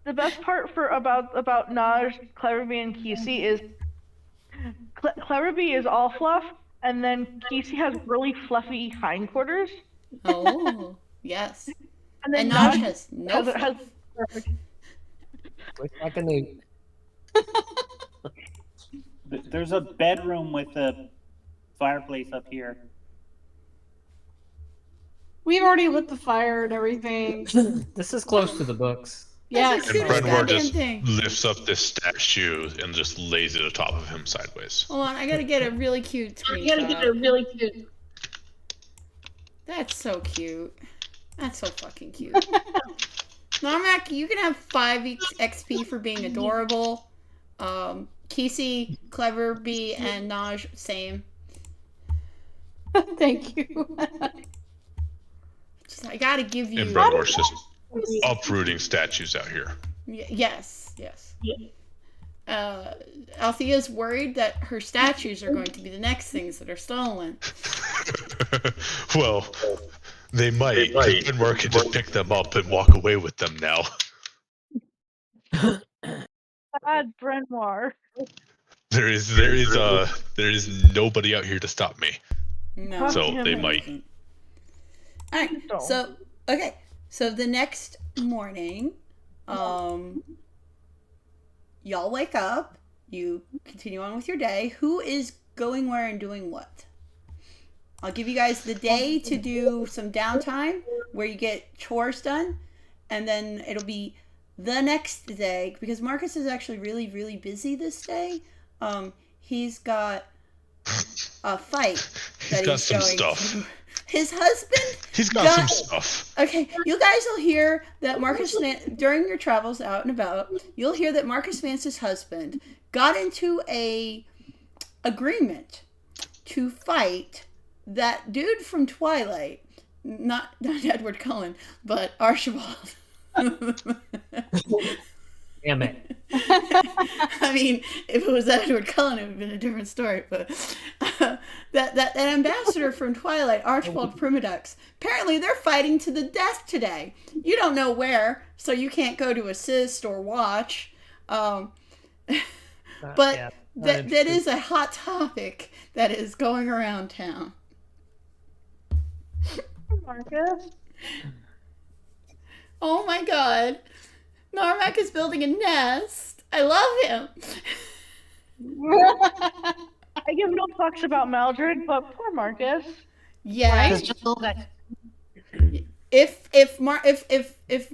the best part for about Naj, Cleverbee, and Kesey is Cleverbee is all fluff, and then Kesey has really fluffy hindquarters. Oh, yes. And then And Naj Naj has no fluff. Looks like a newt. There's a bedroom with a fireplace up here. we've already lit the fire and everything. This is close to the books. Yes. That's And the cutest Brenwar goddamn just thing. lifts up this statue and just lays it atop of him sideways. Hold on, I gotta get a really cute screenshot. That's so cute. That's so fucking cute. Narmak, you can have 5 XP for being adorable. Kesey, Cleverbee, and Naj, same. Thank you. I gotta give you. And Brenwar's just uprooting statues out here. Yes, yes. Althea's worried that her statues are going to be the next things that are stolen. Well, they might. Brenwar can just pick them up and walk away with them now. Bad Brenoir. There is nobody out here to stop me. No. So they might. Alright, so, okay. So the next morning, y'all wake up, you continue on with your day. Who is going where and doing what? I'll give you guys the day to do some downtime where you get chores done, and then it'll be the next day, because Marcus is actually really, really busy this day. He's got a fight that He's got some going stuff. to. His husband. He's got some stuff. Okay, you guys will hear that during your travels out and about, you'll hear that Marcus Vance's husband got into a agreement to fight that dude from Twilight, not Edward Cullen, but Archibald. Damn it. I mean, if it was Edward Cullen, it would have been a different story. But that ambassador from Twilight, Archibald Primadux, apparently they're fighting to the death today. You don't know where, so you can't go to assist or watch. But that is a hot topic that is going around town. Marcus. Oh my god. Narmak is building a nest. I love him. I give no fucks about Maldred, but poor Marcus. Yeah. Just go back. If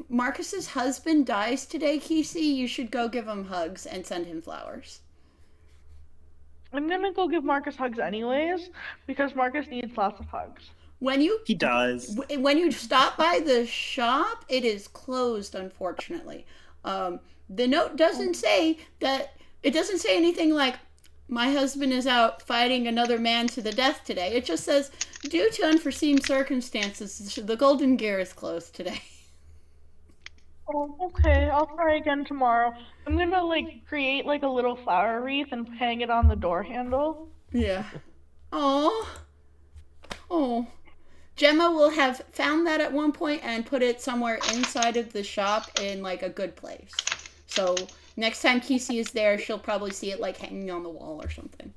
Marcus's husband dies today, Kesey, you should go give him hugs and send him flowers. I'm gonna go give Marcus hugs anyways, because Marcus needs lots of hugs. He does. When you stop by the shop, it is closed, unfortunately. The note doesn't say that. It doesn't say anything like, "My husband is out fighting another man to the death today." It just says, "Due to unforeseen circumstances, the Golden Gear is closed today." Oh, okay. I'll try again tomorrow. I'm gonna create a little flower wreath and hang it on the door handle. Yeah. Oh. Gemma will have found that at one point and put it somewhere inside of the shop in a good place. So next time Kesey is there, she'll probably see it hanging on the wall or something.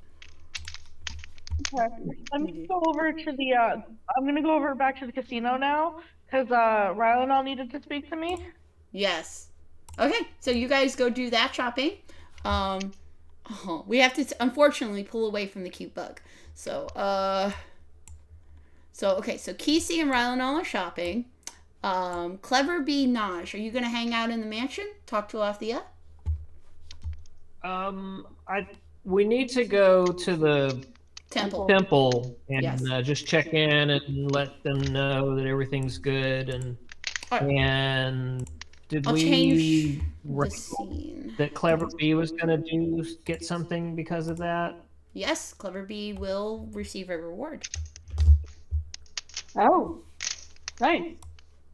Okay. I'm gonna go over to the I'm gonna go over back to the casino now because Rylanol needed to speak to me. Yes. Okay, so you guys go do that shopping. We have to unfortunately pull away from the cute bug. So okay, so Kesey and Rylanol are shopping. Clever Bee, Naj, are you gonna hang out in the mansion? Talk to Althea? We need to go to the temple and Yes. just check in and let them know that everything's good. And did I'll we change the write scene. that Clever Bee was gonna get something because of that? Yes, Clever Bee will receive a reward. Oh, nice.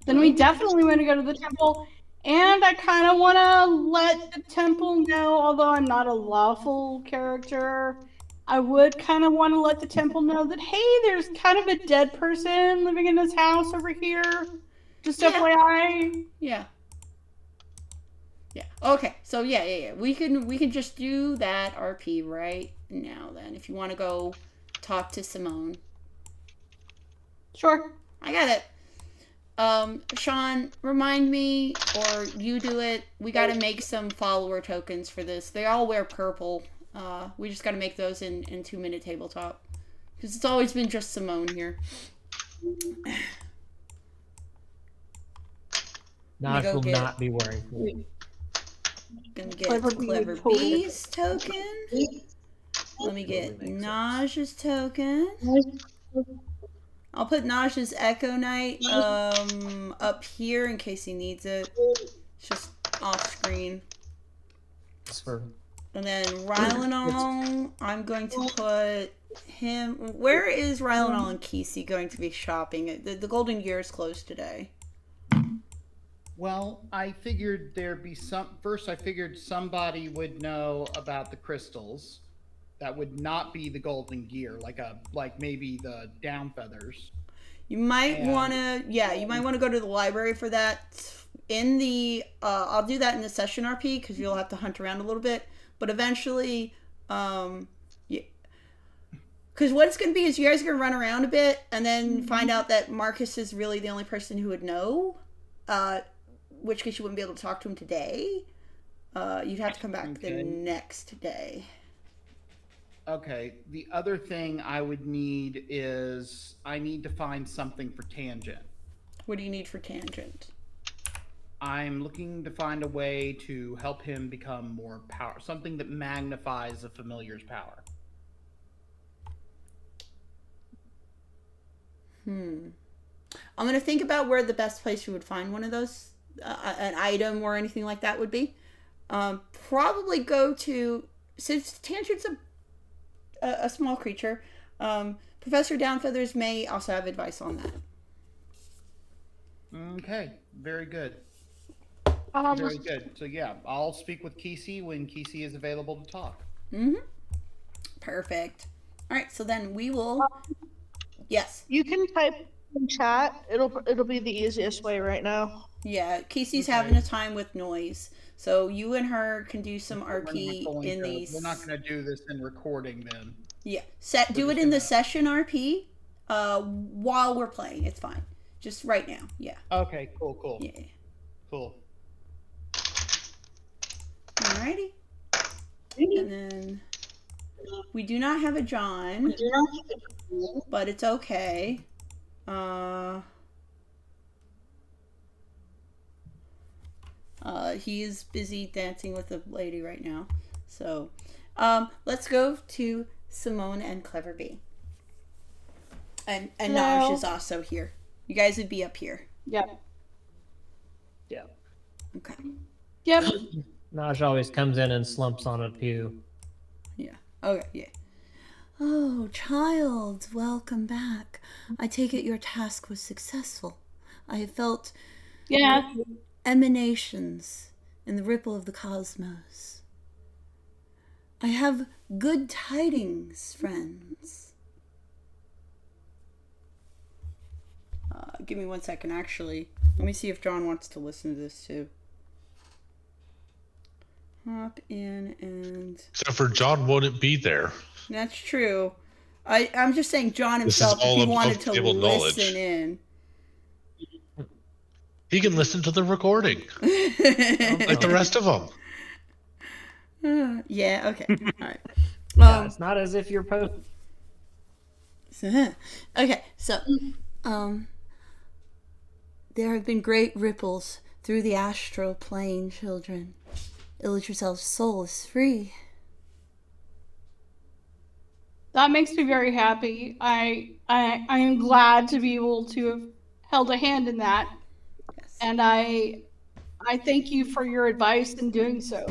Then we definitely want to go to the temple. And I kind of want to let the temple know, although I'm not a lawful character, I would kind of want to let the temple know that, hey, there's kind of a dead person living in this house over here. Just FYI. Yeah. Okay. So yeah. We can just do that RP right now then. If you want to go talk to Simone. Sure. I got it. Sean, remind me, or you do it. We got to make some follower tokens for this. They all wear purple. We just got to make those in 2-minute tabletop. Because it's always been just Simone here. Naj will not be wearing purple. Gonna get Clever Bee's token. Let me get Naj's token. I'll put Naj's Echo Knight up here in case he needs it. It's just off screen. And then Rylanol, I'm going to put him. Where is Rylanol and Kesey going to be shopping? The Golden Gear is closed today. Well, I figured there'd be first I figured somebody would know about the crystals. That would not be the Golden Gear, like maybe the down feathers. You might want to, you might want to go to the library for that. In the, I'll do that in the session RP because you'll have to hunt around a little bit. But eventually, because what it's going to be is you guys are going to run around a bit and then find out that Marcus is really the only person who would know. Which case you wouldn't be able to talk to him today. You'd have to come back the next day. Okay, the other thing I would need is I need to find something for Tangent. What do you need for Tangent? I'm looking to find a way to help him become more powerful. Something that magnifies the familiar's power. I'm going to think about where the best place you would find one of those, an item or anything like that would be. Probably go to, since Tangent's a small creature, Professor Downfeathers may also have advice on that. Okay, very good. Very good. So yeah, I'll speak with Kesey when Kesey is available to talk. Perfect. All right, so then we will. Yes. You can type in chat. It'll be the easiest way right now. Yeah, Kesey's having a time with noise, so you and her can do some RP in these. We're not going to do this in recording then. Yeah, do it in the session RP while we're playing. It's fine. Just right now. Yeah. Okay, cool. Yeah. Cool. Alrighty. And then we do not have a John, but it's okay. He is busy dancing with a lady right now. So, let's go to Simone and Clever Bee. And Naj is also here. You guys would be up here. Yep. Yeah. Okay. Yep. Naj always comes in and slumps on a pew. Yeah. Okay, yeah. Oh, child, welcome back. I take it your task was successful. I have felt emanations in the ripple of the cosmos. I have good tidings, friends. Give me 1 second, actually. Let me see if John wants to listen to this, too. Hop in and... Except for John wouldn't be there. That's true. I'm just saying John himself, if he wanted to listen in. He can listen to the recording. Like the rest of them. Yeah, okay. All right. Yeah, it's not as if you're Okay, so, there have been great ripples through the astral plane, children. Illitracel's soul is free. That makes me very happy. I am glad to be able to have held a hand in that. Yes. And I thank you for your advice in doing so.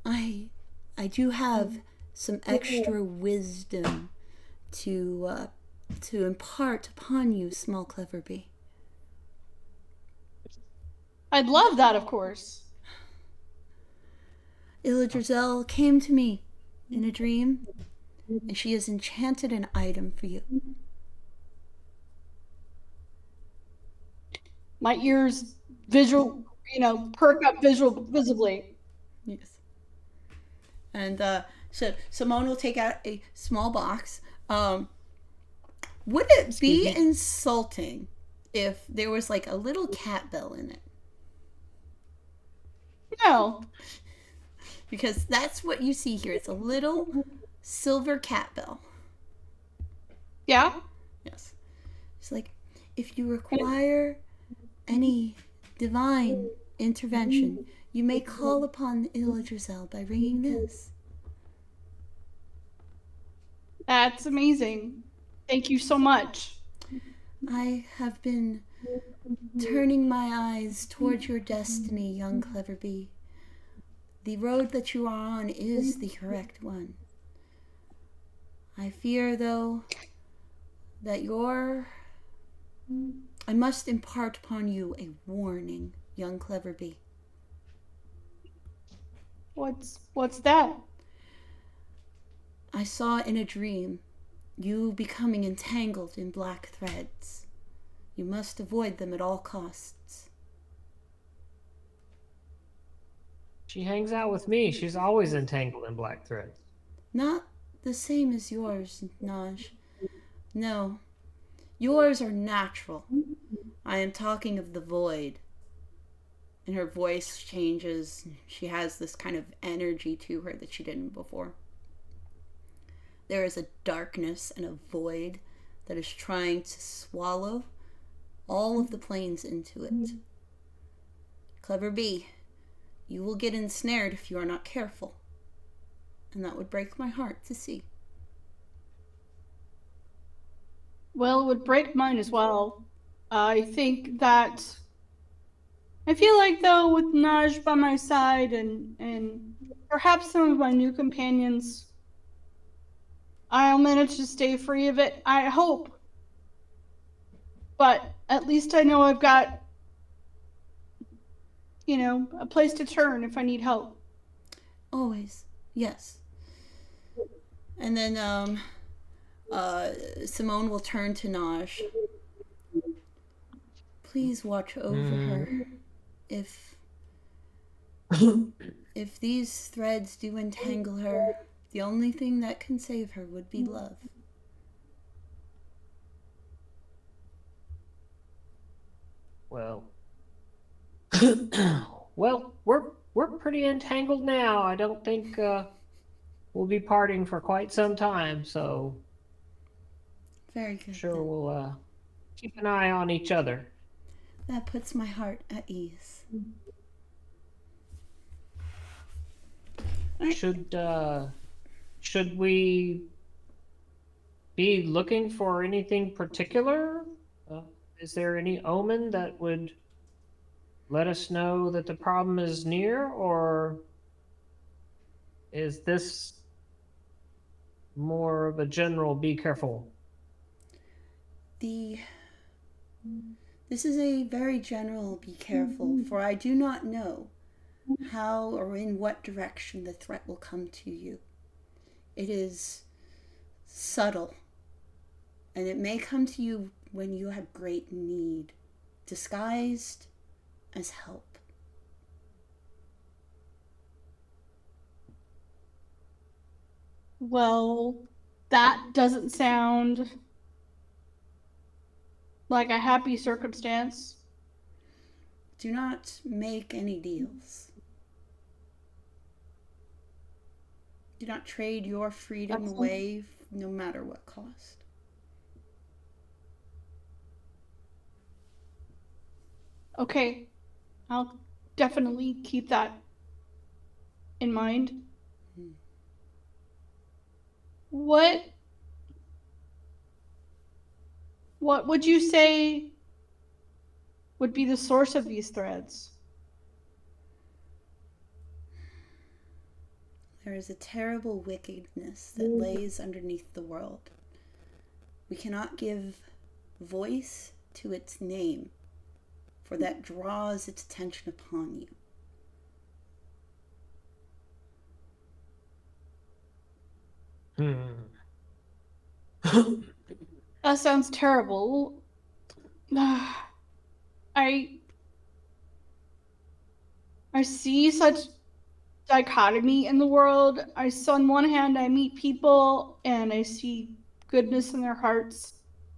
I do have some extra wisdom to impart upon you, small Clever Bee. I'd love that, of course. Illitrazel came to me in a dream, and she has enchanted an item for you. My ears perk up visibly. Yes. And so Simone will take out a small box. Would it be insulting if there was like a little cat bell in it? No. Because that's what you see here. It's a little silver cat bell. Yeah? Yes. It's like, if you require any divine intervention, you may call upon Illitrazel by ringing this. That's amazing. Thank you so much. I have been turning my eyes towards your destiny, young Clever Bee. The road that you are on is the correct one. I fear, though, that I must impart upon you a warning, young Clever Bee. What's that? I saw in a dream you becoming entangled in black threads. You must avoid them at all costs. She hangs out with me. She's always entangled in black threads. Not the same as yours, Naj. No. Yours are natural. I am talking of the void. And her voice changes. She has this kind of energy to her that she didn't before. There is a darkness and a void that is trying to swallow all of the planes into it. Clever Bee, you will get ensnared if you are not careful. And that would break my heart to see. Well, it would break mine as well. I feel like, though, with Naj by my side and perhaps some of my new companions, I'll manage to stay free of it. I hope. But at least I know I've got, a place to turn if I need help. Always. Yes. And then Simone will turn to Naj. Please watch over her. If these threads do entangle her, the only thing that can save her would be love. Well, well, we're pretty entangled now. I don't think we'll be parting for quite some time. So Very good. sure then. we'll keep an eye on each other. That puts my heart at ease. Should we be looking for anything particular? Is there any omen that would let us know that the problem is near, or is this more of a general be careful? This is a very general be careful, for I do not know how or in what direction the threat will come to you. It is subtle, and it may come to you when you have great need, disguised as help. Well, that doesn't sound like a happy circumstance. Do not make any deals. Do not trade your freedom away, no matter what cost. Okay, I'll definitely keep that in mind. What would you say would be the source of these threads? There is a terrible wickedness that lays underneath the world. We cannot give voice to its name, for that draws its attention upon you. That sounds terrible. I see such dichotomy in the world. On one hand, I meet people and I see goodness in their hearts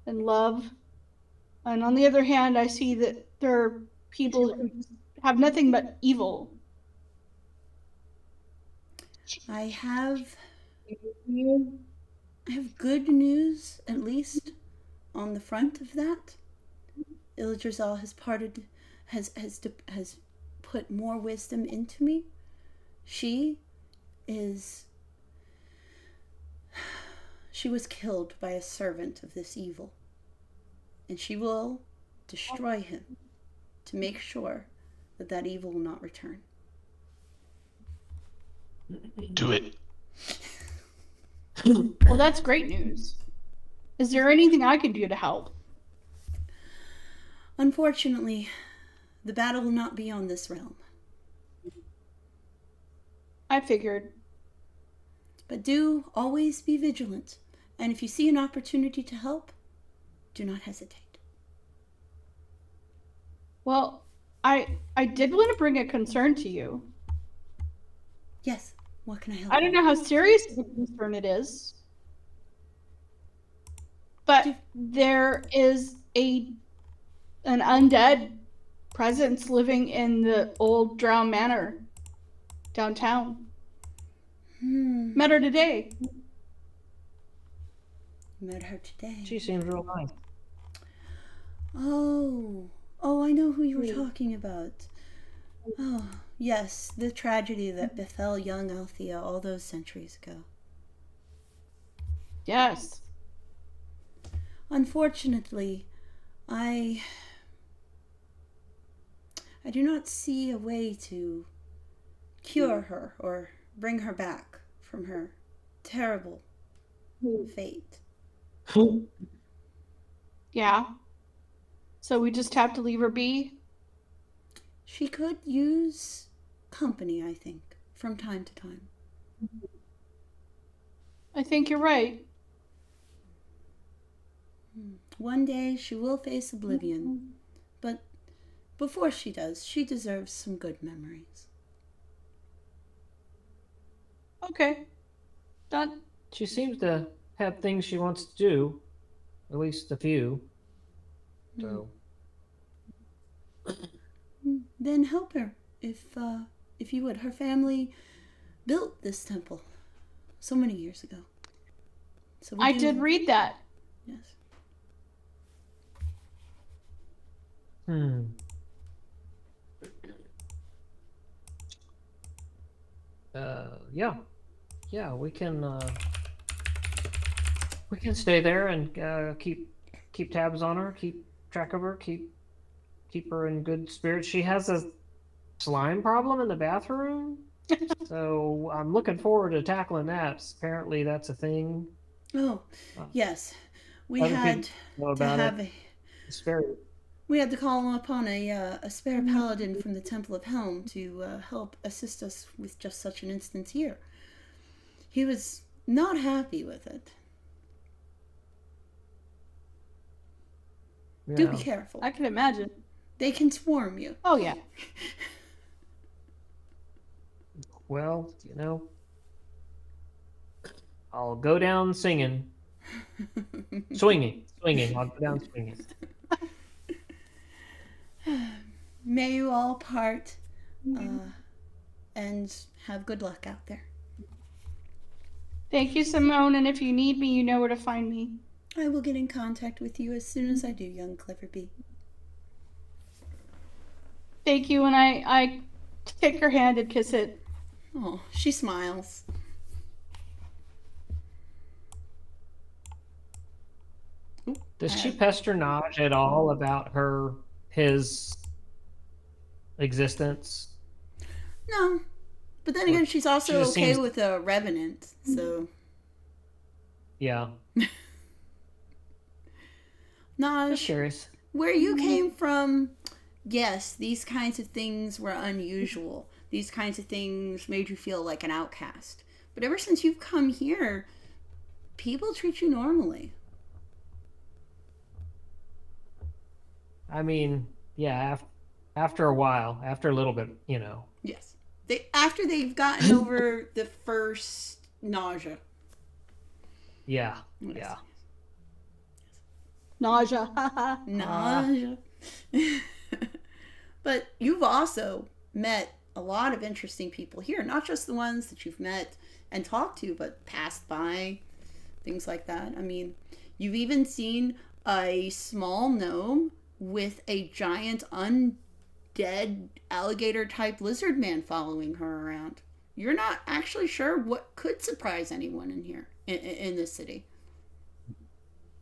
and love. And on the other hand, I see that there are people who have nothing but evil. I have good news, at least, on the front of that. Ildrazel has put more wisdom into me. She was killed by a servant of this evil, and she will destroy him to make sure that that evil will not return. Do it. Well, that's great news. Is there anything I can do to help? Unfortunately, the battle will not be on this realm. I figured. But do always be vigilant, and if you see an opportunity to help, do not hesitate. Well, I did want to bring a concern to you. Yes, what can I help? I don't know how serious of a concern it is, but there is an undead presence living in the old Drow Manor downtown. Met her today. Met her today. She seems real nice. Oh, I know who you were talking about. Oh, yes, the tragedy that befell young Althea all those centuries ago. Yes. Unfortunately, I do not see a way to cure her or bring her back from her terrible fate. Yeah. So we just have to leave her be? She could use company, I think, from time to time. I think you're right. One day she will face oblivion, but before she does, she deserves some good memories. Okay. She seems to have things she wants to do, at least a few. So then help her if you would. Her family built this temple so many years ago. So I did read that. Yes. Yeah. Yeah, we can stay there and keep tabs on her, keep track of her, keep her in good spirits. She has a slime problem in the bathroom. So I'm looking forward to tackling that. Apparently that's a thing. Oh, yes. We Other had people know to about have it. It's very we had to call upon a spare paladin from the Temple of Helm to help assist us with just such an instance here. He was not happy with it. Do be careful. I can imagine. They can swarm you. Oh, yeah. well, I'll go down singing. Swinging. I'll go down swinging. May you all part and have good luck out there. Thank you, Simone, and if you need me, you know where to find me. I will get in contact with you as soon as I do, young Clever Bee. Thank you, and I take her hand and kiss it. Oh, she smiles. Does she pester Naj at all about his existence? No. But then again, she's also just okay seems- with a revenant, so... Yeah. Naj, Just curious. where you came from, yes, these kinds of things were unusual. These kinds of things made you feel like an outcast. But ever since you've come here, people treat you normally. I mean, yeah, after a while, after a little bit, Yes. After they've gotten over the first nausea. Yeah, Yes. yeah. Nausea. Nausea. But you've also met a lot of interesting people here, not just the ones that you've met and talked to, but passed by, things like that. I mean, you've even seen a small gnome with a giant undead alligator type lizard man following her around. You're not actually sure what could surprise anyone in here, in this city.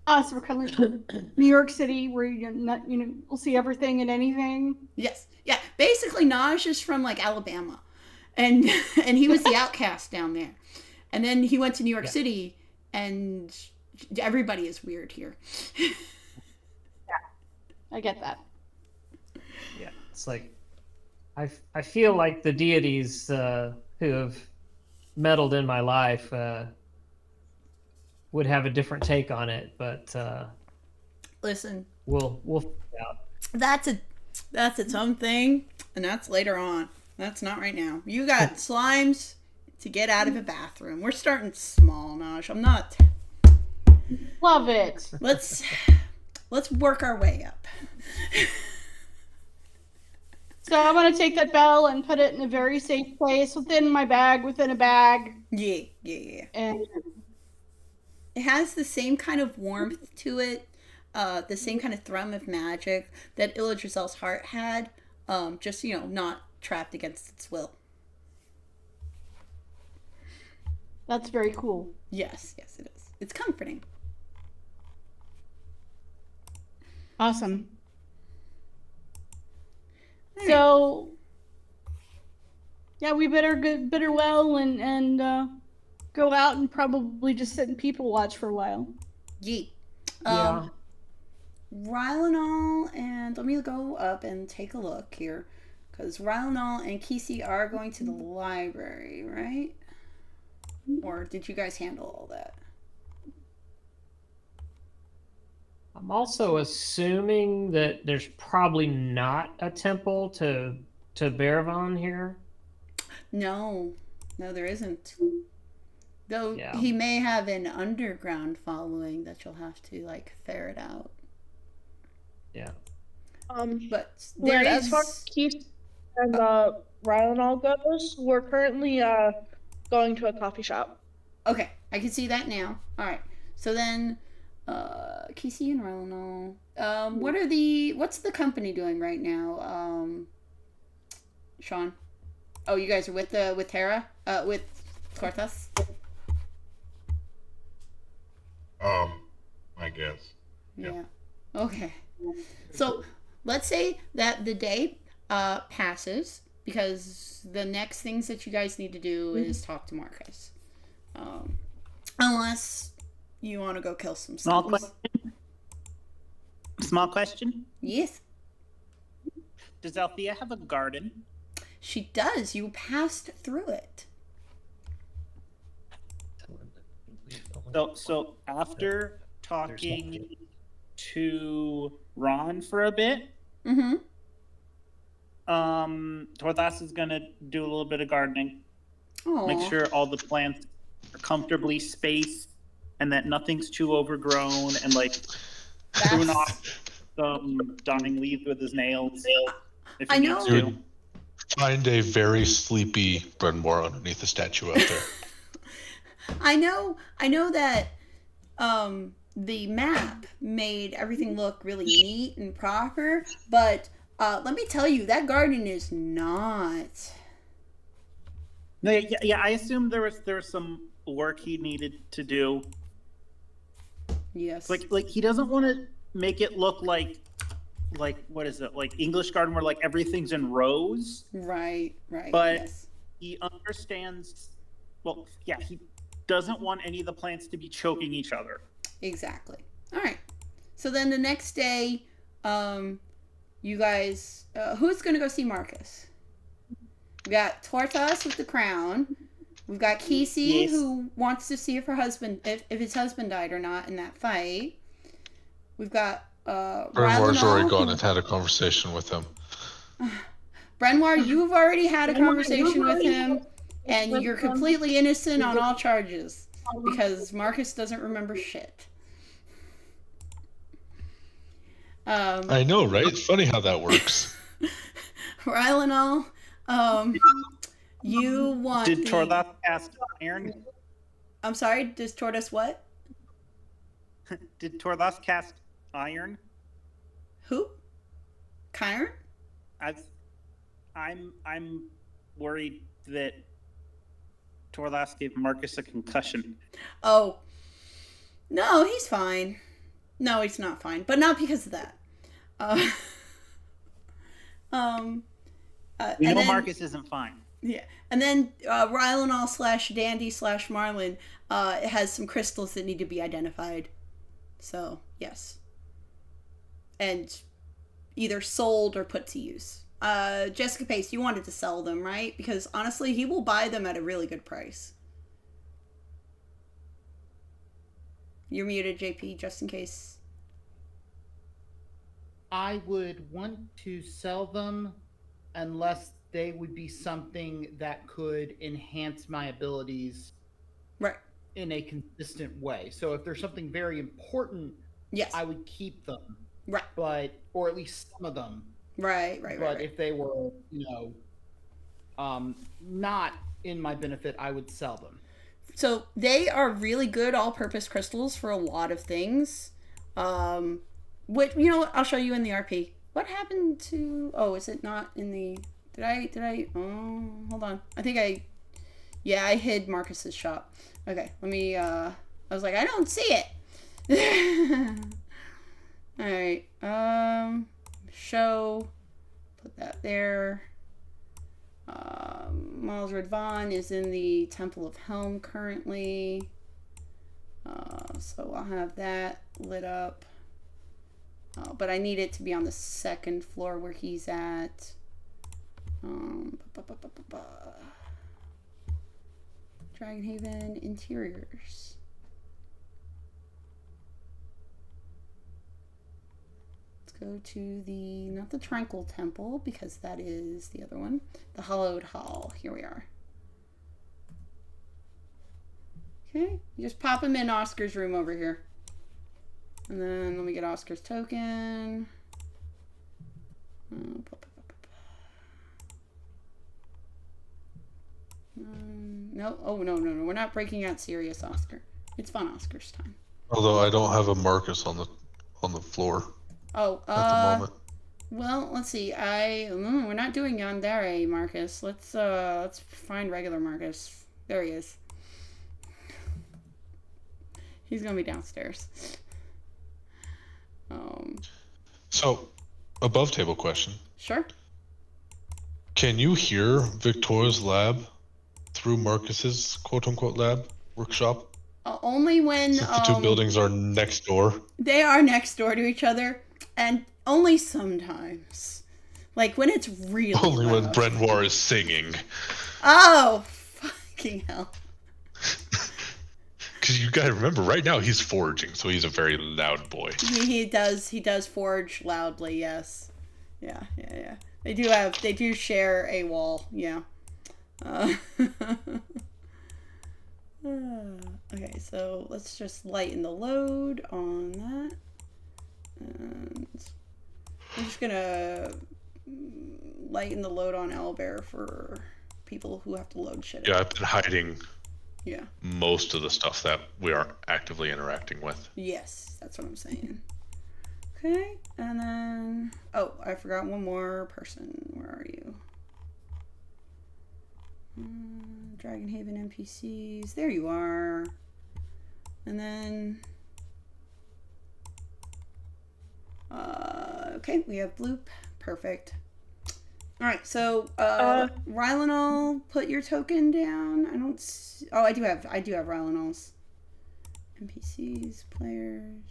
So we're kind of like New York City, where we'll see everything and anything. Yes, yeah. Basically, Naj is from like Alabama, and he was the outcast down there, and then he went to New York City, and everybody is weird here. I get that. Yeah, it's like I feel like the deities who have meddled in my life would have a different take on it, but Listen, we'll find out. that's its own thing, and that's later on. That's not right now. You got slimes to get out of a bathroom. We're starting small, Naj. I'm not. Love it. Let's work our way up. So I'm gonna take that bell and put it in a very safe place within my bag, within a bag. Yeah. And it has the same kind of warmth to it, the same kind of thrum of magic that Illadrizel's heart had, just, not trapped against its will. that's very cool. Yes, it is. It's comforting. Awesome. So, yeah, we better well and go out and probably just sit and people watch for a while. Yeah. Yeah. Rylanol and let me go up and take a look here, because Rylanol and Kisi are going to the library, right? Or did you guys handle all that? I'm also assuming that there's probably not a temple to Beravon here. No, there isn't. Though Yeah. he may have an underground following that you'll have to ferret out. Yeah. But Red, there as far as is. Keith, and Rylanol goes, we're currently going to a coffee shop. Okay, I can see that now. All right. So then, Casey and Rylanol. What's the company doing right now? Sean. Oh, you guys are with Tara? With Tortas? I guess. Yeah. Okay. So let's say that the day passes because the next things that you guys need to do is talk to Marcus. Unless you want to go kill some Small snakes. question. Small question. Yes. Does Althea have a garden? She does. You passed through it. So after talking to Ron for a bit, Mm-hmm. Torthas is gonna do a little bit of gardening. Aww. Make sure all the plants are comfortably spaced and that nothing's too overgrown, and like prune off some dying leaves with his nails if he needs You to. would find a very sleepy Brenmore underneath the statue out there. I know that the map made everything look really neat and proper, but let me tell you, that garden is not. No, yeah. I assume there was some work he needed to do. Yes. Like he doesn't want to make it look like what is it, like English garden where like everything's in rows. Right. But yes. he understands. Well, yeah, he doesn't want any of the plants to be choking each other. Exactly. All right. So then the next day, you guys, who's gonna go see Marcus? We got Tortas with the crown. We've got Kesey, Yes. who wants to see if his husband died or not in that fight. We've got Brenmore's Rylanol, already gone and had a conversation with him. Brenwar, you've already had a conversation with him, and you're completely innocent on all charges because Marcus doesn't remember shit. I know, right? It's funny how that works. Rylanol, you want Did Torthas cast iron? I'm sorry, does Tortoise what? Did Torthas cast iron? Who? Kyron? I'm worried that Torthas gave Marcus a concussion. Oh. No, he's fine. No, he's not fine. But not because of that. We know Marcus isn't fine. Yeah. And then Rylanol / Dandy / Marlin has some crystals that need to be identified. So, yes. And either sold or put to use. Jessica Pace, you wanted to sell them, right? Because honestly, he will buy them at a really good price. You're muted, JP, just in case. I would want to sell them unless they would be something that could enhance my abilities right in a consistent way. So if there's something very important, yes, I would keep them. Right. But or at least some of them. Right. But if they were, not in my benefit, I would sell them. So they are really good all-purpose crystals for a lot of things. Which, I'll show you in the RP. What happened to... Oh, is it not in the... Did I... Oh, hold on. I think I hid Marcus's shop. Okay, let me... I was like, I don't see it. Alright. Show. Put that there. Malzred Vaughn is in the Temple of Helm currently. So I'll have that lit up. But I need it to be on the second floor where he's at. Dragonhaven interiors. Let's go to not the Tranquil Temple, because that is the other one. The Hallowed Hall. Here we are. Okay, you just pop him in Oscar's room over here. And then let me get Oscar's token. No. Oh, no. We're not breaking out serious Oscar. It's fun Oscar's time. Although I don't have a Marcus on the floor Oh, at the moment. Well, let's see. We're not doing Yandere, Marcus. Let's find regular Marcus. There he is. He's gonna be downstairs. So, above table question. Sure. Can you hear Victoria's lab through Marcus's quote unquote lab workshop? Only when Since the two buildings are next door. They are next door to each other, and only sometimes. Like when it's really Only when loud. Brenoir is singing. Oh, fucking hell. Because you gotta remember, right now he's foraging, so he's a very loud boy. He does forage loudly, yes. Yeah. They do share a wall, yeah. Okay, so let's just lighten the load on that. And I'm just gonna lighten the load on Owlbear for people who have to load shit. Yeah, I've been hiding most of the stuff that we aren't actively interacting with. Yes, that's what I'm saying. Okay, and then I forgot one more person. Where are you? Dragonhaven NPCs. There you are. And then okay, we have Bloop. Perfect. All right, so Rylanol, put your token down. I don't see, I do have Rylanol's. NPCs, players.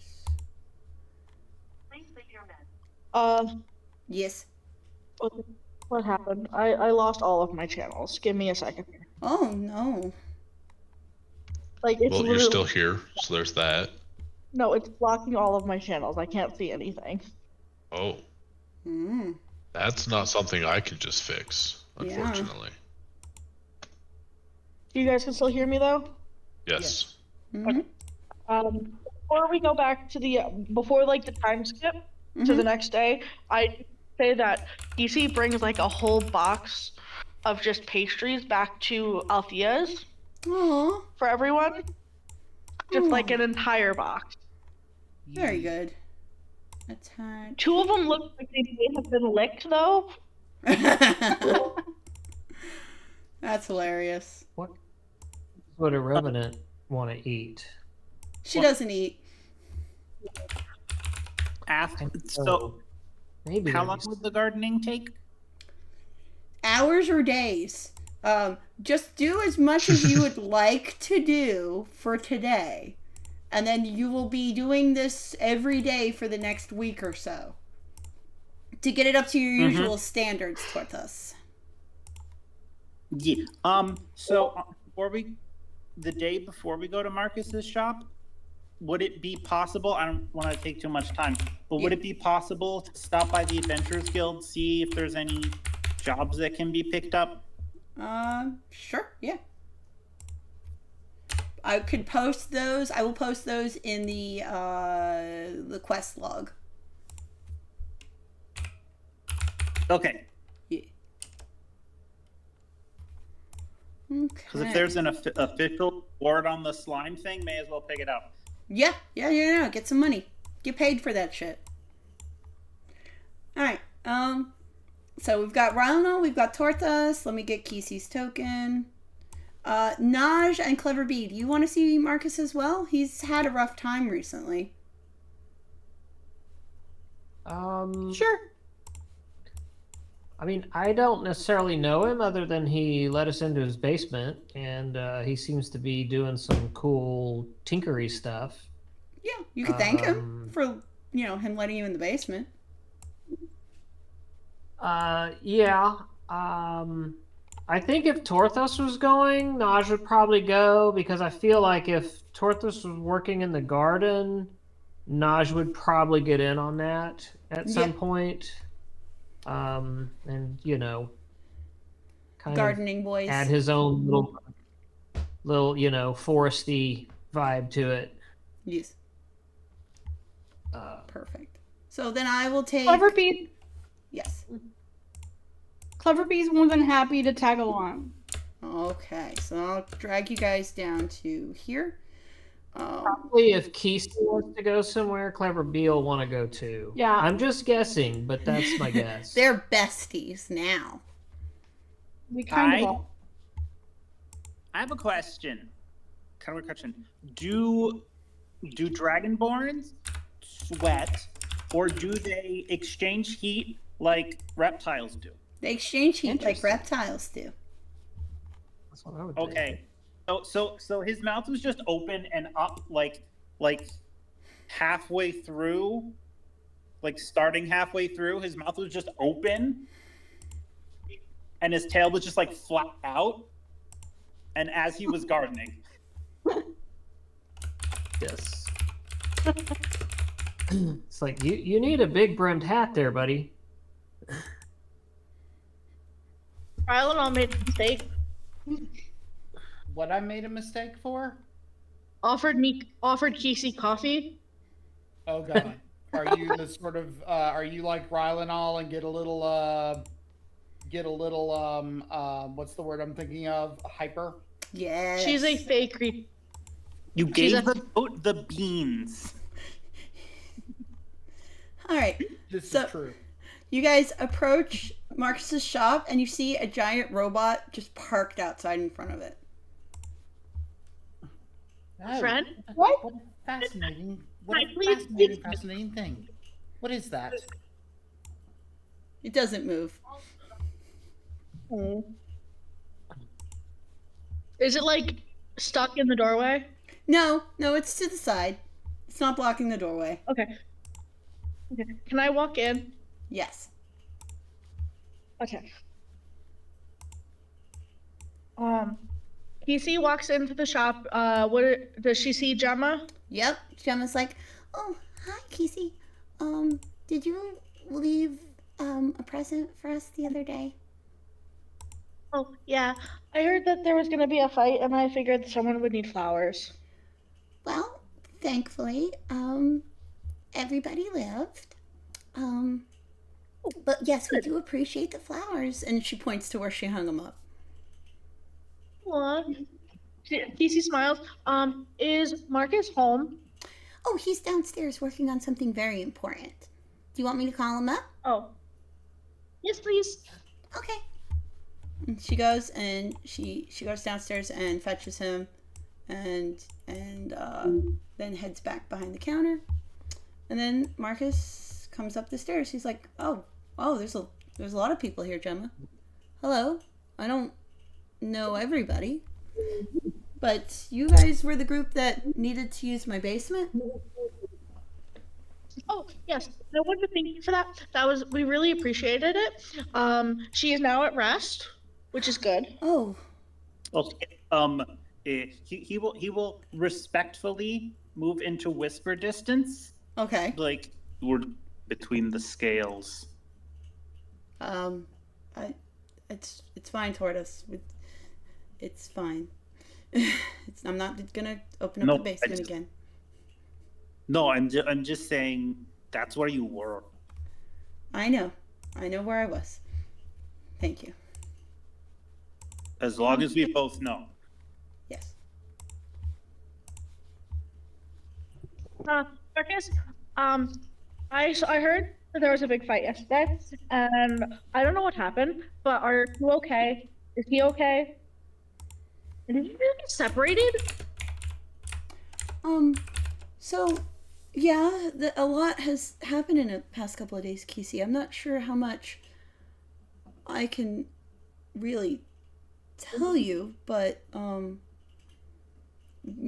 Yes. What happened? I lost all of my channels. Give me a second. Oh no. Like it's well, you're still here, so there's that. No, it's blocking all of my channels. I can't see anything. Oh. That's not something I can just fix, unfortunately. You guys can still hear me though? Yes. Okay. Before we go back to the before like the time skip to the next day, I say that DC brings like a whole box of just pastries back to Althea's for everyone. Just like an entire box. Very good. Attack. 2 of them look like they may have been licked though. That's hilarious. What would a revenant want to eat? She doesn't eat. So, maybe how long would the gardening take? Hours or days. Just do as much as you would like to do for today. And then you will be doing this every day for the next week or so. To get it up to your usual standards, Tortas. Yeah. So the day before we go to Marcus's shop, would it be possible? I don't want to take too much time, but would it be possible to stop by the Adventurers Guild, see if there's any jobs that can be picked up? Sure, yeah. I could post those. I will post those in the quest log. Okay. Yeah. Because if there's an official board on the slime thing, may as well pick it up. Yeah. Get some money. Get paid for that shit. All right. So we've got Ronald, we've got Tortas. Let me get Kisi's token. Naj and Clever Bee, do you want to see Marcus as well? He's had a rough time recently. Sure. I mean, I don't necessarily know him other than he let us into his basement, and he seems to be doing some cool tinkery stuff. Yeah, you could thank him for, him letting you in the basement. Yeah. I think if Torthos was going, Naj would probably go, because I feel like if Torthos was working in the garden, Naj would probably get in on that at some point. And kind gardening of boys add his own little foresty vibe to it. Yes. Perfect. So then I will take Clever Bee. Yes. Clever Bee's more than happy to tag along. Okay, so I'll drag you guys down to here. Probably if Keith wants to go somewhere, Clever B will want to go too. Yeah. I'm just guessing, but that's my guess. They're besties now. We kind of I all. have a question. Kind of a question. Do dragonborns sweat, or do they exchange heat like reptiles do? They exchange heat like Interesting. reptiles do. That's what I would think. Okay. So his mouth was just open and up like halfway through, like starting halfway through, his mouth was just open and his tail was just like flat out. And as he was gardening. Yes. It's like you need a big brimmed hat there, buddy. Rylan made a mistake. What I made a mistake for? Offered Kesey coffee. Oh God. Are you the sort of are you like Rylanol and get a little what's the word I'm thinking of? Hyper? Yeah. She's a fake creep. You She's gave the goat the beans. All right. This So- is true. You guys approach Marcus's shop and you see a giant robot just parked outside in front of it. Oh, Friend? What a fascinating Hi, please. fascinating thing. What is that? It doesn't move. Is it like stuck in the doorway? No, it's to the side. It's not blocking the doorway. Okay. Can I walk in? Yes. Okay. Kesey walks into the shop. What does she see? Gemma? Yep. Gemma's like, oh, hi, Kesey. Did you leave a present for us the other day? Oh yeah. I heard that there was gonna be a fight, and I figured someone would need flowers. Well, thankfully, everybody lived. But yes, we do appreciate the flowers. And she points to where she hung them up. Aw. Kesey smiles. Is Marcus home? Oh, he's downstairs working on something very important. Do you want me to call him up? Oh. Yes, please. Okay. And she goes and she goes downstairs and fetches him, and then heads back behind the counter. And then Marcus comes up the stairs. He's like, oh, there's a lot of people here, Gemma. Hello. I don't know everybody, but you guys were the group that needed to use my basement. Oh yes, I wanted to thank you for that. We really appreciated it. She is now at rest, which is good. Oh, Okay. He will respectfully move into whisper distance. okay. Like we're between the scales. It's fine, Tortoise. It's fine. I'm not gonna open up No, the basement I just- again. No, I'm just saying that's where you were. I know where I was. Thank you. As long as we both know. Yes. Marcus, I heard that there was a big fight yesterday, and I don't know what happened, but are you okay? Is he okay? Did you really get separated? So, yeah, a lot has happened in the past couple of days, Kesey. I'm not sure how much I can really tell you, but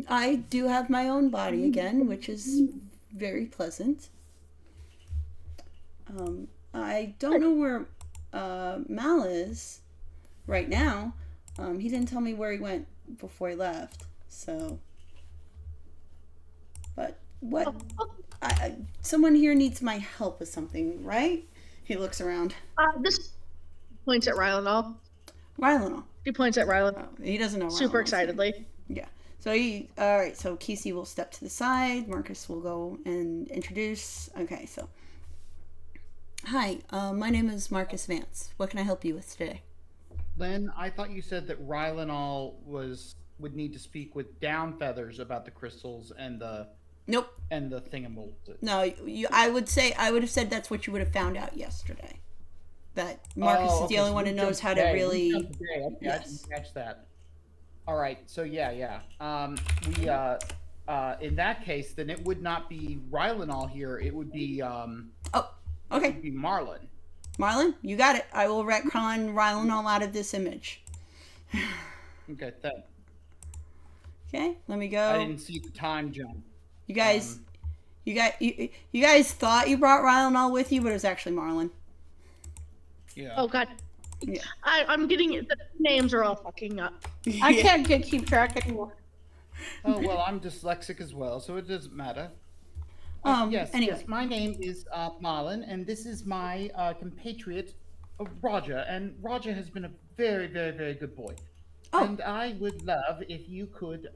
I do have my own body again, which is very pleasant. I don't know where Mal is right now. He didn't tell me where he went before he left, so. But what? Someone here needs my help with something, right? He looks around. This points at Rylanol. Rylanol. He points at Rylan Oh, he doesn't know. super Rylanol's excitedly. Yeah. So all right. So Kesey will step to the side. Marcus will go and introduce. Okay. So, hi. My name is Marcus Vance. What can I help you with today? Len, I thought you said that Rylanol would need to speak with Down Feathers about the crystals and the Nope. thingamals. No, I would have said that's what you would have found out yesterday. That Marcus is the only one who knows how to really. Okay, I didn't catch that. All right, so yeah. We in that case, then it would not be Rylanol here. It would be okay. It would be Marlin. Marlin, you got it. I will retcon Rylanol out of this image. Okay, thanks. Okay, let me go. I didn't see the time jump. You guys, you guys thought you brought Rylanol with you, but it was actually Marlin. Yeah. Oh god. Yeah. I'm getting it. The names are all fucking up. I can't keep track anymore. Oh well, I'm dyslexic as well, so it doesn't matter. Anyway. Yes. My name is Marlin, and this is my compatriot, Roger. And Roger has been a very, very, very good boy. Oh. And I would love if you could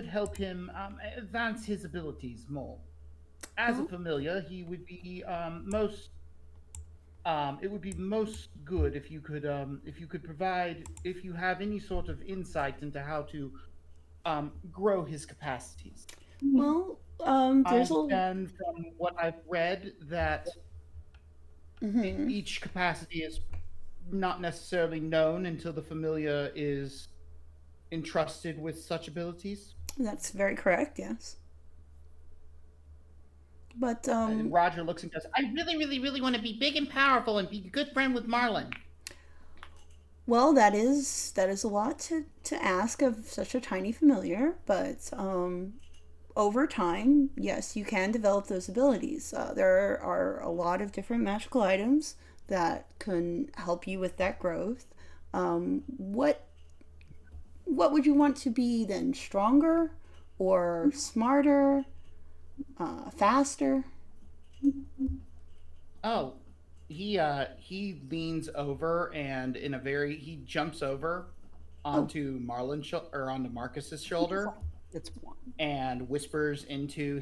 help him advance his abilities more. As a familiar, he would be most. It would be most good if you could if you have any sort of insight into how to grow his capacities. Well, there's and from what I've read that each capacity is not necessarily known until the familiar is entrusted with such abilities. That's very correct. Yes. But and Roger looks and goes, I really, really, really want to be big and powerful and be a good friend with Marlin. Well, that is a lot to ask of such a tiny familiar, but over time, yes, you can develop those abilities. There are a lot of different magical items that can help you with that growth. What would you want to be then? Stronger or smarter? Faster? Oh, he leans over and he jumps over onto onto Marcus's shoulder. It's one. And whispers into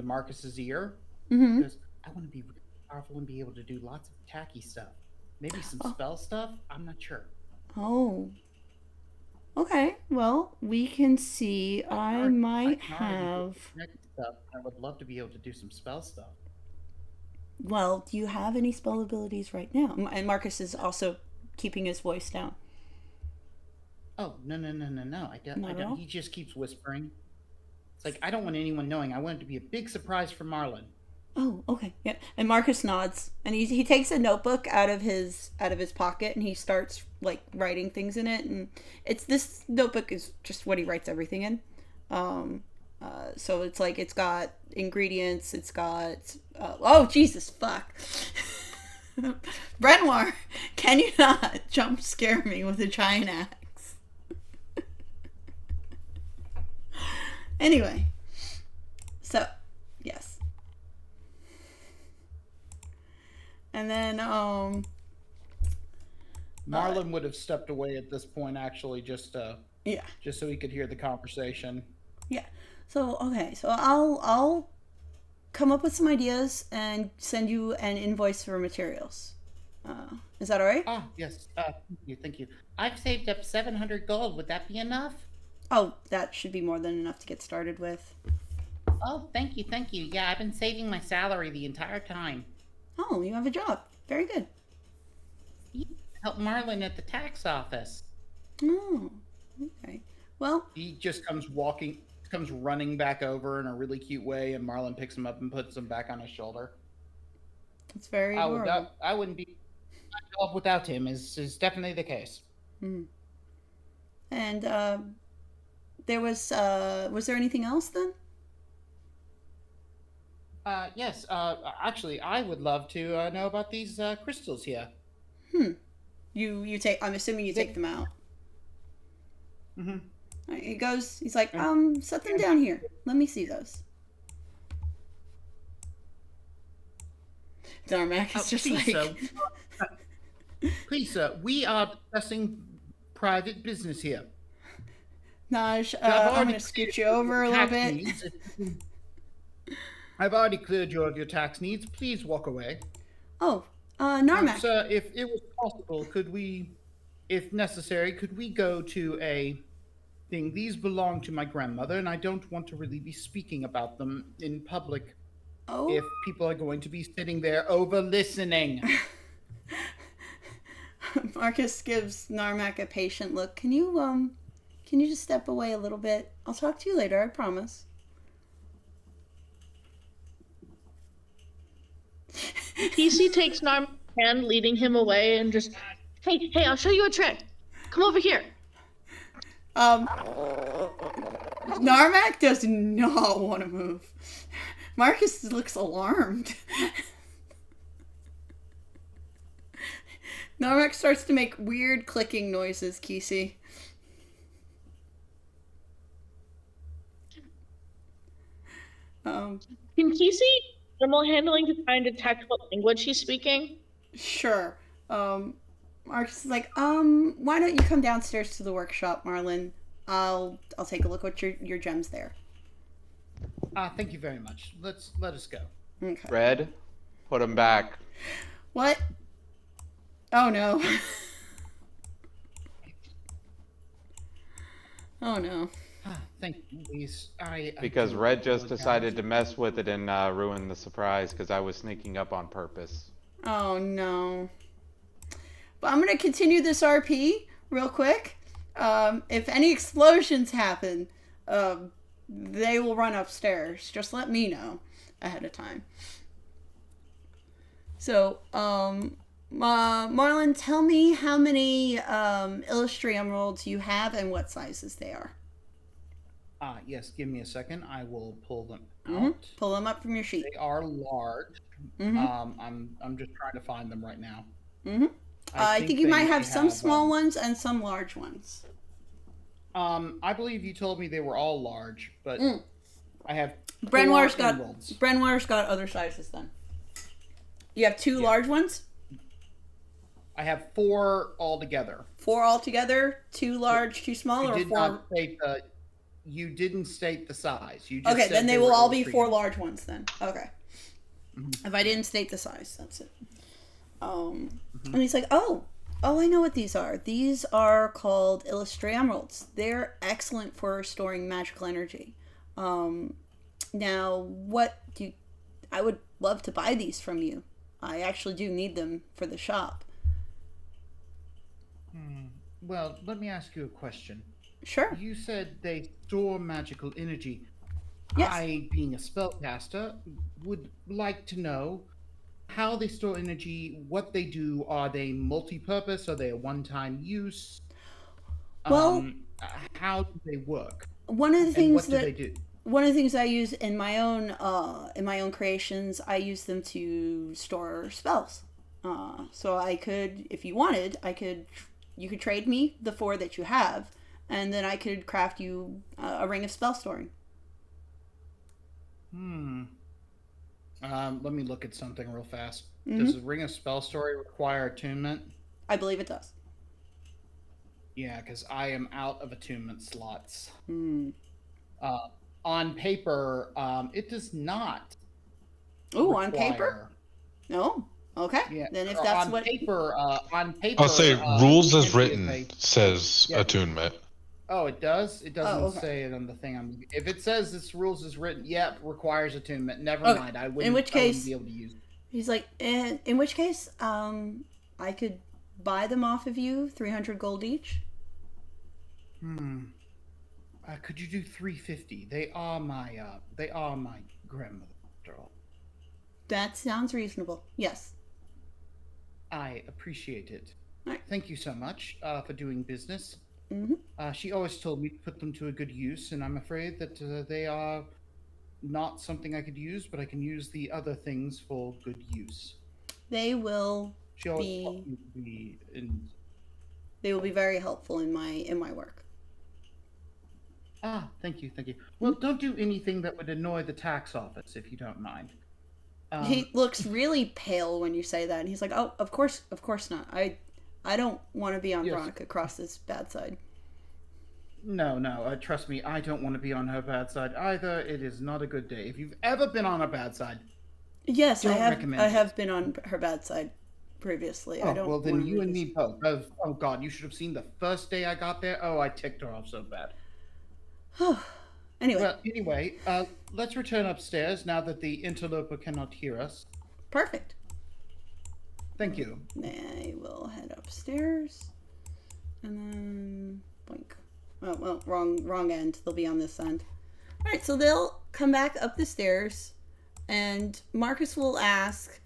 Marcus's ear. Mm-hmm. He goes, I want to be really powerful and be able to do lots of tacky stuff. Maybe some spell stuff? I'm not sure. Oh. Okay, well, we can see. I might have... Stuff. I would love to be able to do some spell stuff. Well, do you have any spell abilities right now? And Marcus is also keeping his voice down. Oh, no. I don't. Not at all? He just keeps whispering. It's like, I don't want anyone knowing. I want it to be a big surprise for Marlin. Oh, okay. Yeah. And Marcus nods, and he takes a notebook out of his pocket, and he starts like writing things in it. And this notebook is just what he writes everything in. So it's like it's got ingredients. It's got oh Jesus fuck, Brenoir, can you not jump scare me with a giant axe? Anyway, so yes. And then Marlin would have stepped away at this point, actually, just so he could hear the conversation. Yeah. So okay, so I'll come up with some ideas and send you an invoice for materials. Is that all right? Ah, yes. Thank you. I've saved up 700 gold. Would that be enough? Oh, that should be more than enough to get started with. Oh, thank you. Yeah, I've been saving my salary the entire time. Oh, you have a job. Very good. Help Marlin at the tax office. Oh, okay. Well, he just comes running back over in a really cute way, and Marlin picks him up and puts him back on his shoulder. It's very adorable. I wouldn't be my job without him is definitely the case. Mm. And there was there anything else then? Yes. Actually, I would love to know about these crystals here. You take. I'm assuming you take them out. Mm-hmm. Right, he goes. He's like, set them down here. Let me see those. Darmac is just please, like. Sir. Please, sir. We are discussing private business here. Naj, I'm going to scoot you over a little bit. I've already cleared you of your tax needs. Please walk away. Oh, Narmak. Sir, if it was possible, could we, if necessary, could we go to a thing? These belong to my grandmother, and I don't want to really be speaking about them in public Oh. if people are going to be sitting there over listening. Marcus gives Narmak a patient look. Can you just step away a little bit? I'll talk to you later, I promise. PC takes Narmak's hand, leading him away, and just, hey, I'll show you a trick. Come over here. Narmak does not want to move. Marcus looks alarmed. Narmak starts to make weird clicking noises, Kisi. Can Kisi normal handling to try and detect what language he's speaking? Sure. Marcus is like, why don't you come downstairs to the workshop, Marlin? I'll take a look at your gems there. Thank you very much. Let us go. Okay. Red, put him back. What? Oh no. Oh no. Thank you, Louise. Because Red just decided to mess with it and ruin the surprise because I was sneaking up on purpose. Oh no. But I'm gonna continue this RP real quick. If any explosions happen, they will run upstairs. Just let me know ahead of time. So, Marlon, tell me how many Illustrator emeralds you have and what sizes they are. Yes, give me a second. I will pull them out. Pull them up from your sheet. They are large. I'm just trying to find them right now. I think you might have some small ones and some large ones. I believe you told me they were all large, but I have Brenwar's emeralds. got other sizes then. You have two large ones? I have 4 altogether. 4 altogether? 2 large, 2 small, or 4? You didn't state the size. You just okay, said then they will all be illustrated. 4 large ones then. Okay. If I didn't state the size, that's it. And he's like, oh, I know what these are. These are called Illustrator emeralds. They're excellent for storing magical energy. Now, I would love to buy these from you. I actually do need them for the shop. Well, let me ask you a question. Sure. You said they store magical energy. Yes. I, being a spellcaster, would like to know how they store energy, what they do. Are they multi-purpose? Are they a one-time use? Well, how do they work? One of the things do they do? One of the things I use in my own creations, I use them to store spells. So I could, if you wanted, you could trade me the 4 that you have, and then I could craft you a ring of spell storing. Let me look at something real fast. Does the ring of spell story require attunement? I believe it does. Yeah, because I am out of attunement slots. On paper, it does not. Ooh, on paper? No. Okay. Yeah. Then if that's on what paper, on paper, I'll say rules as written pay. says attunement. Oh, it does. It doesn't okay. say it on the thing. If it says this rules is written, requires attunement. Never Okay. mind. I wouldn't. In which case, be able to use it. He's like, in which case, I could buy them off of you, 300 gold each. Could you do 350? They are my grandmother. After all. That sounds reasonable. Yes. I appreciate it. All right. Thank you so much for doing business. She always told me to put them to a good use, and I'm afraid that they are not something I could use, but I can use the other things for good use. They will She always taught me to be They will be very helpful in my work. Thank you. Well, don't do anything that would annoy the tax office, if you don't mind. He looks really pale when you say that, and he's like, "Oh, of course not. I don't want to be on Veronica Cross's bad side." No, trust me, I don't want to be on her bad side either. It is not a good day. If you've ever been on her bad side, yes, I have. recommend I it. have been on her bad side previously. Oh, I don't. well, then wanna you and me revisit- both. Oh, God, you should have seen the first day I got there. Oh, I ticked her off so bad. Anyway, Well, anyway, let's return upstairs now that the interloper cannot hear us. perfect. Thank you. They will head upstairs, and then blink. Oh, well, wrong end. They'll be on this end. All right, so they'll come back up the stairs, and Marcus will ask,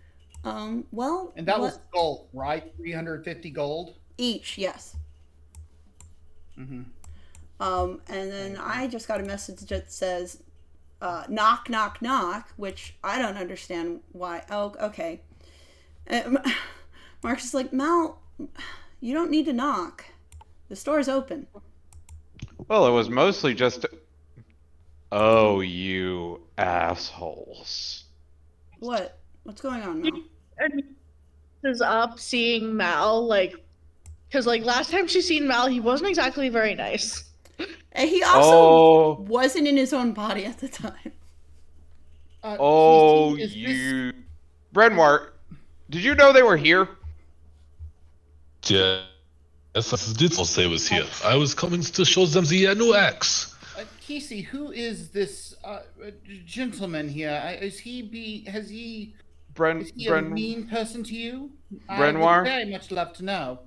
well, And that was what- gold, right? 350 gold? each, yes. Mm-hmm. And then I just got a message that says, knock, knock, knock, which I don't understand why. Oh, okay. Marcus is like, Mal, you don't need to knock. The store's open. Well, it was mostly just. Oh, you assholes. What? What's going on, Mal? And is up seeing Mal, like, because like last time she seen Mal, he wasn't exactly very nice. And he also Oh, wasn't in his own body at the time. oh, is this- you. Brenwar, did you know they were here? Yeah. Yes, I did not say it was here. I was coming to show them the new axe. Kesey, who is this gentleman here? Has he a mean person to you? I Brenwar? would very much love to know.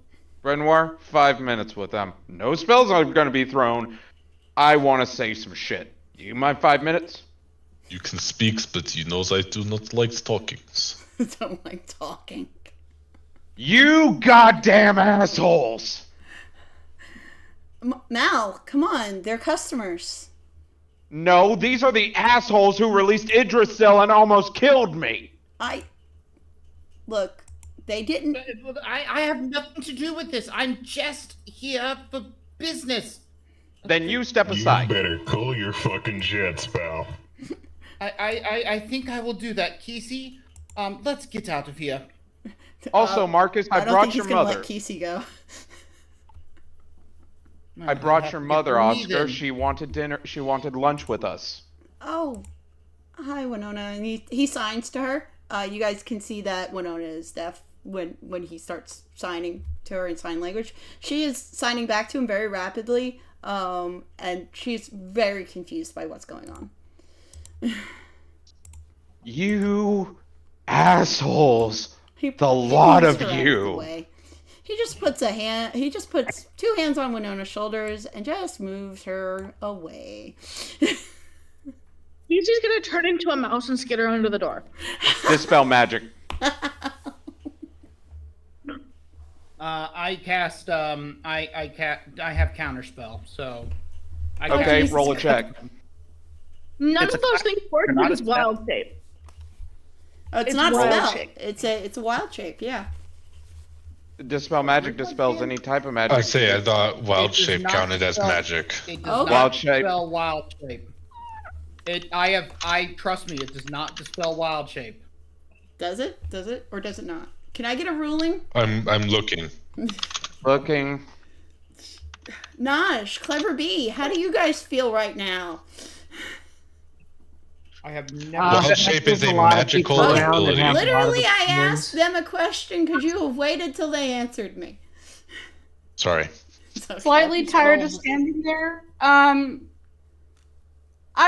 Brenwar, 5 minutes with them. No spells are going to be thrown. I want to say some shit. You mind 5 minutes? You can speak, but you know I do not like talking. Don't like talking. You goddamn assholes! Mal, come on, they're customers. No, these are the assholes who released Idrisil and almost killed me. Look, they didn't. I have nothing to do with this. I'm just here for business. Then you step You aside. better cool your fucking jets, pal. I think I will do that, Kesey. Let's get out of here. Also, Marcus, I don't brought think your he's gonna mother. let Kesey go. I brought your mother, For me, Oscar. then. She wanted dinner. She wanted lunch with us. Oh, hi, Winona. And he signs to her. You guys can see that Winona is deaf when he starts signing to her in sign language. She is signing back to him very rapidly, and she's very confused by what's going on. You assholes! He lot moves of her out the you. way. He just puts two hands on Winona's shoulders and just moves her away. He's just gonna turn into a mouse and skitter under the door. Dispel magic. I cast I have counterspell, so I Okay, Jesus roll a Christ. check. None It's of a those fact- things work they're not because a wild shape. Oh, it's It's not wild spell. shape. It's a wild shape. Yeah. Dispel magic dispels any type of magic. I say I thought wild It does shape not counted as spell- magic. It does Okay. not Wild shape. dispel wild shape. Trust me, it does not dispel wild shape. Does it? Does it? Or does it not? Can I get a ruling? I'm looking. Looking. Naj, Clever Bee, how do you guys feel right now? I have never. Wild shape is there's a a lot of magical people around that ability. have- Literally, I opinions. asked them a question. Could you have waited till they answered me? Sorry. It's okay. Slightly tired of standing there. I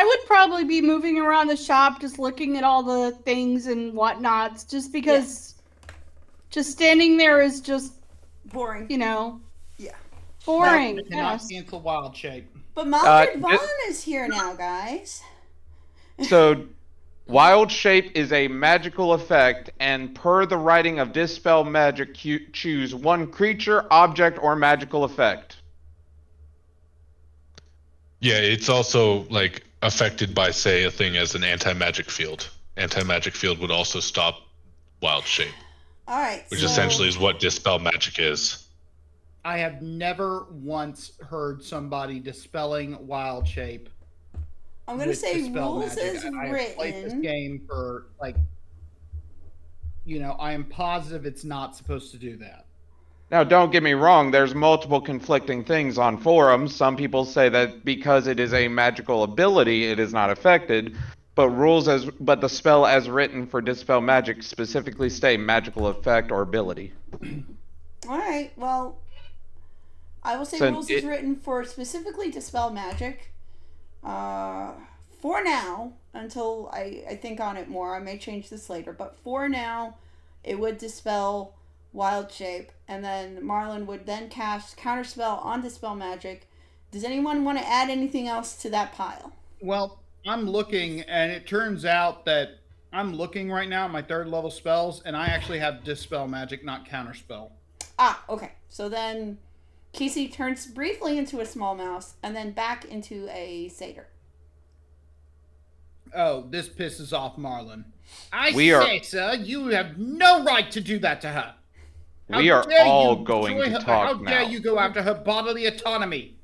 would probably be moving around the shop, just looking at all the things and whatnots, just because just standing there is just, Boring. you know, Yeah. boring. I cannot Yes. cancel wild shape. But Maldred di- Vaughn is here now, guys. So, wild shape is a magical effect, and per the writing of Dispel Magic, choose one creature, object, or magical effect. Yeah, it's also like affected by, say, a thing as an anti-magic field. Anti-magic field would also stop wild shape, All right. which so essentially is what dispel magic is. I have never once heard somebody dispelling wild shape. I'm gonna with say dispel rules magic. is I have played this written. game for I am positive it's not supposed to do that. Now, don't get me wrong, there's multiple conflicting things on forums. Some people say that because it is a magical ability, it is not affected. But the spell as written for Dispel Magic specifically state magical effect or ability. All right. Well, I will say So rules is written for specifically Dispel Magic. For now, until I think on it more, I may change this later. But for now, it would dispel Wild Shape, and then Marlon would then cast Counterspell on Dispel Magic. Does anyone want to add anything else to that pile? Well, I'm looking, and it turns out that I'm looking right now at my 3rd level spells, and I actually have Dispel Magic, not Counterspell. Ah, okay. So then Casey turns briefly into a small mouse and then back into a satyr. Oh, this pisses off Marlon. Sir, you have no right to do that to her. We are all going to talk now. How dare you go after her bodily autonomy?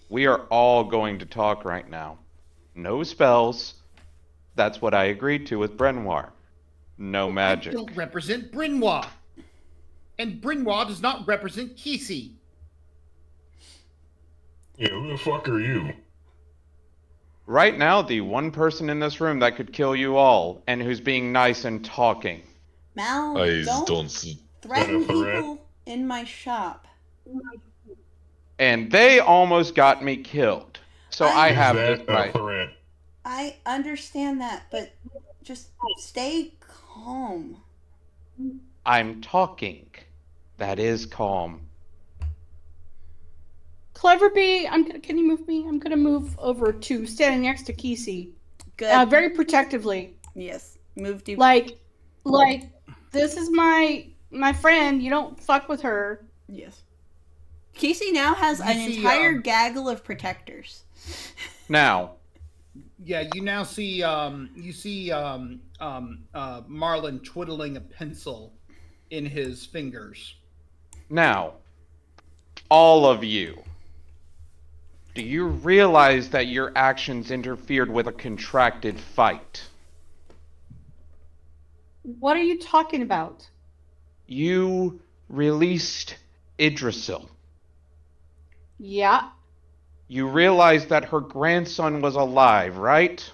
We are all going to talk right now. No spells. That's what I agreed to with Brenoir. No magic. I don't represent Brenoir. And Brenoir does not represent Kesey. Yeah, who the fuck are you? Right now, the one person in this room that could kill you all, and who's being nice and talking. Mal, don't threaten people in my shop. And they almost got me killed. So I have this right. Threat? I understand that, but just stay calm. I'm talking. That is calm. Clever Bee, can you move me? I'm gonna move over to standing next to Kesey. Good. Very protectively. Yes. Move deep. Like this is my friend. You don't fuck with her. Yes. Casey now has an entire gaggle of protectors. Now. Yeah, you now see Marlon twiddling a pencil in his fingers. Now, all of you, do you realize that your actions interfered with a contracted fight? What are you talking about? You released Idrisil. Yeah. You realized that her grandson was alive, right?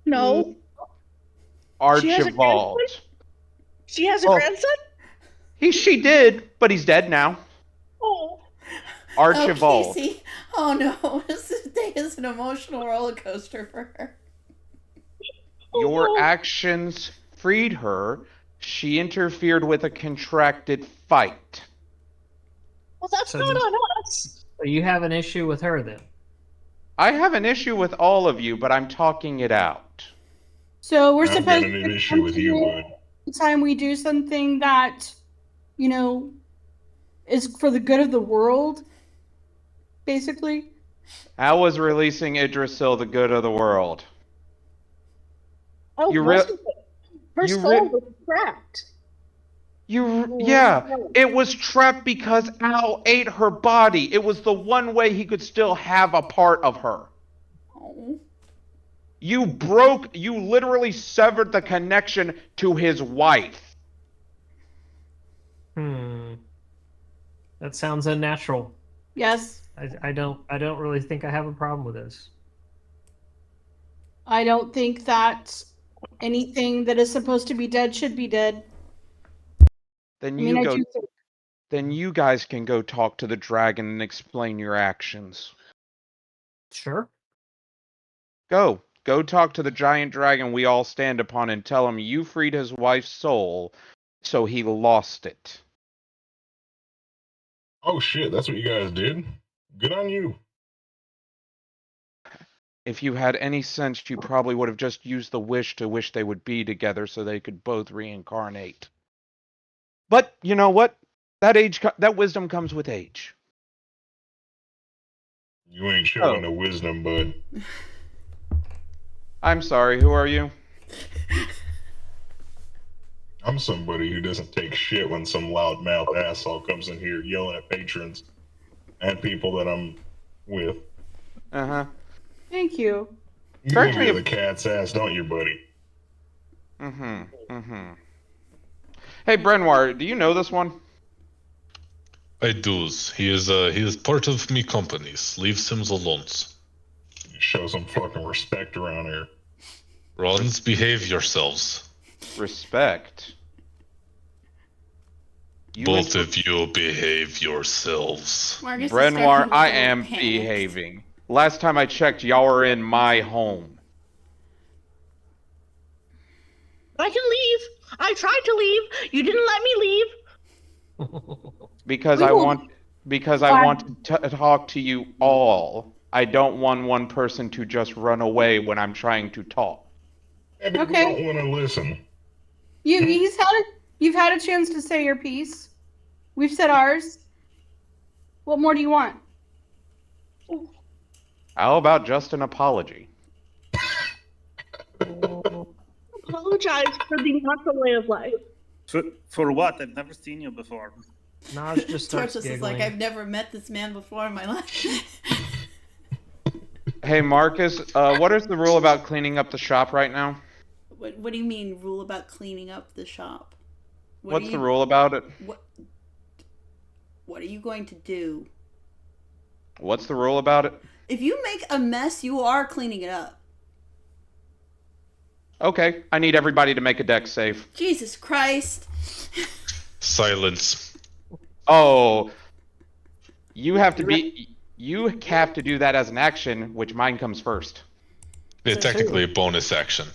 No. Archibald. She has a grandson? She did, but he's dead now. Oh. Archibald. Oh, Casey. Oh no, this day is an emotional roller coaster for her. Your actions freed her. She interfered with a contracted fight. Well, that's not on us. So you have an issue with her then? I have an issue with all of you, but I'm talking it out. So we're I've supposed got an issue with you, bud. time we do something that, is for the good of the world, basically. How was releasing Idrisil the good of the world? Oh, her soul was trapped. Yeah, it was trapped because Al ate her body. It was the one way he could still have a part of her. Oh. You literally severed the connection to his wife. That sounds unnatural. Yes. I don't really think I have a problem with this. I don't think that anything that is supposed to be dead should be dead. Then you guys can go talk to the dragon and explain your actions. Sure. Go talk to the giant dragon we all stand upon and tell him you freed his wife's soul, so he lost it. Oh shit, that's what you guys did? Good on you. If you had any sense, you probably would have just used the wish to wish they would be together so they could both reincarnate. But you know what? That wisdom comes with age. You ain't showing no wisdom, bud. I'm sorry, who are you? I'm somebody who doesn't take shit when some loudmouth asshole comes in here yelling at patrons and people that I'm with. Uh-huh. Thank you. You give me the cat's ass, don't you, buddy? Hey, Brenoir, do you know this one? I do. He is part of me companies. Leaves him alone. Show some fucking respect around here. Rons, behave yourselves. Respect. Both of you behave yourselves. Marcus is Brenoir, starting to I get a little am panicked. behaving. Last time I checked, y'all were in my home. I can leave. I tried to leave. You didn't let me leave. Because We I will- want to talk to you all. I don't want one person to just run away when I'm trying to talk. Maybe we Okay. don't want to listen. You've had a chance to say your piece. We've said ours. What more do you want? How about just an apology? Apologize for the natural way of life. For what? I've never seen you before. Naj just starts Torches is giggling. like, I've never met this man before in my life. Hey, Marcus, what is the rule about cleaning up the shop right now? What do you mean, rule about cleaning up the shop? What's the rule about it? What are you going to do? What's the rule about it? If you make a mess, you are cleaning it up. Okay, I need everybody to make a deck save. Jesus Christ. Silence. Oh, you have to do that as an action, which mine comes first. It's technically a bonus action,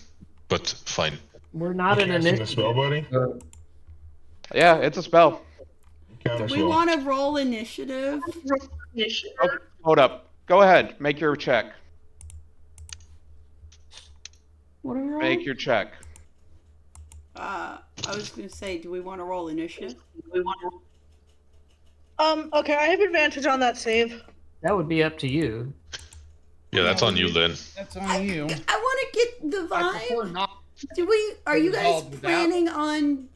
but fine. We're not in Casting an a spell, buddy? Yeah, it's a spell. Counter Do we spell. want to roll initiative? Okay, hold up. Go ahead, make your check. What are we rolling? Make your check. I was going to say, do we want to roll initiative? Okay, I have advantage on that save. That would be up to you. Yeah, that's on you, Lynn. That's on you. I want to get the I prefer vibe. not. Are you guys involved without- planning on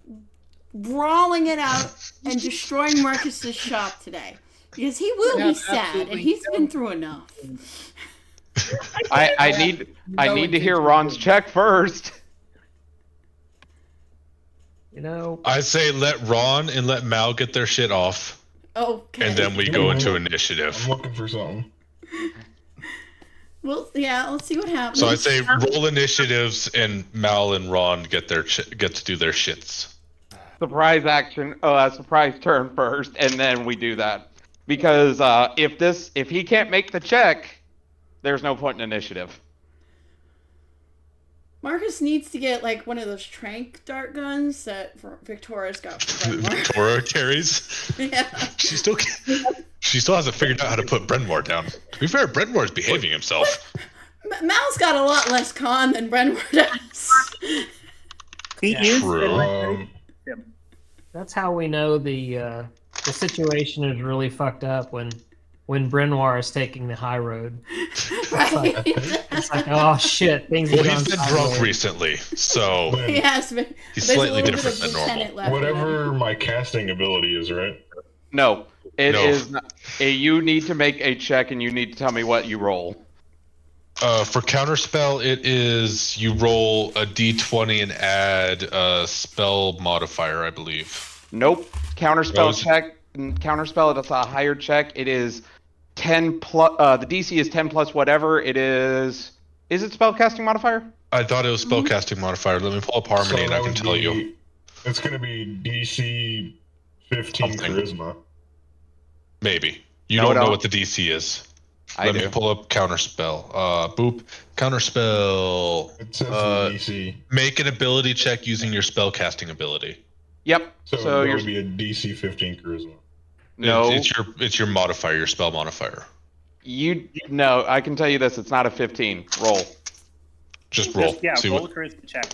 brawling it out and destroying Marcus's shop today? Because he will be Yes, sad, and absolutely. he's been through enough. I need to hear Ron's check first. You know, I say let Ron and let Mal get their shit off, Okay. and then we go into initiative. I'm looking for something. Well, yeah, let's see what happens. So I say roll initiatives, and Mal and Ron get to do their shits. Surprise action, surprise turn first, and then we do that. Because if he can't make the check, there's no point in initiative. Marcus needs to get like one of those trank dart guns that Victoria's got for Brenoir. Victoria carries. Yeah. She still hasn't figured out how to put Brenoir down. To be fair, Brenoir's behaving himself. Mal's got a lot less con than Brenoir does. He is. True. that's how we know the situation is really fucked up when Brenoir is taking the high road. Right. It's like, oh shit, things Well, have he's gone been drunk sideways. recently, so He has been. he's There's a slightly little bit different of than normal. lieutenant left in him. Whatever my casting ability is, right? No, it No. is not. You need to make a check, and you need to tell me what you roll. For counterspell, it is you roll a d20 and add a spell modifier, I believe. Nope. Counterspell Those- check. Counterspell. That's a higher check. It is 10 plus. The DC is 10 plus whatever. It is. Is it spellcasting modifier? I thought it was spellcasting modifier. Let me pull up Harmony, and I that can would tell you. be- It's going to be DC 15 Something. charisma. Maybe you No, don't it know don't. what the DC is. I Let do. me pull up counterspell. Boop. Counterspell. It says Uh, the DC. Make an ability check using your spellcasting ability. Yep. So, So that you're would be a DC 15 charisma. no. It's your modifier, your spell modifier. No. I can tell you this. It's not a 15. Roll. Just roll. See roll what? a charisma check.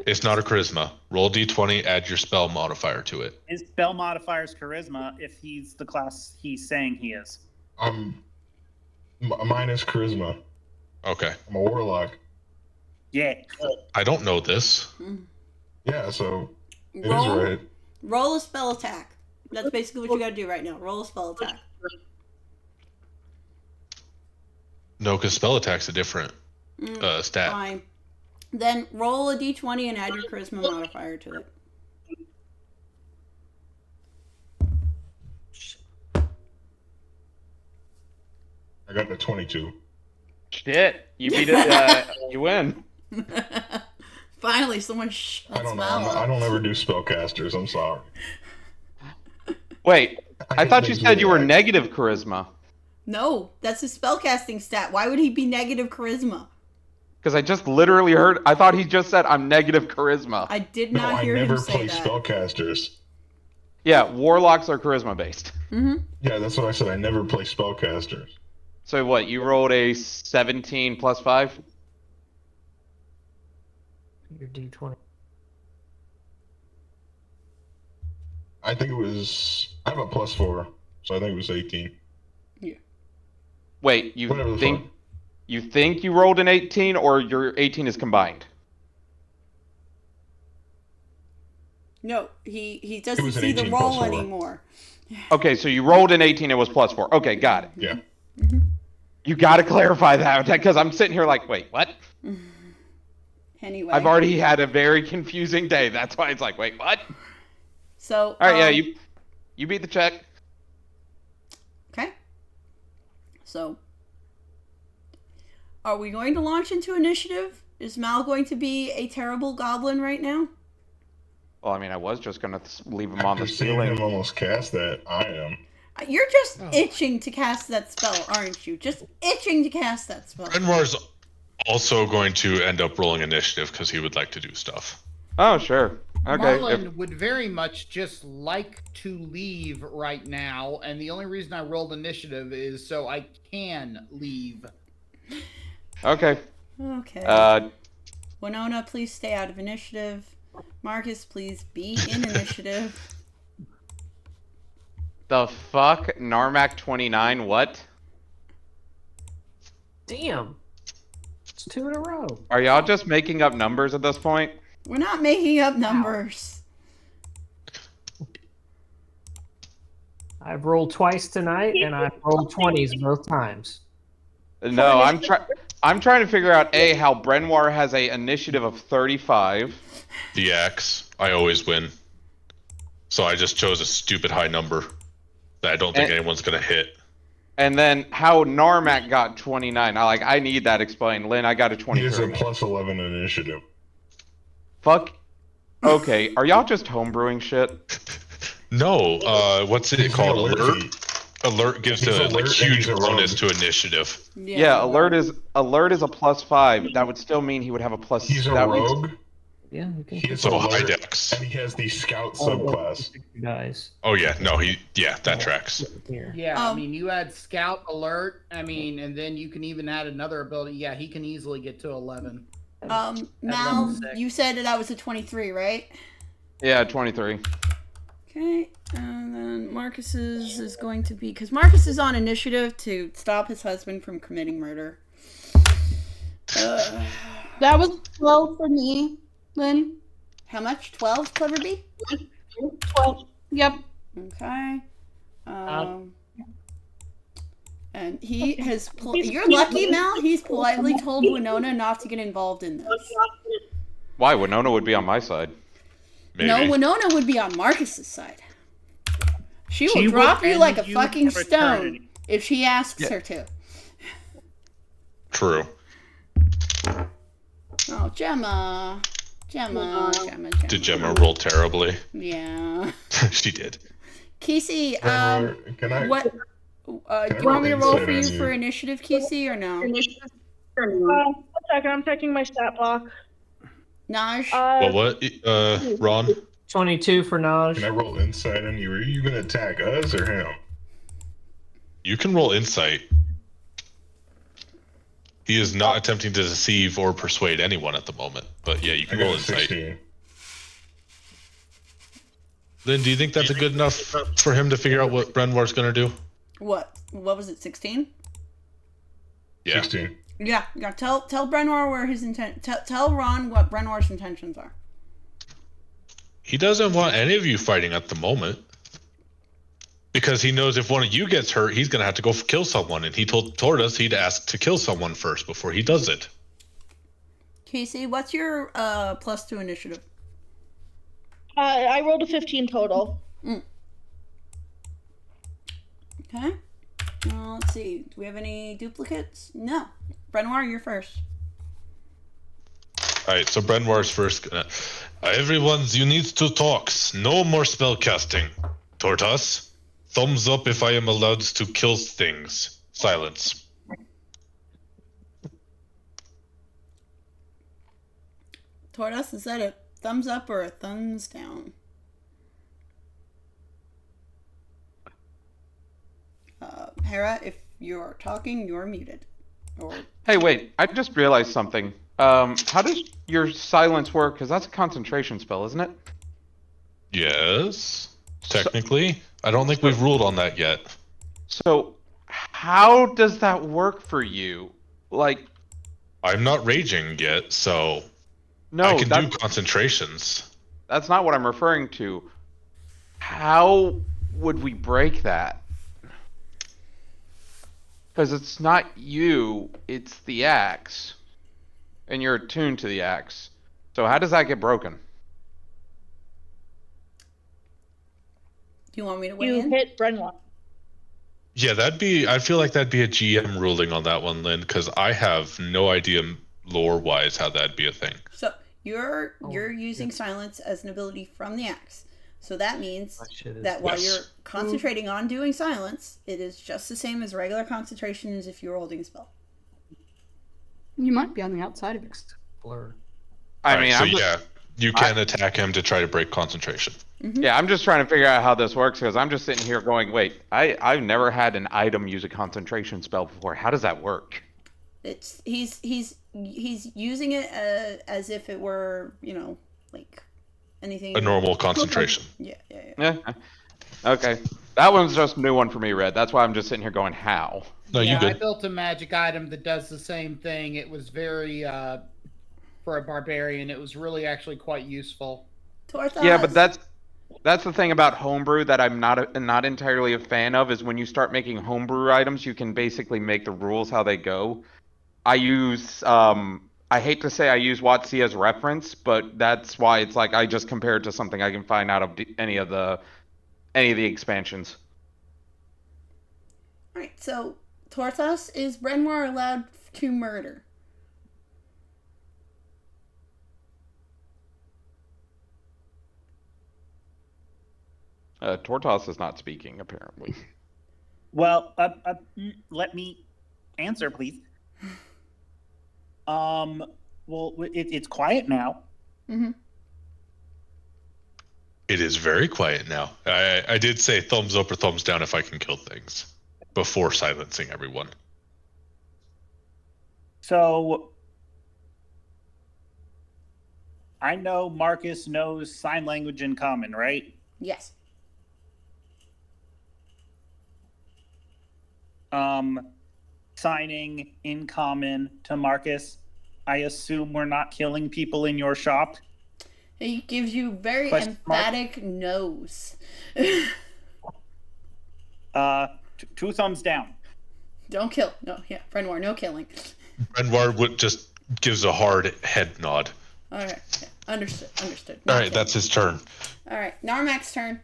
It's not a charisma. Roll d20. Add your spell modifier to it. His spell modifier is charisma if he's the class he's saying he is. Mine is charisma. Okay. I'm a warlock. Yeah. I don't know this. Yeah, so it is Roll, right. roll a spell attack. That's basically what you got to do right now. Roll a spell attack. No, because spell attack's a different stat. Fine. Then roll a d20 and add your charisma modifier to it. I got the 22. Shit. You beat it. You win. Finally, someone shuts I don't know. Mal I up. don't ever do spellcasters. I'm sorry. Wait, I hit thought you things said with you were an X. negative charisma. No, that's his spellcasting stat. Why would he be negative charisma? Because I just literally heard. I thought he just said I'm negative charisma. I did No, not I hear him never say play that. spellcasters. Yeah, warlocks are charisma based. Mm-hmm. Yeah, that's what I said. I never play spellcasters. So what? You rolled a 17 plus 5. Your D20. I think it was. I have a +4, so I think it was 18. Wait, you Whatever the think fuck. you rolled an 18, or your 18 is combined? No, he It doesn't was an see the 18 roll plus 4. anymore. Okay, so you rolled an 18. It was plus 4. Okay, got it. Yeah. You got to clarify that because I'm sitting here like, wait, what? Anyway. I've already had a very confusing day. That's why it's like, wait, what? So. All right, yeah, you beat the check. Okay. So. Are we going to launch into initiative? Is Mal going to be a terrible goblin right now? Well, I mean, I was just gonna leave him on the After seeing ceiling. him almost cast that, I am. You're just itching to cast that spell, aren't you? Just itching to cast that spell. Renwar's also going to end up rolling initiative because he would like to do stuff. Oh, sure. Okay. Marlon would very much just like to leave right now, and the only reason I rolled initiative is so I can leave. Okay. Okay. Winona, please stay out of initiative. Marcus, please be in initiative. The fuck? Narmac 29, what? Damn. It's 2 in a row. Are y'all just making up numbers at this point? We're not making up numbers. I've rolled twice tonight, and I've rolled 20s both times. No, I'm trying to figure out how Brenoir has a initiative of 35. The axe, I always win. So I just chose a stupid high number that I don't think anyone's gonna hit. And then how Narmac got 29. I need that explained. Lynn, I got a He 23. is a +11 initiative. Fuck. Okay, are y'all just homebrewing shit? No, what's it He's called? alert Alert? feat. Alert gives He's a alert and huge he's a bonus rogue. to initiative. Yeah, alert is a +5. That would still mean he would have a plus. He's a that means- rogue. Yeah, you can He is So high alert, dex. and he has the scout subclass. guys. Oh yeah, no, that tracks. Here. Yeah, I mean, you add Scout Alert, and then you can even add another ability. Yeah, he can easily get to 11. Mal, level 6. you said that was a 23, right? Yeah, 23. Okay, and then Marcus's is going to be... Because Marcus is on initiative to stop his husband from committing murder. That was 12 for me, Lynn. How much? 12, Clever Bee? 12. Yep. Okay. And he has... You're lucky, Mal. He's politely told Winona not to get involved in this. Why? Winona would be on my side. Maybe. No, Winona would be on Marcus's side. She will She will drop you end like a you fucking for stone eternity. if she asks Yeah. her to. True. Oh, Gemma. Did Gemma roll terribly? Yeah. She did. Kesey, Can I? what... do you want me to roll for you for initiative, Kesey, or no? 1 second, I'm checking my stat block. Naj? What? Ron? 22 for Naj. Can I roll insight on you? Are you gonna attack us or him? You can roll insight. He is not attempting to deceive or persuade anyone at the moment. But yeah, you I can got roll a insight. 16. Lynn, do you think that's a good enough for him to figure out what Brenoir's gonna do? What was it, 16? Yeah. 16. Yeah. Tell Brenoir where his intent... Tell Ron what Brenoir's intentions are. He doesn't want any of you fighting at the moment. Because he knows if one of you gets hurt, he's going to have to go kill someone. And he told us he'd ask to kill someone first before he does it. Casey, what's your +2 initiative? I rolled a 15 total. Okay. Let's see. Do we have any duplicates? No. Brenoir, you're first. Alright, so Brenwar's first. Everyone's, you need to talk. No more spell casting. Tortas, thumbs up if I am allowed to kill things. Silence. Tortoise, is that a thumbs up or a thumbs down? Hera, if you're talking, you're muted. Or Hey, wait! I just realized something. How does your silence work? Because that's a concentration spell, isn't it? Yes. Technically. I don't think we've ruled on that yet. So, how does that work for you? Like, I'm not raging yet, so no, I can do concentrations. That's not what I'm referring to. How would we break that? Because it's not you, it's the axe. And you're attuned to the axe. So how does that get broken? do you want me to weigh You in? hit Brenwan. Yeah, I feel like that'd be a GM ruling on that one, Lynn, because I have no idea lore-wise how that'd be a thing. So you're using silence as an ability from the axe. So that means that while you're concentrating on doing silence, it is just the same as regular concentration as if you were holding a spell. You might be on the outside of it. Blur. I mean, so you can attack him to try to break concentration. Mm-hmm. Yeah, I'm just trying to figure out how this works because I'm just sitting here going, wait, I've never had an item use a concentration spell before. How does that work? He's using it as if it were, like anything. A normal concentration. Yeah. Okay. That one's just a new one for me, Red. That's why I'm just sitting here going, how? No, you I good. built a magic item that does the same thing. It was very, for a barbarian, it was really actually quite useful. Torthos. Yeah, but that's the thing about homebrew that I'm not entirely a fan of is when you start making homebrew items, you can basically make the rules how they go. I use I hate to say I use WotC as reference, but that's why it's like I just compare it to something I can find out of any of the expansions. All right. So Torthos, is Brenwar allowed to murder? Tortos is not speaking apparently. Well, let me answer, please. Well, it's quiet now. Mm-hmm. It is very quiet now. I did say thumbs up or thumbs down if I can kill things before silencing everyone. So I know Marcus knows sign language in common, right? Yes. Signing in common to Marcus. I assume we're not killing people in your shop. He gives you very emphatic no's. Two thumbs down. Don't kill. No, yeah, Brenwar, no killing. Brenwar just gives a hard head nod. All right, yeah, understood. All right, that's his turn. All right, Narmak's turn.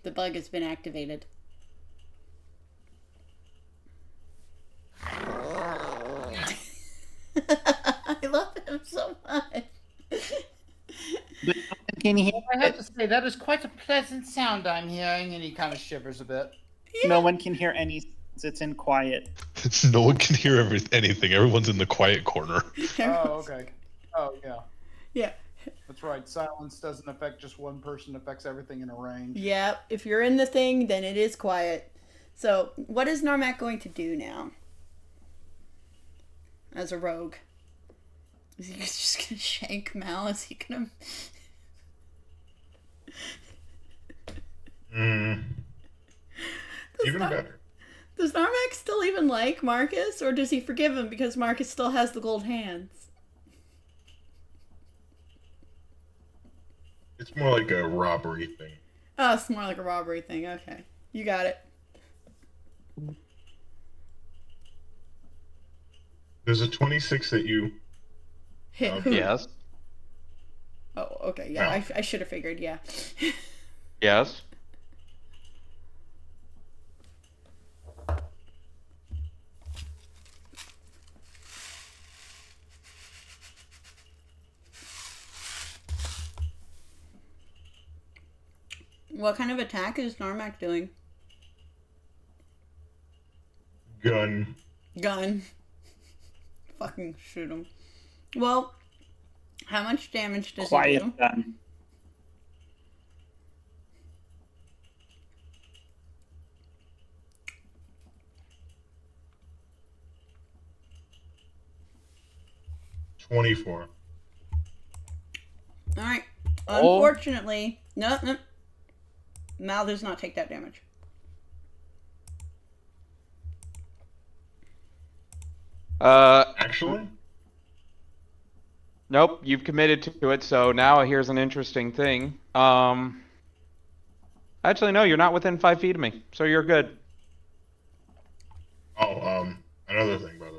The bug has been activated. I love him so much. Can you hear I have to say, that is quite a pleasant sound I'm hearing, and he kind of shivers a bit. Yeah. No one can hear any. It's in quiet. No one can hear anything. Everyone's in the quiet corner. Oh, okay. Oh, yeah. Yeah. That's right. Silence doesn't affect just one person, it affects everything in a range. Yeah, if you're in the thing, then it is quiet. So, what is Narmak going to do now? As a rogue? Is he just gonna shank Mal? Is he gonna... Even better. Does Narmak still even like Marcus? Or does he forgive him because Marcus still has the gold hands? It's more like a robbery thing. Oh, it's more like a robbery thing. Okay. You got it. There's a 26 that you... Hit who? Yes. Oh, okay. Yeah, I should have figured, yeah. Yes. What kind of attack is Narmak doing? Gun. Gun. Fucking shoot him. Well, how much damage does he do? Quiet gun. $24. Alright. Oh. Unfortunately, no. Mal does not take that damage. Actually? Nope, you've committed to it, so now here's an interesting thing. Actually, no, you're not within 5 feet of me, so you're good. Oh, another thing, by the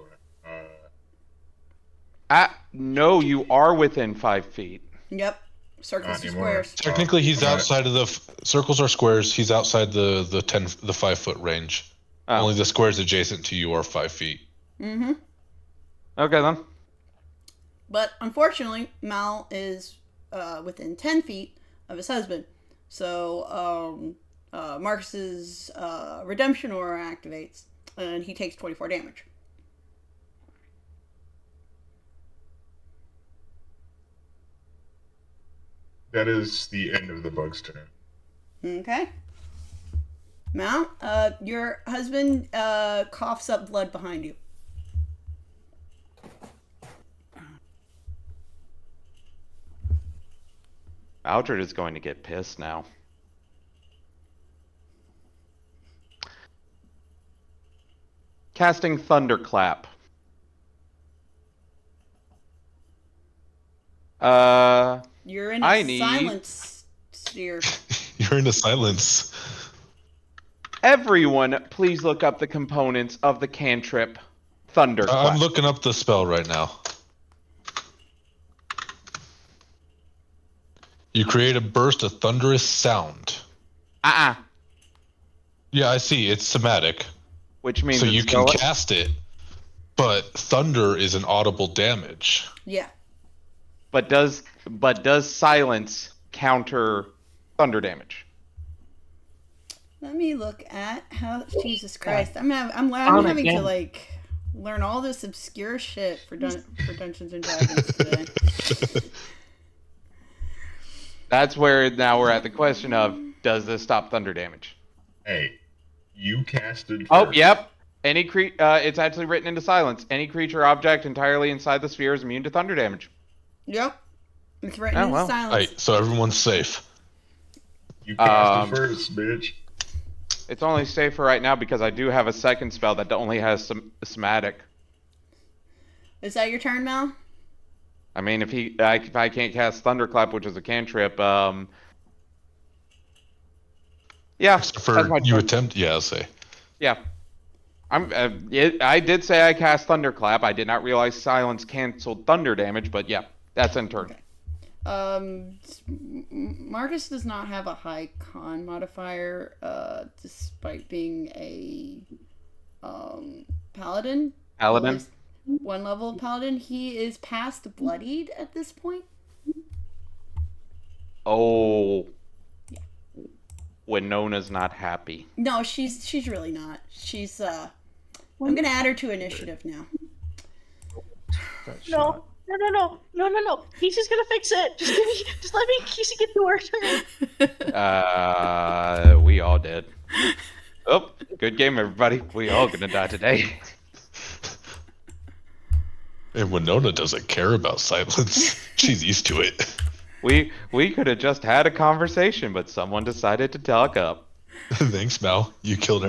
way. No, you are within 5 feet. Yep. Circles Not to anymore. squares. Technically, he's Alright. outside of the circles are squares. He's outside the 5-foot range. Oh. Only the squares adjacent to you are 5 feet. Mm-hmm. Okay, then. But unfortunately, Mal is within 10 feet of his husband. So Marcus's redemption aura activates, and he takes 24 damage. That is the end of the bug's turn. Okay. Mal, your husband coughs up blood behind you. Aldred is going to get pissed now. Casting Thunderclap. You're in I a need- silence sphere. You're in a silence. Everyone, please look up the components of the cantrip Thunderclap. I'm looking up the spell right now. You create a burst of thunderous sound. Yeah, I see. It's somatic. Which means So it's you can go- cast it, but thunder is an audible damage. Yeah. But does silence counter thunder damage? Let me look at how. Jesus Christ! I'm having to like learn all this obscure shit for Dungeons and Dragons today. That's where now we're at the question of, does this stop thunder damage? Hey, you casted first. Oh, yep. It's actually written into silence. Any creature or object entirely inside the sphere is immune to thunder damage. Yep. It's written Oh, in well. silence. Right, so everyone's safe. You casted first, bitch. It's only safe for right now because I do have a second spell that only has some somatic. Is that your turn, Mel? I mean, if I can't cast Thunderclap, which is a cantrip, yeah. For that's my you turn. attempt, yeah, I'll say. Yeah. I did say I cast Thunderclap. I did not realize silence canceled thunder damage, but yeah, that's in turn. Okay. Marcus does not have a high con modifier, despite being a paladin. Paladin? One level paladin. He is past bloodied at this point. Oh. Yeah. Winona's not happy. No, she's really not. She's I'm gonna add her to initiative now. No. He's just gonna fix it. Just let me Casey get to our turn. We all did. Oh, good game, everybody. We all gonna die today. And Winona doesn't care about silence. She's used to it. We could have just had a conversation, but someone decided to talk up. Thanks, Mal. You've killed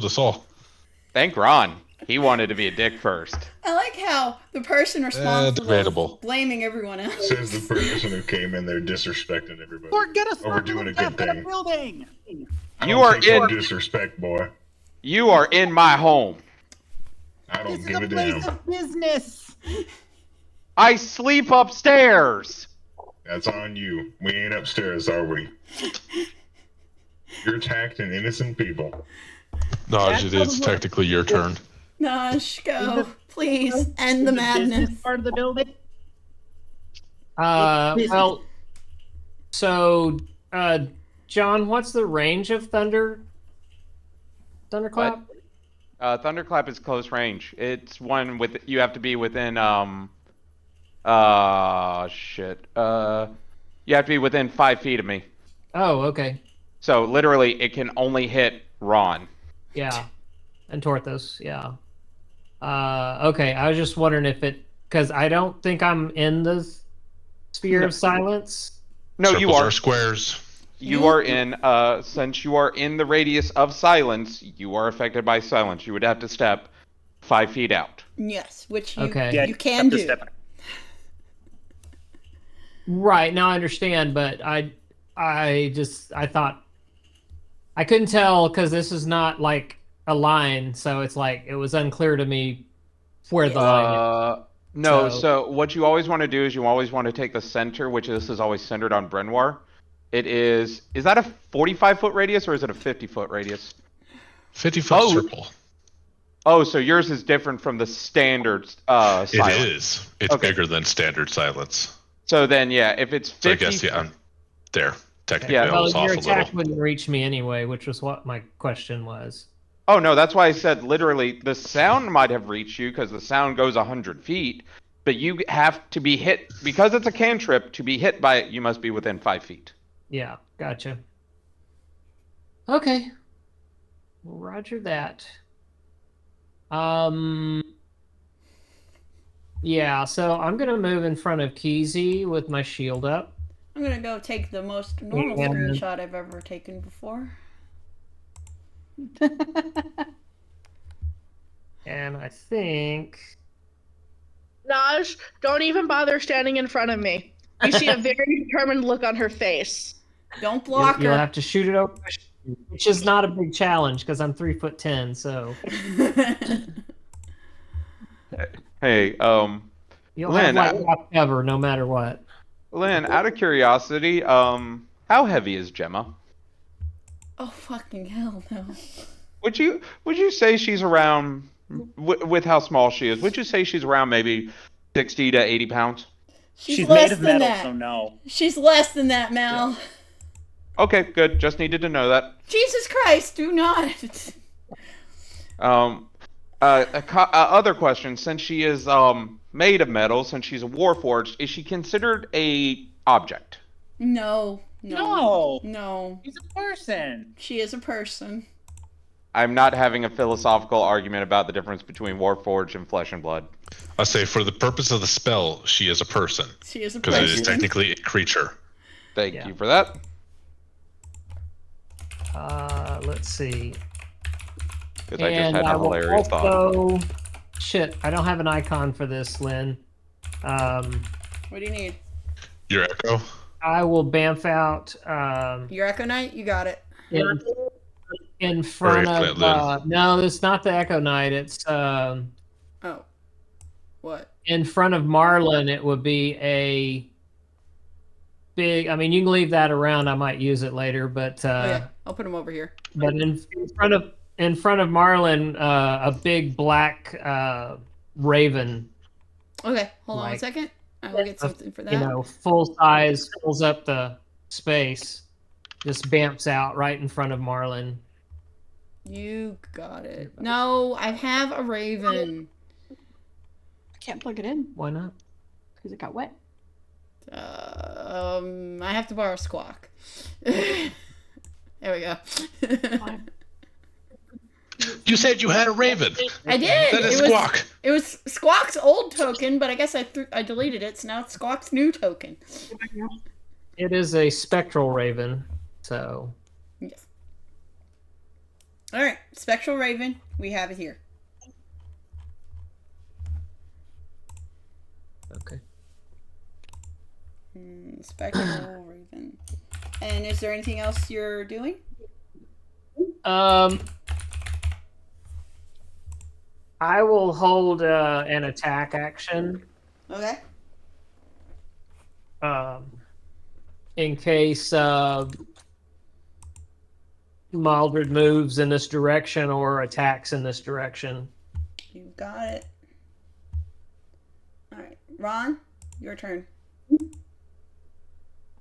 us all. Thank Ron. He wanted to be a dick first. I like how the person responsible debatable. is blaming everyone else. Says the person who came in there disrespecting everybody. Or get us Oh, we're doing a good thing. building. I You don't are take your in- disrespect, boy. You are in my home. I don't This is give a a place damn. of business. I sleep upstairs. That's on you. We ain't upstairs, are we? You're attacking innocent people. Naj, it is technically your turn. Nosh, go. Please end the Is the business madness. part of the building? Well, so, John, what's the range of Thunderclap? Thunderclap is close range. It's one with you have to be within you have to be within 5 feet of me. Oh, okay. So literally, it can only hit Ron. Yeah, and Torthos. Yeah. Okay. I was just wondering if because I don't think I'm in the sphere of silence. No, Circles you are. Squares. You are in. Since you are in the radius of silence, you are affected by silence. You would have to step 5 feet out. Yes, which you Okay. you can do. Right, now I understand, but I thought I couldn't tell because this is not like a line, so it's like it was unclear to me where the line is. No, so what you always want to do is you always want to take the center, which this is always centered on Brenoir. It is that a 45-foot radius or is it a 50-foot radius? 50-foot circle. Oh, so yours is different from the standard silence. It is. It's bigger than standard silence. So then, yeah, if it's 50... So I guess, yeah, I'm there. Technically, Yeah. I was Well, off your a attack little. wouldn't reach me anyway, which was what my question was. Oh, no, that's why I said literally the sound might have reached you because the sound goes 100 feet, but you have to be hit, because it's a cantrip, to be hit by it, you must be within 5 feet. Yeah, gotcha. Okay. Roger that. Yeah, so I'm gonna move in front of Keezy with my shield up. I'm gonna go take the most normal screenshot I've ever taken before. And I think Naj, don't even bother standing in front of me. You see a very determined look on her face. Don't block you'll her. have to shoot it over, which is not a big challenge because I'm 3'10", so Hey, you'll Lynn, have like cover no matter what. Lynn, out of curiosity, how heavy is Gemma? Oh fucking hell no. Would you say she's around with how small she is? Would you say she's around maybe 60 to 80 pounds? She's less made of than metal, that. so no. She's less than that, Mal. Yeah. Okay, good. Just needed to know that. Jesus Christ, do not. Other question: since she is made of metal, since she's a warforged, is she considered a object? No. She's a person. She is a person. I'm not having a philosophical argument about the difference between warforged and flesh and blood. I say for the purpose of the spell, she is a person. She is a because person. it is technically a creature. Thank you for that. Let's see. Because I just had a hilarious thought. Shit, I don't have an icon for this, Lynn. What do you need? Your echo? I will bamf out. Your Echo Knight? You got it. In front of. No, it's not the Echo Knight. It's. Oh. What? In front of Marlin, it would be a big. I mean, you can leave that around. I might use it later, but. Yeah, I'll put him over here. But in front of Marlin, a big black raven. Okay, hold on 1 second. I will get something for that. You know, full size, fills up the space, just bamps out right in front of Marlin. You got it. No, I have a raven. I can't plug it in Why not? because it got wet. I have to borrow Squawk. There we go. You said you had a raven. I did. That is Squawk. It was Squawk's old token, but I guess I deleted it, so now it's Squawk's new token. It is a spectral raven, so. Yes. All right, Spectral Raven. We have it here. Okay. Spectral Raven. And is there anything else you're doing? I will hold an attack action. Okay. In case Maldred moves in this direction or attacks in this direction. You got it. All right, Ron, your turn. I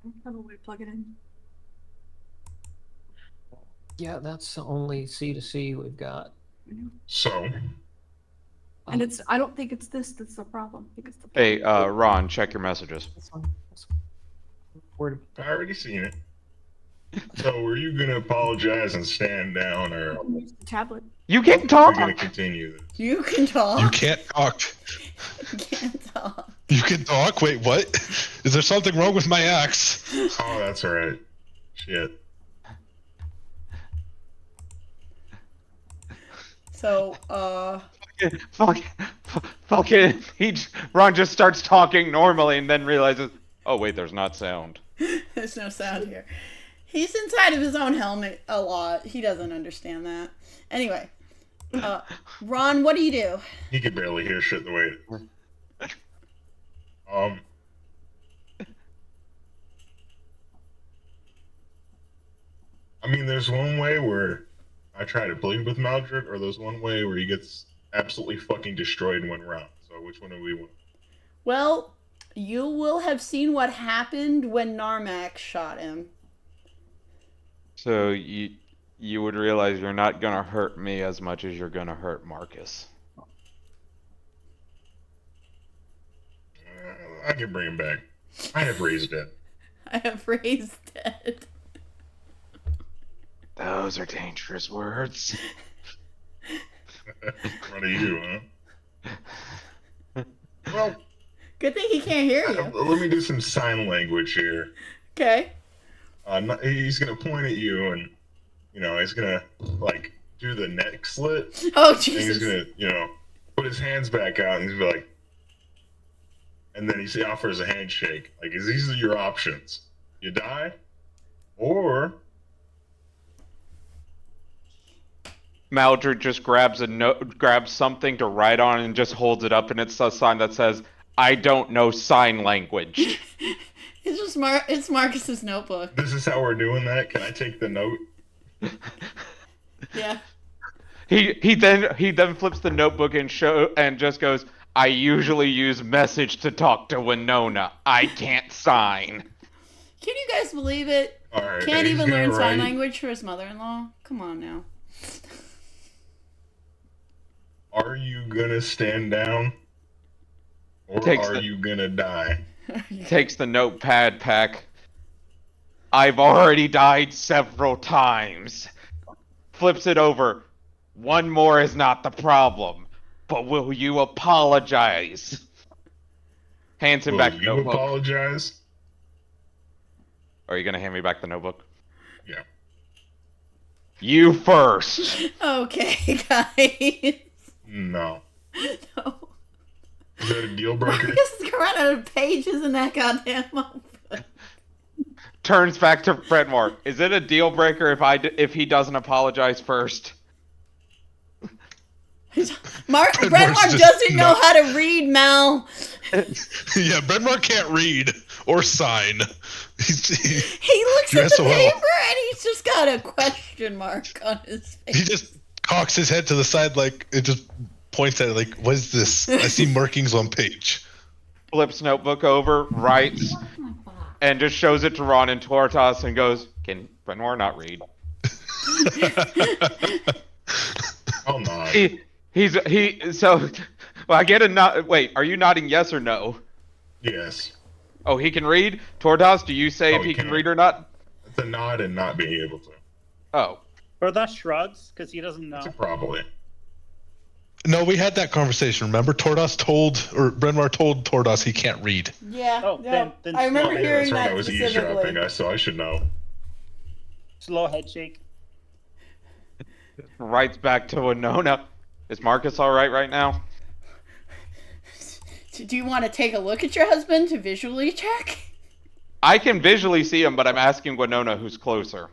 don't have a way to plug it in. Yeah, that's the only C to C we've got. So, And it's, I don't think it's this that's the problem. I think it's the Hey, Ron, check your messages. That's fine. Word. I already seen it. So, were you gonna apologize and stand down, or are use the tablet. You can we talk. gonna continue this? You can talk. You can't talk. You can't talk. You can talk? Wait, what? Is there something wrong with my axe? Oh, that's right. Shit. So, Fucking, Ron just starts talking normally and then realizes, oh wait, there's not sound. there's no sound here. He's inside of his own helmet a lot. He doesn't understand that. Anyway, Ron, what do you do? He can barely hear shit the way it is. I mean, there's one way where I try to plead with Maldred, or there's one way where he gets absolutely fucking destroyed in one round. So which one do we want? Well, you will have seen what happened when Narmak shot him. So you would realize you're not gonna hurt me as much as you're gonna hurt Marcus. I can bring him back. I have raised it. I have raised dead. Those are dangerous words. What are you, huh? Well, good thing he can't hear you. Let me do some sign language here. Okay. He's gonna point at you, and he's gonna like do the neck slit. Oh And Jesus! he's gonna, put his hands back out, and he's gonna be like, and then he offers a handshake. Like, these are your options: you die, or Maldred just grabs something to write on and just holds it up, and it's a sign that says, "I don't know sign language." It's just it's Marcus's notebook. this is how we're doing that. Can I take the note? Yeah. He then flips the notebook and just goes, "I usually use message to talk to Winona. I can't sign." Can you guys believe it? All right. Can't he's even gonna learn sign write- language for his mother-in-law? Come on now. Are you gonna stand down, or are you gonna die? Takes the notepad pack. "I've already died several times." Flips it over. "One more is not the problem, but will you apologize?" Hands him Will back the you notebook. apologize? Are you gonna hand me back the notebook? Yeah. You first. Okay, guys. No. No. Is that a deal breaker? Marcus is gonna run out of pages in that goddamn notebook. Turns back to Fredmore. Is it a deal breaker if he doesn't apologize first? Brenmar doesn't know how to read, Mal. Yeah, Brenmar can't read or sign. He looks at the SOL. paper and he's just got a question mark on his face. He just cocks his head to the side like it just points at it like, what is this? I see markings on page. Flips notebook over, writes, and just shows it to Ron and Tortas and goes, "Can Brenmar not read?" I'll nod. Well, I get a nod. Wait, are you nodding yes or no? Yes. Oh, he can read? Tortas, do you say if he can read or not? It's a nod and not being able to. Oh. Or that shrugs because he doesn't know. Probably. No, we had that conversation. Remember, Brenmar told Tordas he can't read. Yeah. Oh, yeah. then I remember slow. hearing That's right. that I was specifically. eavesdropping, so I should know. Slow head shake. Writes back to Winona. Is Marcus alright now? Do you want to take a look at your husband to visually check? I can visually see him, but I'm asking Winona who's closer.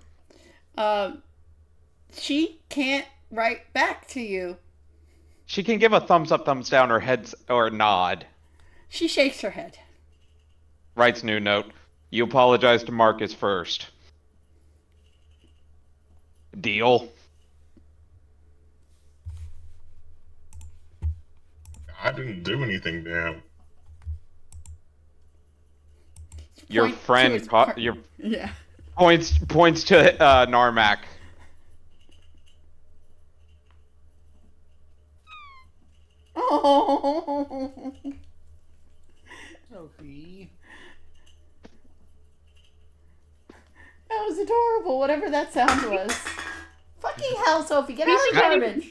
She can't write back to you. She can give a thumbs up, thumbs down, or or nod. She shakes her head. Writes new note. You apologize to Marcus first. Deal. I didn't do anything to him. Your Point to friend, his par- your Yeah. points to Narmak. Oh. Sophie. That was adorable, whatever that sound was. Fucking hell, Sophie, get out of the garbage.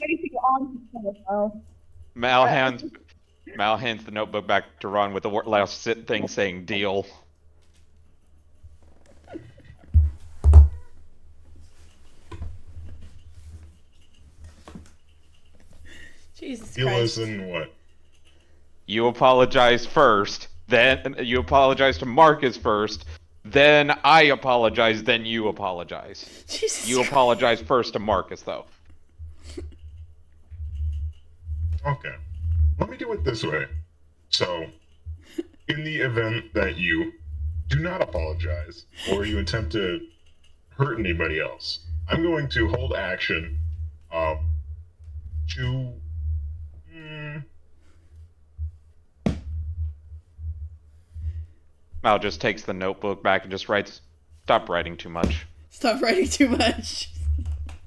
Mal hands the notebook back to Ron with the last thing saying deal. Jesus Deal Christ. is in what? You apologize first, then you apologize to Marcus first, then I apologize, then you apologize. Jesus You Christ. apologize first to Marcus, though. Okay. Let me do it this way. So, in the event that you do not apologize, or you attempt to hurt anybody else, I'm going to hold action to... Mal just takes the notebook back and just writes, "Stop writing too much." Stop writing too much.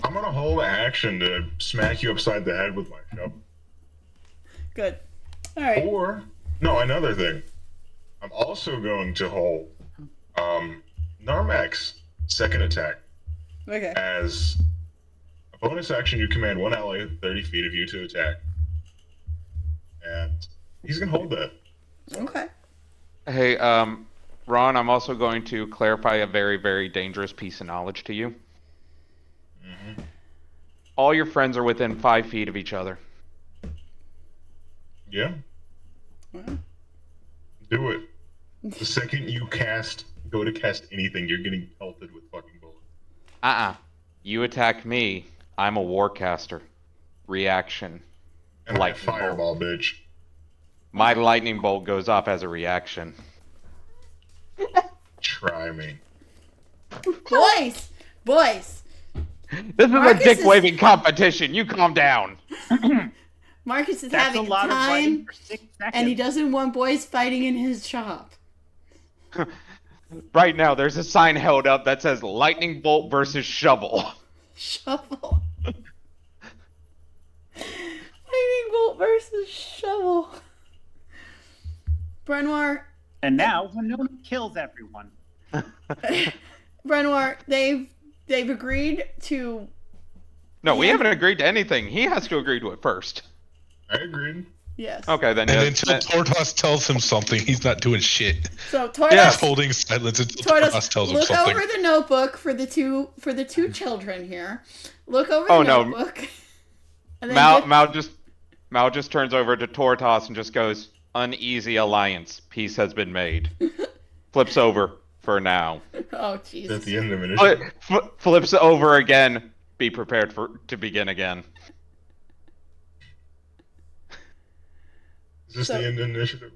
I'm going to hold action to smack you upside the head with my shovel. Good. Alright. Or, no, another thing. I'm also going to hold Narmak's second attack. Okay. As a bonus action, you command one ally 30 feet of you to attack. And he's going to hold that. Okay. Hey, Ron, I'm also going to clarify a very, very dangerous piece of knowledge to you. Mm-hmm. All your friends are within 5 feet of each other. Yeah, Well, do it. The second you go to cast anything, you're getting pelted with fucking bullets. You attack me, I'm a warcaster. Reaction. And I Lightning bolt. fireball, bitch. My lightning bolt goes off as a reaction. Try me. boys! Boys! This is Marcus a dick-waving competition. You calm down. Marcus is That's a having lot of writing time, for 6 seconds. and he doesn't want boys fighting in his shop. Right now, there's a sign held up that says lightning bolt versus shovel. Shovel. Lightning bolt versus shovel. Brenoir, And now, Winona kills everyone. Brenoir, they've agreed to. No, we Yeah. haven't agreed to anything. He has to agree to it first. I agreed. Yes. Okay, then. And until Tortos tells him something, he's not doing shit. So Tortos, He's holding silence until Tortos Tortos, tells him look something. over the notebook for the two children here. Look over Oh, the no. notebook. And then Mal just turns over to Tortos and just goes, "Uneasy alliance. Peace has been made." Flips over for now. Oh Is Jesus. that the end of initiative? Flips over again. Be prepared to begin again. Is this So- the end of initiative?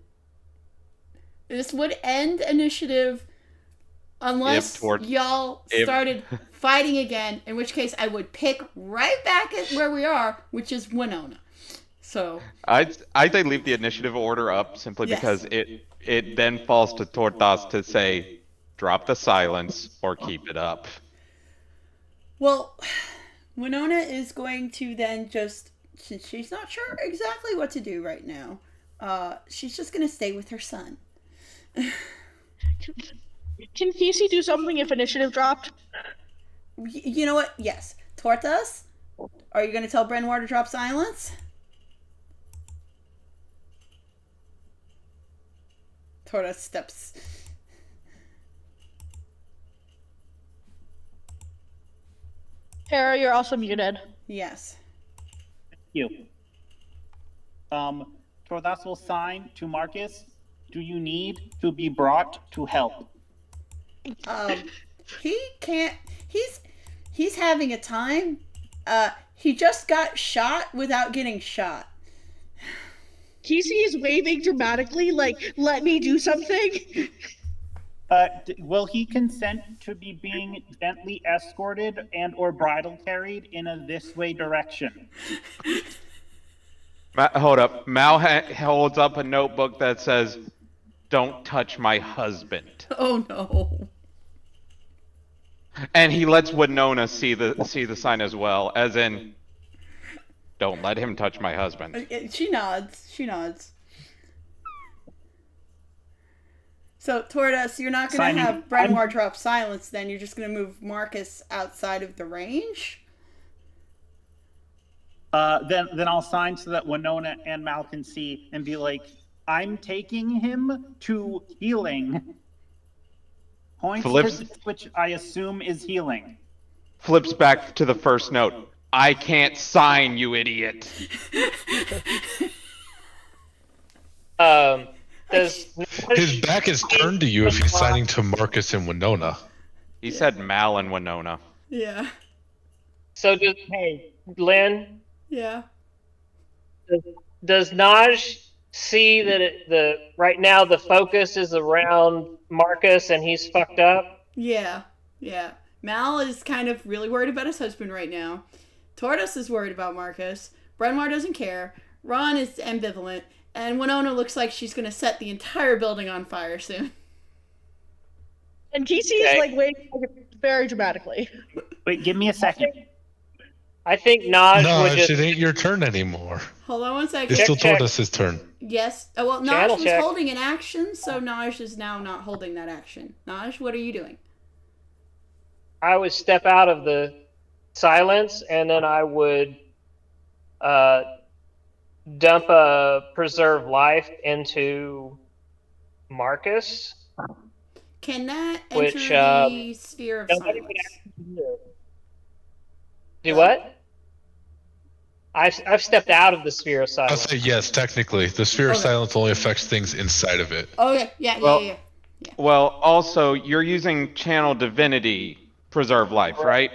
This would end initiative unless y'all started fighting again, in which case I would pick right back at where we are, which is Winona. So I'd say leave the initiative order up simply Yes. because it then falls to Tortas to say, drop the silence or keep it up. well, Winona is going to then just, since she's not sure exactly what to do right now, she's just going to stay with her son. Can Casey do something if initiative dropped? You know what? Yes. Tortas, are you going to tell Brenoir to drop silence? Tortas steps. Tara, you're also muted. Yes. You. Tordas will sign to Marcus. Do you need to be brought to help? He can't. He's having a time. He just got shot without getting shot. Casey is waving dramatically, like, let me do something. Will he consent to be being gently escorted and or bridle carried in a this way direction? Hold up. Mal holds up a notebook that says, "Don't touch my husband." Oh no. And he lets Winona see the sign as well, as in, "Don't let him touch my husband." She nods. She nods. So, Tortoise, you're not going to have Brenwar drop silence then. You're just going to move Marcus outside of the range? Then I'll sign so that Winona and Mal can see and be like, I'm taking him to healing. Points Flips, which I assume is healing. Flips back to the first note. I can't sign, you idiot. His back is turned to you if he's signing to Marcus and Winona. He said Mal and Winona. Yeah. So hey, Lynn? Yeah. Does Naj see that right now the focus is around Marcus and he's fucked up? Yeah. Yeah. Mal is kind of really worried about his husband right now. Tortoise is worried about Marcus. Brenwar doesn't care. Ron is ambivalent. And Winona looks like she's going to set the entire building on fire soon. And TC is like waiting very dramatically. Wait, give me a second. I think Naj would just... it ain't your turn anymore. Hold on one second. It's still Tortoise's turn. Yes. Oh, well, Naj was holding an action, so Naj is now not holding that action. Naj, what are you doing? I would step out of the silence, and then I would dump a preserve life into Marcus. Can that enter the sphere of silence? Do what? I've stepped out of the sphere of silence. I'll say yes, technically. The sphere of silence only affects things inside of it. Okay, yeah. Well, also, you're using Channel Divinity Preserve Life, right?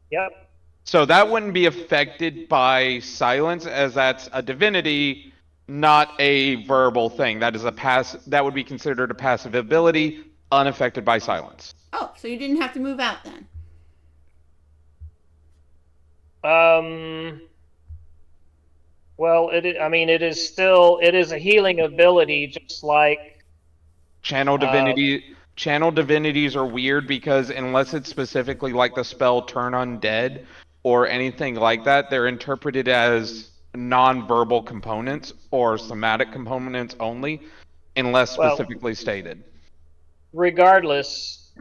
Yep. So that wouldn't be affected by silence, as that's a divinity, not a verbal thing. That is that would be considered a passive ability, unaffected by silence. Oh, so you didn't have to move out then? Well, it is a healing ability, just like Channel Divinity. Channel divinities are weird because unless it's specifically like the spell Turn Undead or anything like that, they're interpreted as non-verbal components or somatic components only, unless specifically stated. Regardless,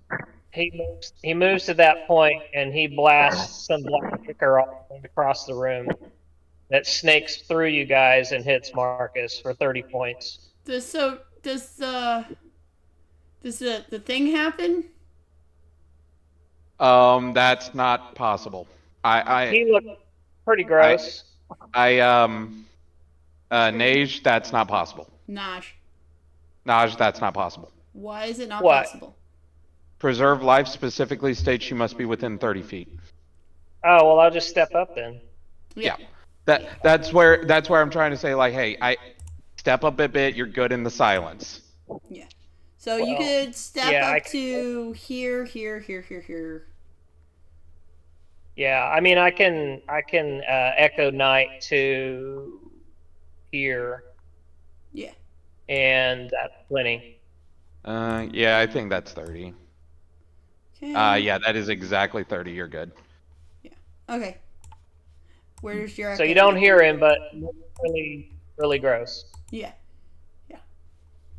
he moves to that point and he blasts some black liquor across the room that snakes through you guys and hits Marcus for 30 points. Does the thing happen? That's not possible. He looked pretty gross. Naj, that's not possible. Naj, that's not possible. why is it not possible? Preserve life specifically states you must be within 30 feet. Oh, well, I'll just step up then. Yeah. That's where I'm trying to say, like, hey, I step up a bit, you're good in the silence. Yeah. So you could step up to here. Yeah, I mean, I can Echo Knight to here. Yeah. And that's plenty. Yeah, I think that's 30. Okay. Yeah, that is exactly 30. You're good. Yeah. Okay. Where's your? So you don't hear him, but really, really gross. Yeah. Yeah.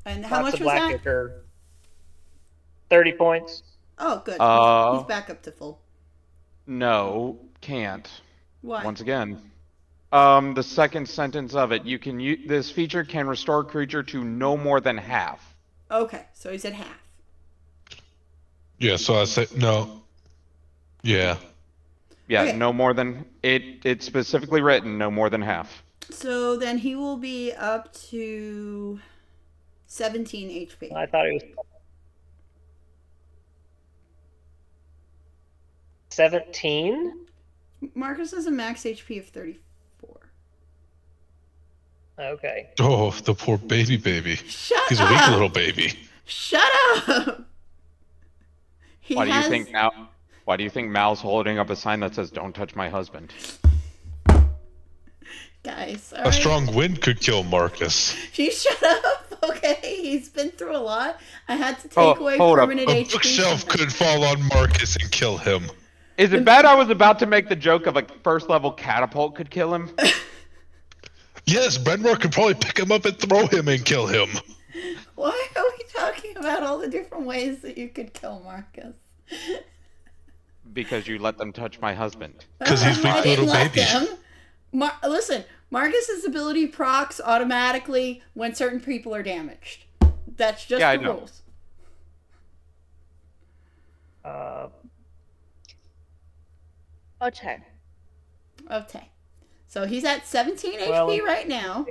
And how Lots much of was black that? liquor. 30 points. Oh, good. He's back up to full. No, can't. Why? Once again. The second sentence of it, you can use this feature can restore creature to no more than half. Okay, so he's at half. Yeah, so I say no. Yeah. Yeah, Okay. no more than it's specifically written no more than half. So then he will be up to 17 HP. I thought it was 17. Marcus has a max HP of 34. Okay. Oh, the poor baby. Shut He's up! a weak little baby. Shut up! Why do you think Mal? Why do you think Mal's holding up a sign that says "Don't touch my husband"? Guys, all A right. strong wind could kill Marcus. You shut up, okay? He's been through a lot. I had to take away hold up. permanent A HP. bookshelf could fall on Marcus and kill him. Is it bad I was about to make the joke of a first level catapult could kill him? Yes, Brenmore could probably pick him up and throw him and kill him. Why are we talking about all the different ways that you could kill Marcus? Because you let them touch my husband. Because he's weak I didn't little let baby. them. Listen, Marcus's ability procs automatically when certain people are damaged. That's just Yeah, the I know. rules. Okay. Okay. So he's at 17 Well, HP right now.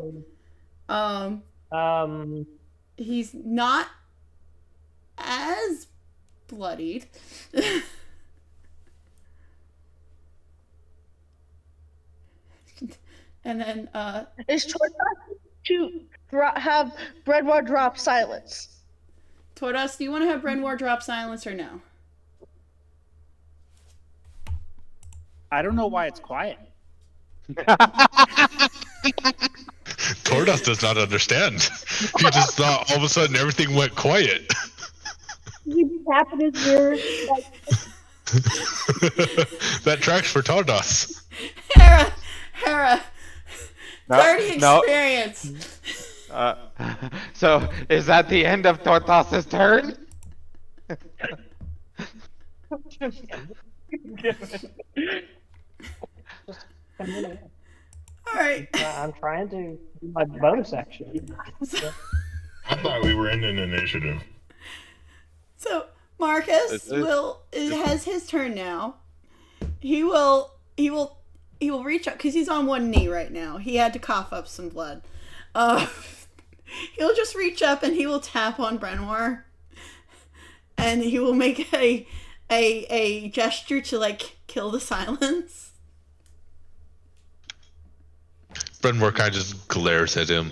He's not as bloodied. And then Is Tortoise to have Breadwar drop silence? Tortoise, do you want to have Brenwar drop silence or no? I don't know why it's quiet. Tordos does not understand. He just thought all of a sudden everything went quiet. He just tapping his ear. Like, That tracks for Tordos. Hera, No, 30 no. experience. So is that the end of Tortos's turn? All right. I'm trying to do my bonus action. I thought we were in an initiative. So Marcus has his turn now. He will reach up because he's on one knee right now. He had to cough up some blood. He'll just reach up and he will tap on Brenwar, and he will make a gesture to like kill the silence. Brenmore kind of just glares at him,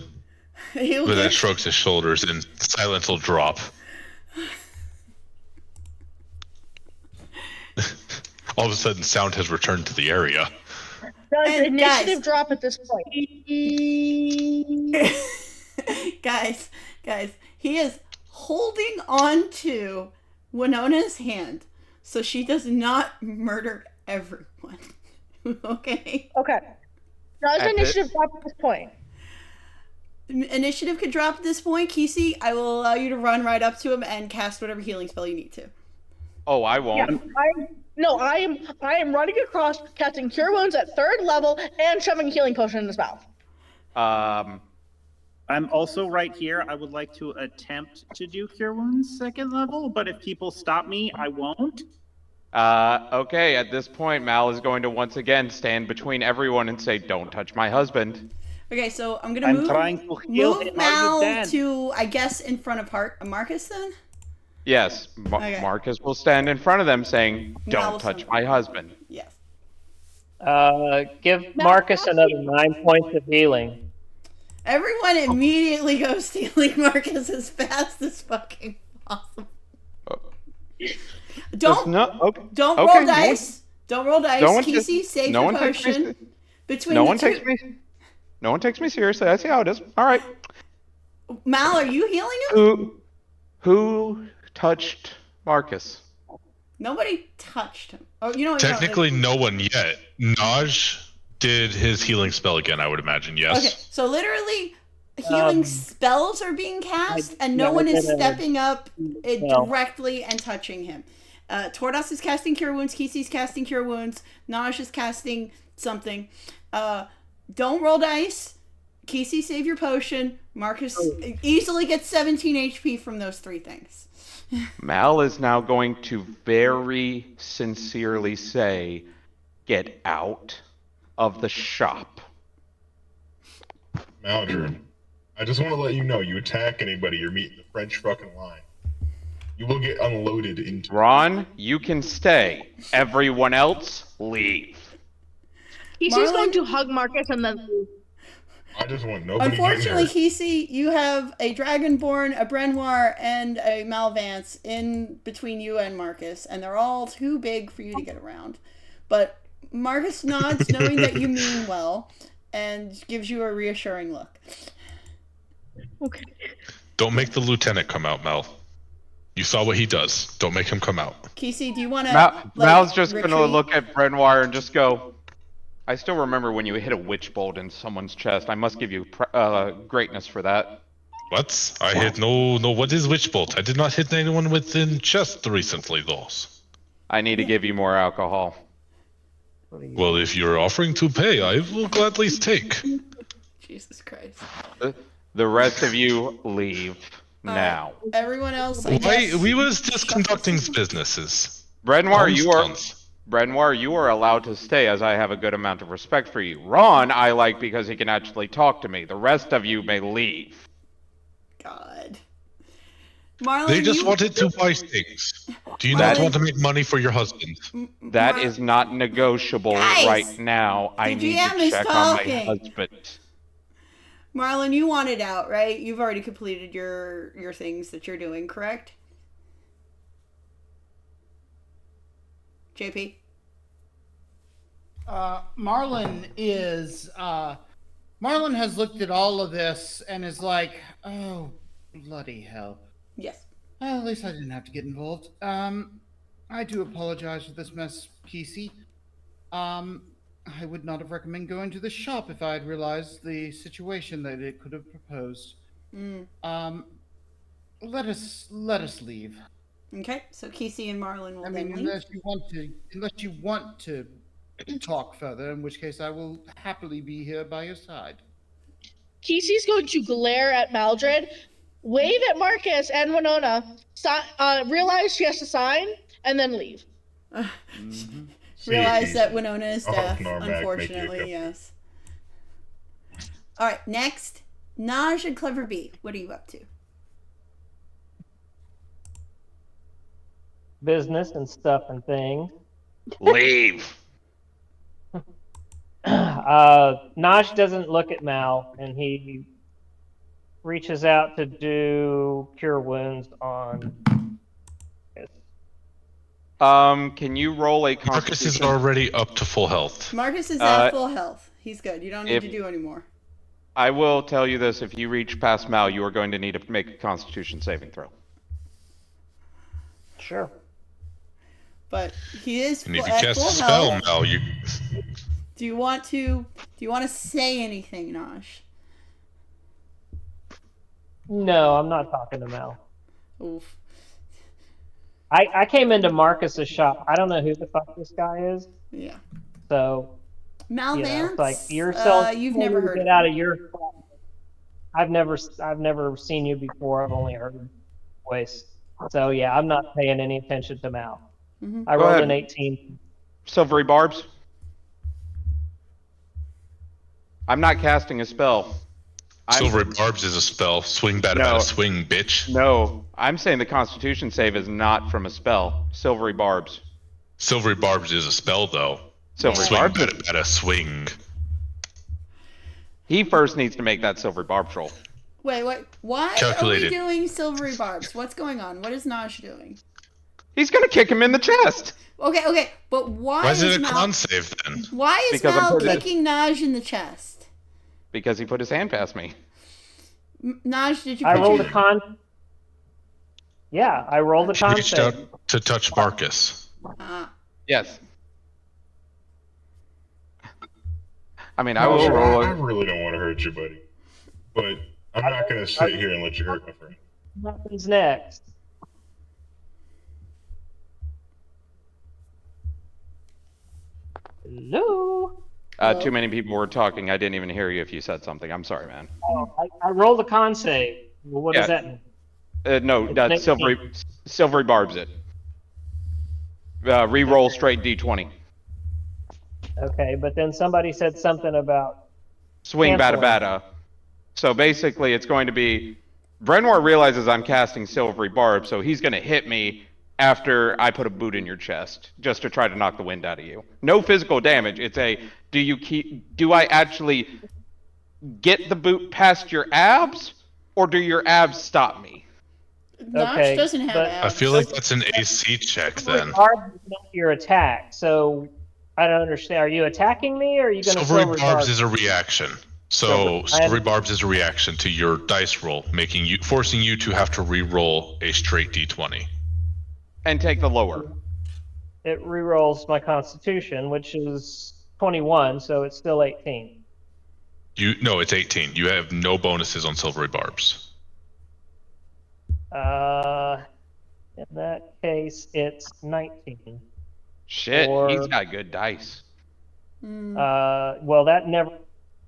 He'll but then give- shrugs his shoulders and silence will drop. All of a sudden, sound has returned to the area. Does And initiative drop at this point? guys, he is holding on to Winona's hand so she does not murder everyone. Okay? Okay. Does At initiative drop at this point? Initiative could drop at this point. Kisi, I will allow you to run right up to him and cast whatever healing spell you need to. Oh, I won't. I am running across, casting Cure Wounds at 3rd level, and shoving a healing potion in his mouth. I'm also right here. I would like to attempt to do Cure Wounds 2nd level, but if people stop me, I won't. Okay, at this point, Mal is going to once again stand between everyone and say, "Don't touch my husband." Okay, so I'm gonna trying to heal move him. Are you Mal dead? to, I guess, in front of Marcus then? Yes, Okay. Marcus will stand in front of them saying, Mal will "Don't touch stand- my husband." Yes. Give Marcus another 9 points of healing. Everyone immediately goes stealing Marcus as fast as fucking possible. Don't okay. don't okay, roll dice. Don't roll dice. No one Kisi, save no your one takes me- potion. Between No the one two, takes me. No one takes me seriously. I see how it is. All right. Mal, are you healing him? Who touched Marcus? Nobody touched him. Oh, you know what? Technically, no one yet. Naj did his healing spell again, I would imagine, yes. Okay, so literally, healing spells are being cast, and no yeah, one is I did a stepping up spell. directly and touching him. Tordos is casting Cure Wounds. Kisi's casting Cure Wounds. Naj is casting something. Don't roll dice. Kisi, save your potion. Marcus easily gets 17 HP from those 3 things. Mal is now going to very sincerely say, "Get out of the shop." Maldron, I just want to let you know, you attack anybody, you're meeting the French fucking line. You will get unloaded into. Ron, you can stay. Everyone else, leave. He's just going to hug Marcus and then leave. I just want nobody Unfortunately, getting Kesey, you have a Dragonborn, a Brenoir, and a Malvance in between you and Marcus, and they're all too big for you to get around. But Marcus nods, knowing that you mean well, and gives you a reassuring look. Okay. Don't make the lieutenant come out, Mel. You saw what he does. Don't make him come out. Kesey, do you want to Mal's just gonna retreat? look at Brenoir and just go, I still remember when you hit a witch bolt in someone's chest. I must give you greatness for that. What? I hit no. What is witch bolt? I did not hit anyone within chest recently, though. I need to give you more alcohol. Well, if you're offering to pay, I will gladly take. Jesus Christ. The rest of you leave now. Everyone else, I Why? guess. We was just conducting businesses. Brenoir, Tons. you are allowed to stay, as I have a good amount of respect for you. Ron, I like because he can actually talk to me. The rest of you may leave. God. Marlon, They just wanted to buy things. Do you not want to make money for your husband? That is not negotiable right now. I need GM to is check on my talking. husband. Marlon, you wanted out, right? You've already completed your things that you're doing, correct? JP? Marlon has looked at all of this and is like, oh, bloody hell. Yes. Well, at least I didn't have to get involved. I do apologize for this mess, Kesey. I would not have recommended going to the shop if I had realized the situation that it could have proposed. Let us leave. Okay, so Kesey and Marlon will I then mean, leave. unless you want to talk further, in which case I will happily be here by your side. Kesey's going to glare at Maldred, wave at Marcus and Winona, realize she has to sign, and then leave. Realize that Winona is I'll deaf, help Narmak make you a unfortunately, cup. yes. Alright, next. Naj and Clever B, what are you up to? Business and stuff and things. Leave. Nosh doesn't look at Mal, and he reaches out to do cure wounds on. Can you roll a Marcus is constitution? already up to full health. Marcus is at full health. He's good. You don't need if- to do anymore. I will tell you this: if you reach past Mal, you are going to need to make a Constitution saving throw. Sure. But he is And if you at cast full a spell, health. Mal, you. Do you want to say anything, Nosh? No, I'm not talking to Mal. Oof. I came into Marcus's shop. I don't know who the fuck this guy is. Yeah. So, Malvance? it's like you're so you've never heard get of out him. of your. I've never seen you before. I've only heard your voice. So yeah, I'm not paying any attention to Mal. Mhm. I Go rolled ahead. an 18. Silvery barbs. I'm not casting a spell. Silvery barbs is a spell. Swing bad No. about a swing, bitch. No, I'm saying the Constitution save is not from a spell. Silvery barbs. Silvery barbs is a spell, though. Silvery Swing barbs. bad a swing. He first needs to make that silvery barb roll. Wait, why Calculated. are we doing silvery barbs? What's going on? What is Nosh doing? He's gonna kick him in the chest. Okay, but why is it a Mal, con save then? Why is Because I'm Mal putting it- kicking Naj in the chest? Because he put his hand past me. Naj, did you I put rolled your... a con. Yeah, I rolled a He con reached save. out to touch Marcus. Yes. I mean, I will roll. I really don't want to hurt you, buddy. But I'm not going to sit here and let you hurt my friend. What happens next? Hello? Too many people were talking. I didn't even hear you if you said something. I'm sorry, man. Oh, I rolled a con save. Well, what does Yeah. that mean? No, It's that's 19. silvery barbs it. Re-roll straight D20. Okay, but then somebody said something about Swing bada canceling. bada. So basically, it's going to be Brenoir realizes I'm casting silvery barb, so he's going to hit me after I put a boot in your chest, just to try to knock the wind out of you. No physical damage. It's a do I actually get the boot past your abs, or do your abs stop me? Notch Okay, doesn't have but- abs. I feel like that's an AC check then. Barbs is not your attack, so I don't understand. Are you attacking me, or are you going to Silvery silver barbs barb? is a reaction. So Silver- silvery barbs is a reaction to your dice roll, forcing you to have to re-roll a straight d20. And take the lower. It rerolls my Constitution, which is 21, so it's still 18. No, it's 18. You have no bonuses on silvery barbs. In that case, it's 19. Shit, Or- he's got good dice. Well, that never.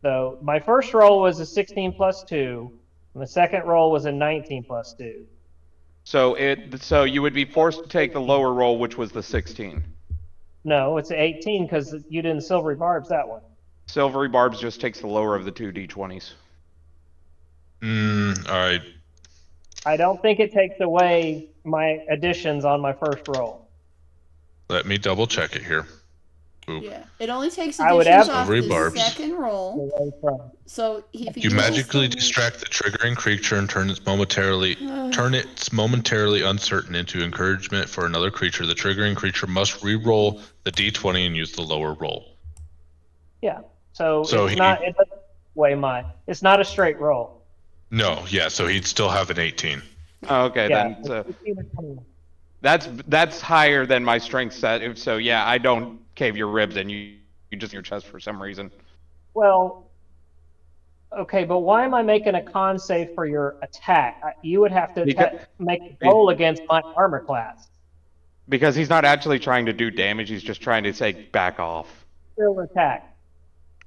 So my first roll was a 16 plus 2, and the second roll was a 19 plus 2. So you would be forced to take the lower roll, which was the 16. No, it's 18 because you didn't silvery barbs that one. Silvery barbs just takes the lower of the two d20s. All right. I don't think it takes away my additions on my first roll. Let me double check it here. Boop. Yeah, it only takes I would additions off Silvery the barbs. second roll. So if You magically distract the triggering creature and turn its momentarily uncertain into encouragement for another creature. The triggering creature must re-roll the d20 and use the lower roll. Yeah. So So it's he- not. It doesn't weigh mine. It's not a straight roll. No, yeah, so he'd still have an 18. Oh, okay, Yeah. then. So that's higher than my strength set. So yeah, I don't cave your ribs and you just your chest for some reason. Well, okay, but why am I making a con save for your attack? You would have to make a roll against my armor class. Because he's not actually trying to do damage, he's just trying to say back off. Still attack.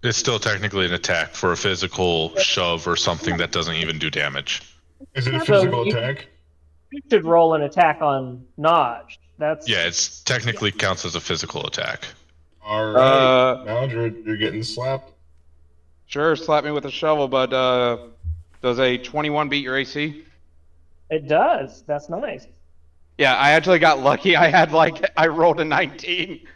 It's still technically an attack for a physical shove or something that doesn't even do damage. Is it a So physical you- attack? You should roll an attack on Naj. That's Yeah, it's technically counts as a physical attack. All right, Maldred, you're getting slapped. Sure, slap me with a shovel, but does a 21 beat your AC? It does. That's nice. Yeah, I actually got lucky. I rolled a 19.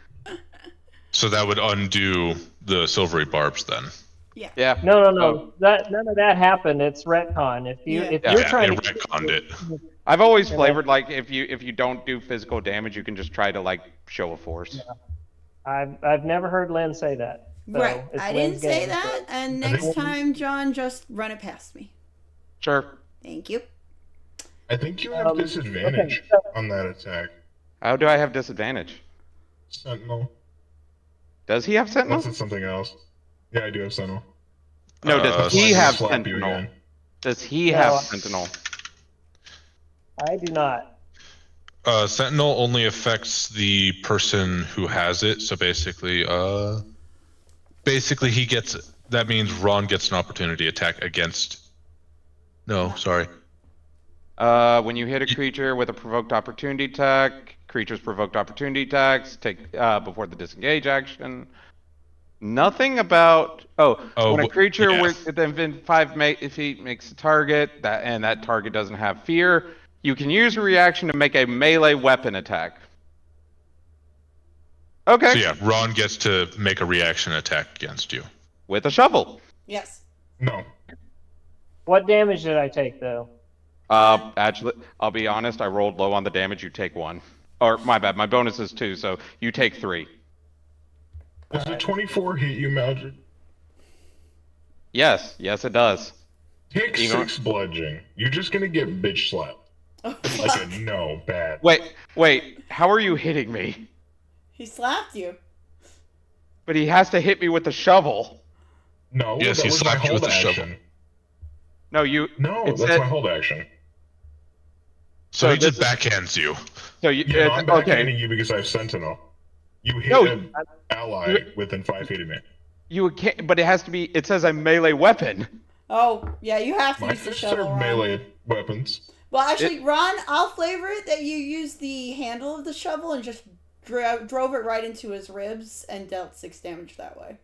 So that would undo the silvery barbs then. Yeah. No. None of that happened. It's retcon. If you're trying it to retconned it. I've always flavored like if you don't do physical damage, you can just try to like show a force. I've never heard Lynn say that. So Right, it's I didn't Lynn's say game. that. And next time, John, just run it past me. Sure. Thank you. I think you have disadvantage on that attack. How do I have disadvantage? Sentinel. Does he have Sentinel? Unless it's something else. Yeah, I do have Sentinel. No, does he have slap you Sentinel? again. Does he No. have Sentinel? I do not. Sentinel only affects the person who has it. So basically, he gets. That means Ron gets an opportunity attack against. No, sorry. When you hit a creature with a provoked opportunity attack, creatures provoked opportunity attacks take before the disengage action. Nothing about when a creature within 5 feet makes a target that target doesn't have fear, you can use a reaction to make a melee weapon attack. Okay. So yeah, Ron gets to make a reaction attack against you with a shovel. Yes. No. What damage did I take though? Actually, I'll be honest. I rolled low on the damage. You take 1. Or my bad. My bonus is 2, so you take 3. Does a 24 hit you, Maldred? Yes, it does. Take 6 bludgeoning. You're just gonna get bitch slapped. Like a no, bad. Wait. How are you hitting me? He slapped you. But he has to hit me with the shovel. No, Yes, that he was my slapped you hold with the action. shovel. No, you. No, it that's said- my hold action. So he just backhands you. So you. Yeah, no, I'm okay. backhanding you because I have Sentinel. You hit No, an ally within 5 feet of me. You can't, but it has to be. It says a melee weapon. Oh, yeah, you have to My use the fists shovel, are Ron. melee weapons. Well, actually, Ron, I'll flavor it that you use the handle of the shovel and just drove it right into his ribs and dealt 6 damage that way.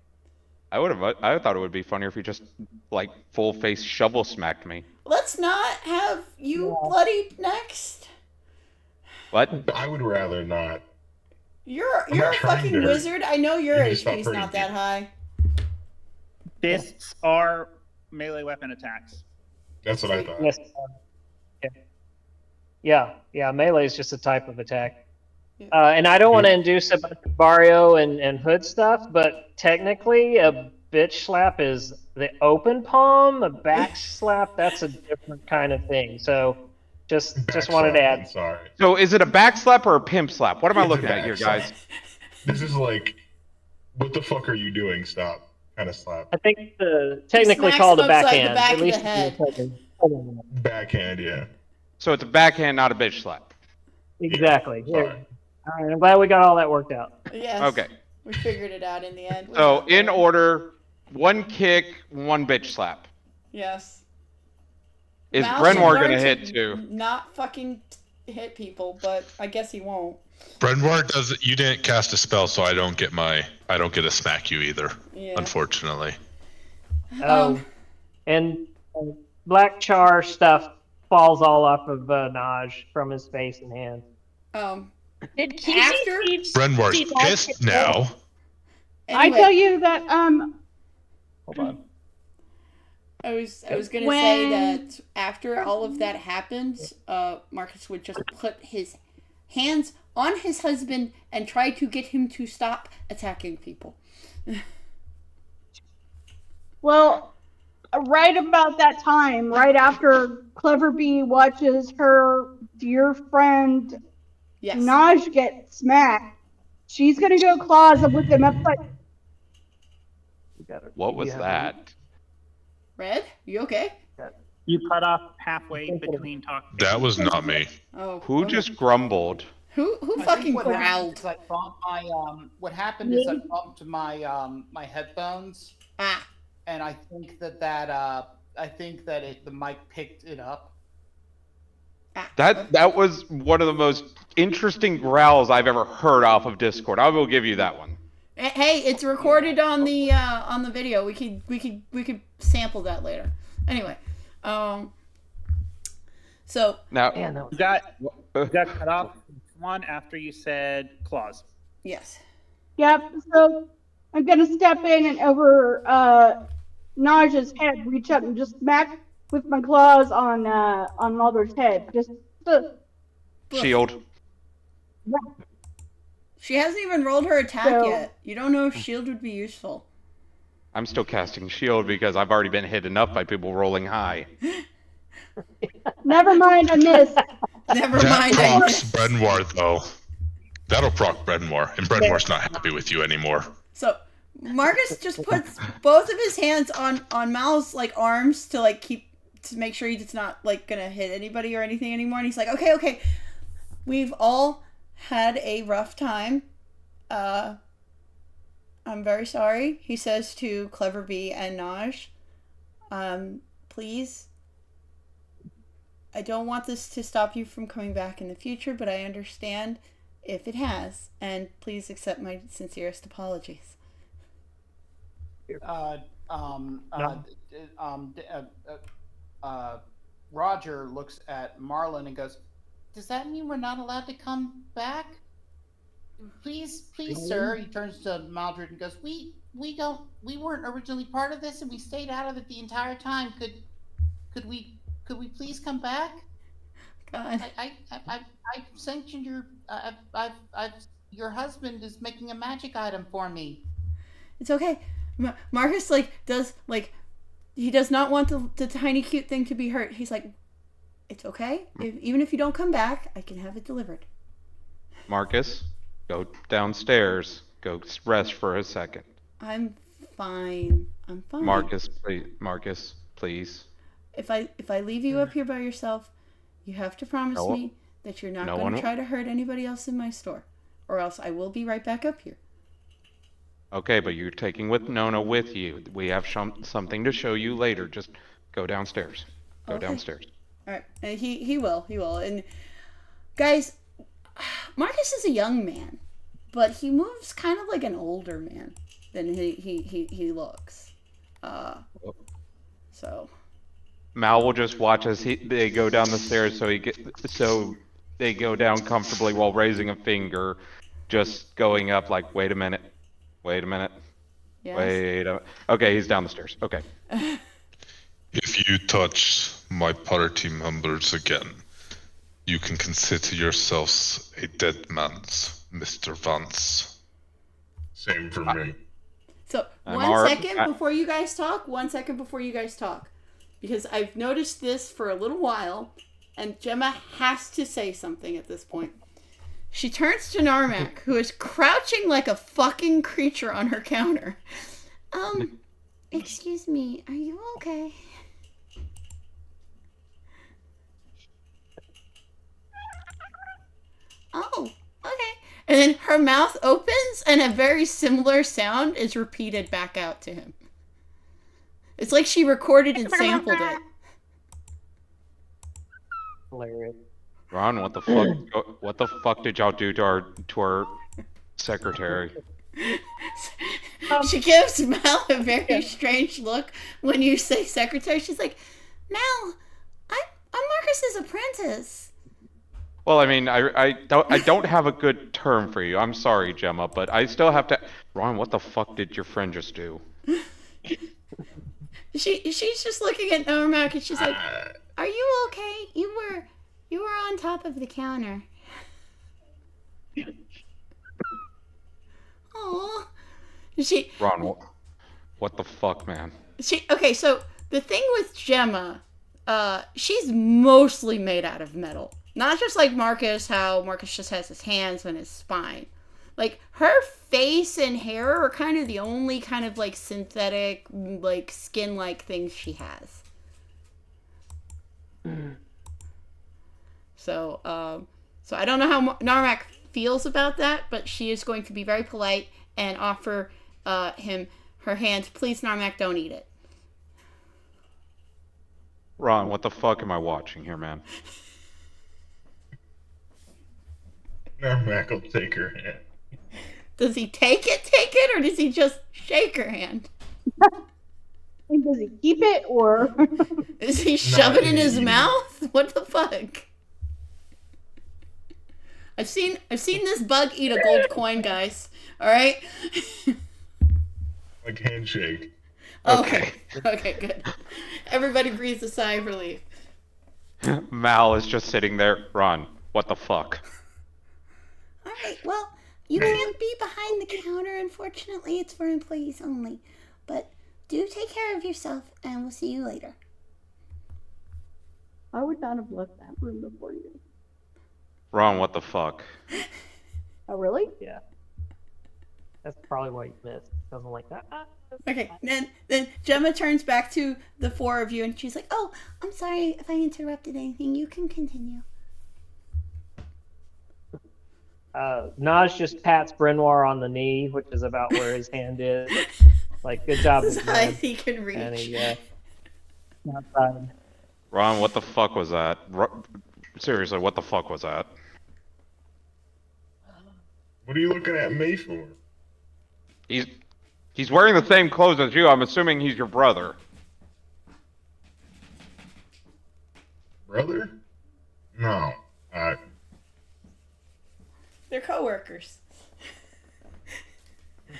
I thought it would be funnier if you just like full face shovel smacked me. Let's not have you bloodied next. What? I would rather not. You're I'm not a trying fucking to hurt wizard. I know your you just HP's not not that high. Fists are melee weapon attacks. That's what I thought. Yes. Yeah. Melee is just a type of attack. And I don't want to induce a bunch of Barrio and Hood stuff, but technically a bitch slap is the open palm. A back slap, that's a different kind of thing. So just wanted to add. Sorry. So is it a back slap or a pimp slap? What am I It's a looking at back here, slap. guys? This is like, what the fuck are you doing? Stop. Kind of slap. I think the technically Smacks called a him upside the backhand. back At of the least head. Backhand, yeah. So it's a backhand, not a bitch slap. Exactly. Yeah, Here. All right, I'm glad we got all that worked out. Yes. Okay. We figured it out in the end. So in order, one kick, one bitch slap. Yes. Is Mal Brenmore should gonna learn hit to too? Not fucking hit people, but I guess he won't. Brenwar doesn't. You didn't cast a spell, so I don't get a smack you either. Yeah. Unfortunately. Oh, and black char stuff falls all off of Naj from his face and hands. Did After Brenwar's pissed now. I tell you that Hold on. I was gonna say that after all of that happens, Marcus would just put his hands on his husband and try to get him to stop attacking people. Well, right about that time, right after Clever Bee watches her dear friend Naj get smacked, she's gonna go claws up with him up like. What was that? Red, you okay? You cut off halfway between talking. That was not me. Oh. Who just grumbled? Who I fucking think what happened growled? is I bumped my what happened is I bumped my my headphones. And I think that the mic picked it up. That was one of the most interesting growls I've ever heard off of Discord. I will give you that one. Hey, it's recorded on the video. We could sample that later. Anyway, so now you got cut off one after you said claws. Yes. Yep. So I'm gonna step in and over Naj's head, reach up and just smack with my claws on Mulder's head. Just shield. She hasn't even rolled her attack yet. You don't know if shield would be useful. I'm still casting shield because I've already been hit enough by people rolling high. Never mind, I missed. Never That mind. I procs Brenwar though. That'll proc Brenwar, and Brenwar's not happy with you anymore. So Marcus just puts both of his hands on Mal's arms to make sure he's not gonna hit anybody or anything anymore. And he's like, okay, we've all had a rough time. I'm very sorry, he says to Clever Bee and Naj. Please, I don't want this to stop you from coming back in the future, but I understand if it has, and please accept my sincerest apologies. Roger looks at Marlon and goes, "Does that mean we're not allowed to come back? Please, sir." He turns to Maldred and goes, "We weren't originally part of this, and we stayed out of it the entire time. Could we please come back? God. I sanctioned your husband is making a magic item for me." It's okay. Marcus he does not want the tiny cute thing to be hurt. He's like, it's okay. Even if you don't come back, I can have it delivered. Marcus, go downstairs. Go rest for a second. I'm fine. Marcus, please. If I leave you up here by yourself, you have to promise me that you're not going to try to hurt anybody else in my store, or else I will be right back up here. Okay, but you're taking Nona with you. We have something to show you later. Just go downstairs. Go downstairs. All right, and he will. And guys, Marcus is a young man, but he moves kind of like an older man than he looks. So Mal will just watch as they go down the stairs, so they go down comfortably while raising a finger, just going up like, wait a minute. Yes. Okay, he's down the stairs. Okay. If you touch my party members again, you can consider yourselves a dead man's, Mr. Vance. Same for me. So I'm 1 second before you guys talk. 1 second before you guys talk, because I've noticed this for a little while, and Gemma has to say something at this point. She turns to Narmak, who is crouching like a fucking creature on her counter. Excuse me, are you okay? Oh, okay. And then her mouth opens and a very similar sound is repeated back out to him. It's like she recorded and sampled it. Hilarious. Ron, what the fuck? What the fuck did y'all do to our secretary? She gives Mel a very strange look when you say secretary. She's like, Mel, I'm Marcus's apprentice. Well, I mean, I don't have a good term for you. I'm sorry, Gemma, but I still have to. Ron, what the fuck did your friend just do? She's just looking at Narmak and she's like, "Are you okay? You were on top of the counter." Oh, Ron, what the fuck, man? Okay, so the thing with Gemma, she's mostly made out of metal. Not just like Marcus, how Marcus just has his hands and his spine. Like, her face and hair are kind of the only kind of, like, synthetic, like, skin-like things she has. So I don't know how Narmak feels about that, but she is going to be very polite and offer him her hand. Please, Narmak, don't eat it. Ron, what the fuck am I watching here, man? Narmak will take her hand. Does he take it, or does he just shake her hand? Does he keep it, or does he shove it in his mouth? What the fuck? I've seen this bug eat a gold coin, guys. All right. Like handshake. Okay. Okay, good. Everybody breathes a sigh of relief. Mal is just sitting there. Ron, what the fuck? All right. Well, you can't be behind the counter. Unfortunately, it's for employees only. But do take care of yourself, and we'll see you later. I would not have left that room before you. Ron, what the fuck? Oh, really? Yeah. That's probably why you missed. Something like that. Okay, then Gemma turns back to the four of you, and she's like, "Oh, I'm sorry if I interrupted anything. You can continue." Naj just pats Brenoir on the knee, which is about where his hand is. Like, good job. As high as he can reach. And he, outside. Ron, what the fuck was that? Seriously, what the fuck was that? What are you looking at me for? He's wearing the same clothes as you. I'm assuming he's your brother. Brother? No. They're coworkers.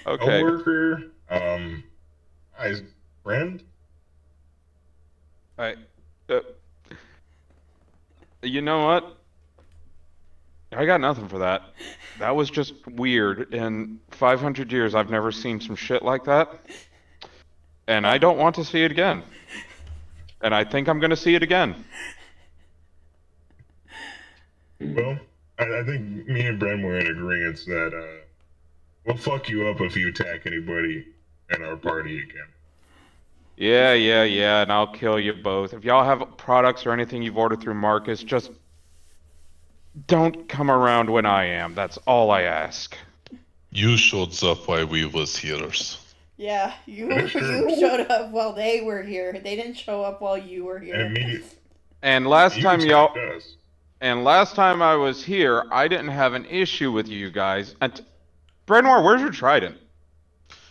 Okay. Coworker. His friend. You know what? I got nothing for that. That was just weird. In 500 years, I've never seen some shit like that. And I don't want to see it again. And I think I'm going to see it again. Well, I think me and Bren were in agreement that we'll fuck you up if you attack anybody in our party again. Yeah, and I'll kill you both. If y'all have products or anything you've ordered through Marcus, just don't come around when I am. That's all I ask. You showed up while we was here. Yeah, you showed up while they were here. They didn't show up while you were here. And last time I was here, I didn't have an issue with you guys. And Brenoir, where's your trident?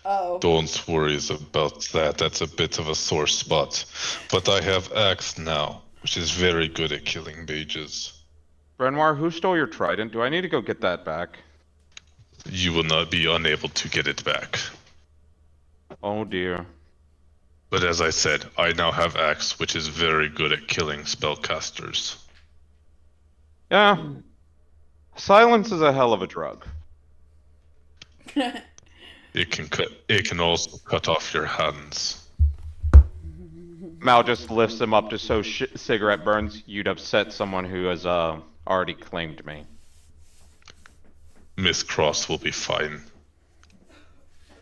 Oh. Don't worry about that. That's a bit of a sore spot. But I have Axe now, which is very good at killing mages. Brenoir, who stole your trident? Do I need to go get that back? You will not be unable to get it back. Oh dear. But as I said, I now have Axe, which is very good at killing spellcasters. Yeah. Silence is a hell of a drug. It can also cut off your hands. Mal just lifts him up just so cigarette burns. You'd upset someone who has already claimed me. Miss Cross will be fine.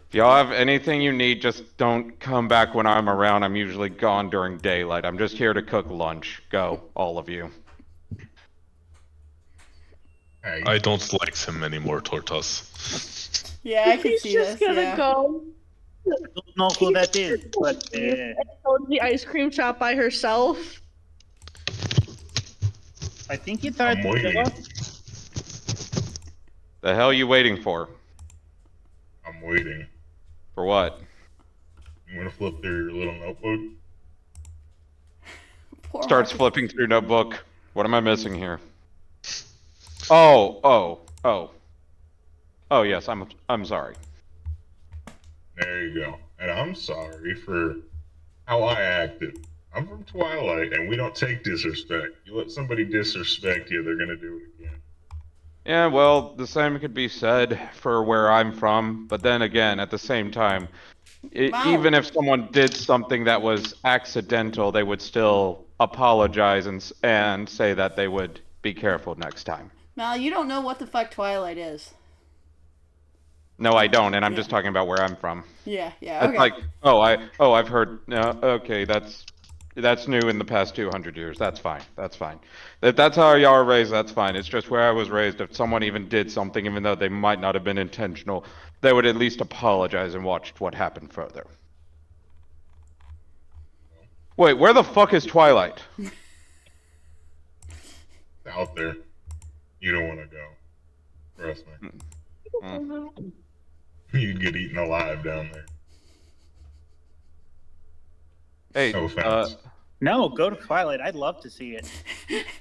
If y'all have anything you need, just don't come back when I'm around. I'm usually gone during daylight. I'm just here to cook lunch. Go, all of you. I don't like him anymore, Tortas. Yeah, I can He's see just this. gonna Yeah. go. I don't know who that is, but Go to the ice cream shop by herself. I think you tried I'm to waiting. kill us. The hell you waiting for? I'm waiting. For what? You want to flip through your little notebook? Poor Starts Marcus. flipping through notebook. What am I missing here? Oh. Oh yes, I'm sorry. There you go. And I'm sorry for how I acted. I'm from Twilight, and we don't take disrespect. You let somebody disrespect you, they're gonna do it again. Yeah, well, the same could be said for where I'm from, but then again, at the same time, Wow. even if someone did something that was accidental, they would still apologize and say that they would be careful next time. Mal, you don't know what the fuck Twilight is. No, I don't, and I'm Yeah. just talking about where I'm from. Yeah, okay. It's like, I've heard. Okay, that's new in the past 200 years. That's fine. That's fine. If that's how y'all are raised, that's fine. It's just where I was raised. If someone even did something, even though they might not have been intentional, they would at least apologize and watch what happened further. Wait, where the fuck is Twilight? Out there. You don't want to go. Trust me. You'd get eaten alive down there. Hey, No offense. No, go to Twilight. I'd love to see it.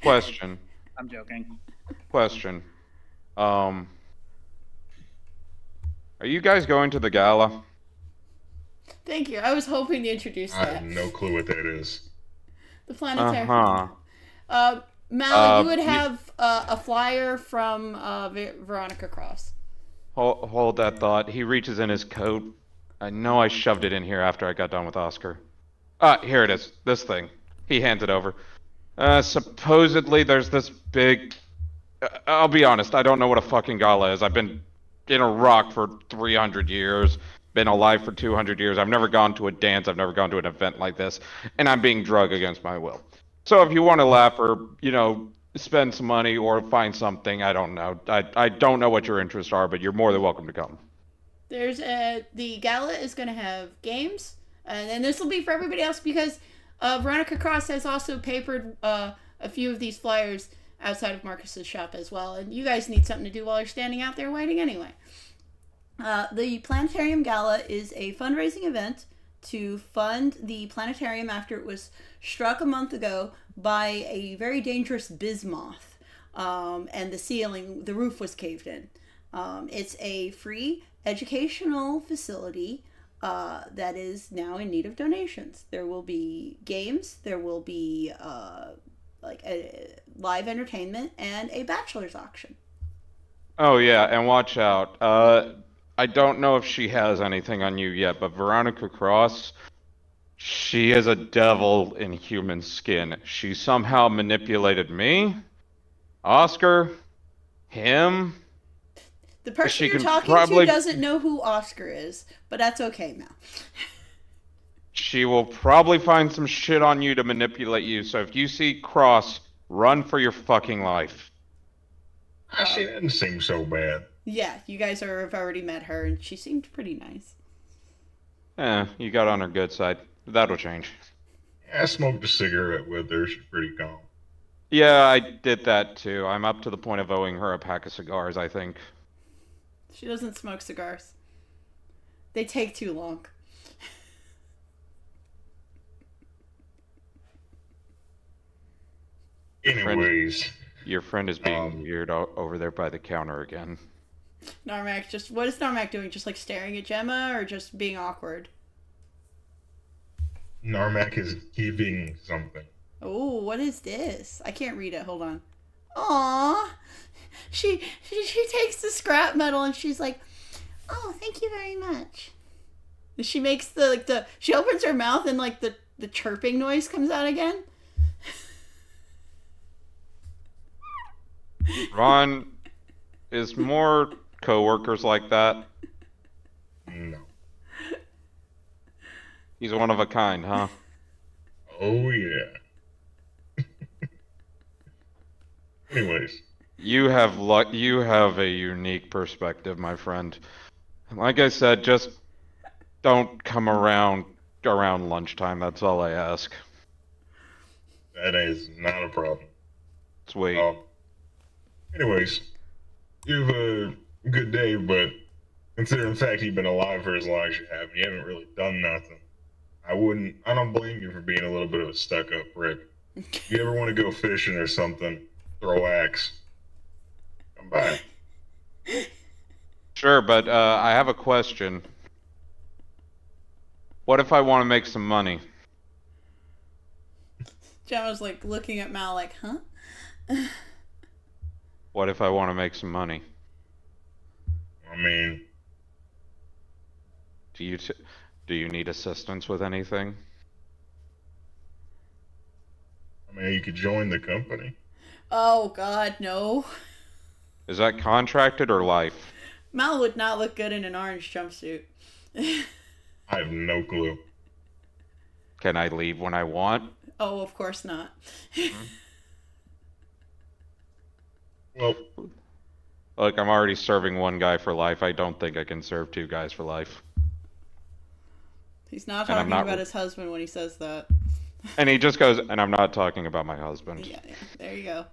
question. I'm joking. Question. Are you guys going to the gala? Thank you. I was hoping to introduce I that. have no clue what that is. The planetarium. Uh-huh. Mal, you would have a flyer from Veronica Cross. Hold that thought. He reaches in his coat. I know I shoved it in here after I got done with Oscar. Here it is. This thing. He hands it over. Supposedly there's this big... I'll be honest, I don't know what a fucking gala is. I've been in Iraq for 300 years, been alive for 200 years. I've never gone to a dance, I've never gone to an event like this, and I'm being drugged against my will. So if you want to laugh or, spend some money or find something, I don't know. I don't know what your interests are, but you're more than welcome to come. There's the gala is going to have games, and then this will be for everybody else because Veronica Cross has also papered a few of these flyers outside of Marcus's shop as well, and you guys need something to do while you're standing out there waiting anyway. The Planetarium Gala is a fundraising event to fund the planetarium after it was struck a month ago by a very dangerous bismuth, and the roof was caved in. It's a free educational facility that is now in need of donations. There will be games, there will be live entertainment, and a bachelor's auction. Oh yeah, and watch out. I don't know if she has anything on you yet, but Veronica Cross, she is a devil in human skin. She somehow manipulated me, Oscar, him. The person She you're can talking probably- to doesn't know who Oscar is, but that's okay, Mal. She will probably find some shit on you to manipulate you, so if you see Cross, run for your fucking life. She didn't seem so bad. Yeah, you guys have already met her, and she seemed pretty nice. You got on her good side. That'll change. I smoked a cigarette with her. She's pretty calm. Yeah, I did that too. I'm up to the point of owing her a pack of cigars, I think. She doesn't smoke cigars. They take too long. Anyways. Your friend is being weird over there by the counter again. Narmak, what is Narmak doing? Just like staring at Gemma or just being awkward? Narmak is giving something. Oh, what is this? I can't read it. Hold on. Aww. She takes the scrap metal and she's like, "Oh, thank you very much." She makes she opens her mouth and like the chirping noise comes out again. Ron, is more coworkers like that? No. He's one of a kind, huh? Oh yeah. Anyways. You have a unique perspective, my friend. Like I said, just don't come around lunchtime. That's all I ask. That is not a problem. Sweet. Anyways, you have a good day, but considering the fact you've been alive for as long as you have, and you haven't really done nothing, I don't blame you for being a little bit of a stuck-up prick. If you ever want to go fishing or something, throw axe. Come by. Sure, but I have a question. What if I want to make some money? Gemma's like looking at Mal like, huh? What if I want to make some money? I mean, do you need assistance with anything? I mean, you could join the company. Oh God, no. Is that contracted or life? Mal would not look good in an orange jumpsuit. I have no clue. Can I leave when I want? Oh, of course not. Well, look, I'm already serving one guy for life. I don't think I can serve two guys for life. He's not talking about his husband when he says that. And he just goes, and I'm not talking about my husband. Yeah, there you go.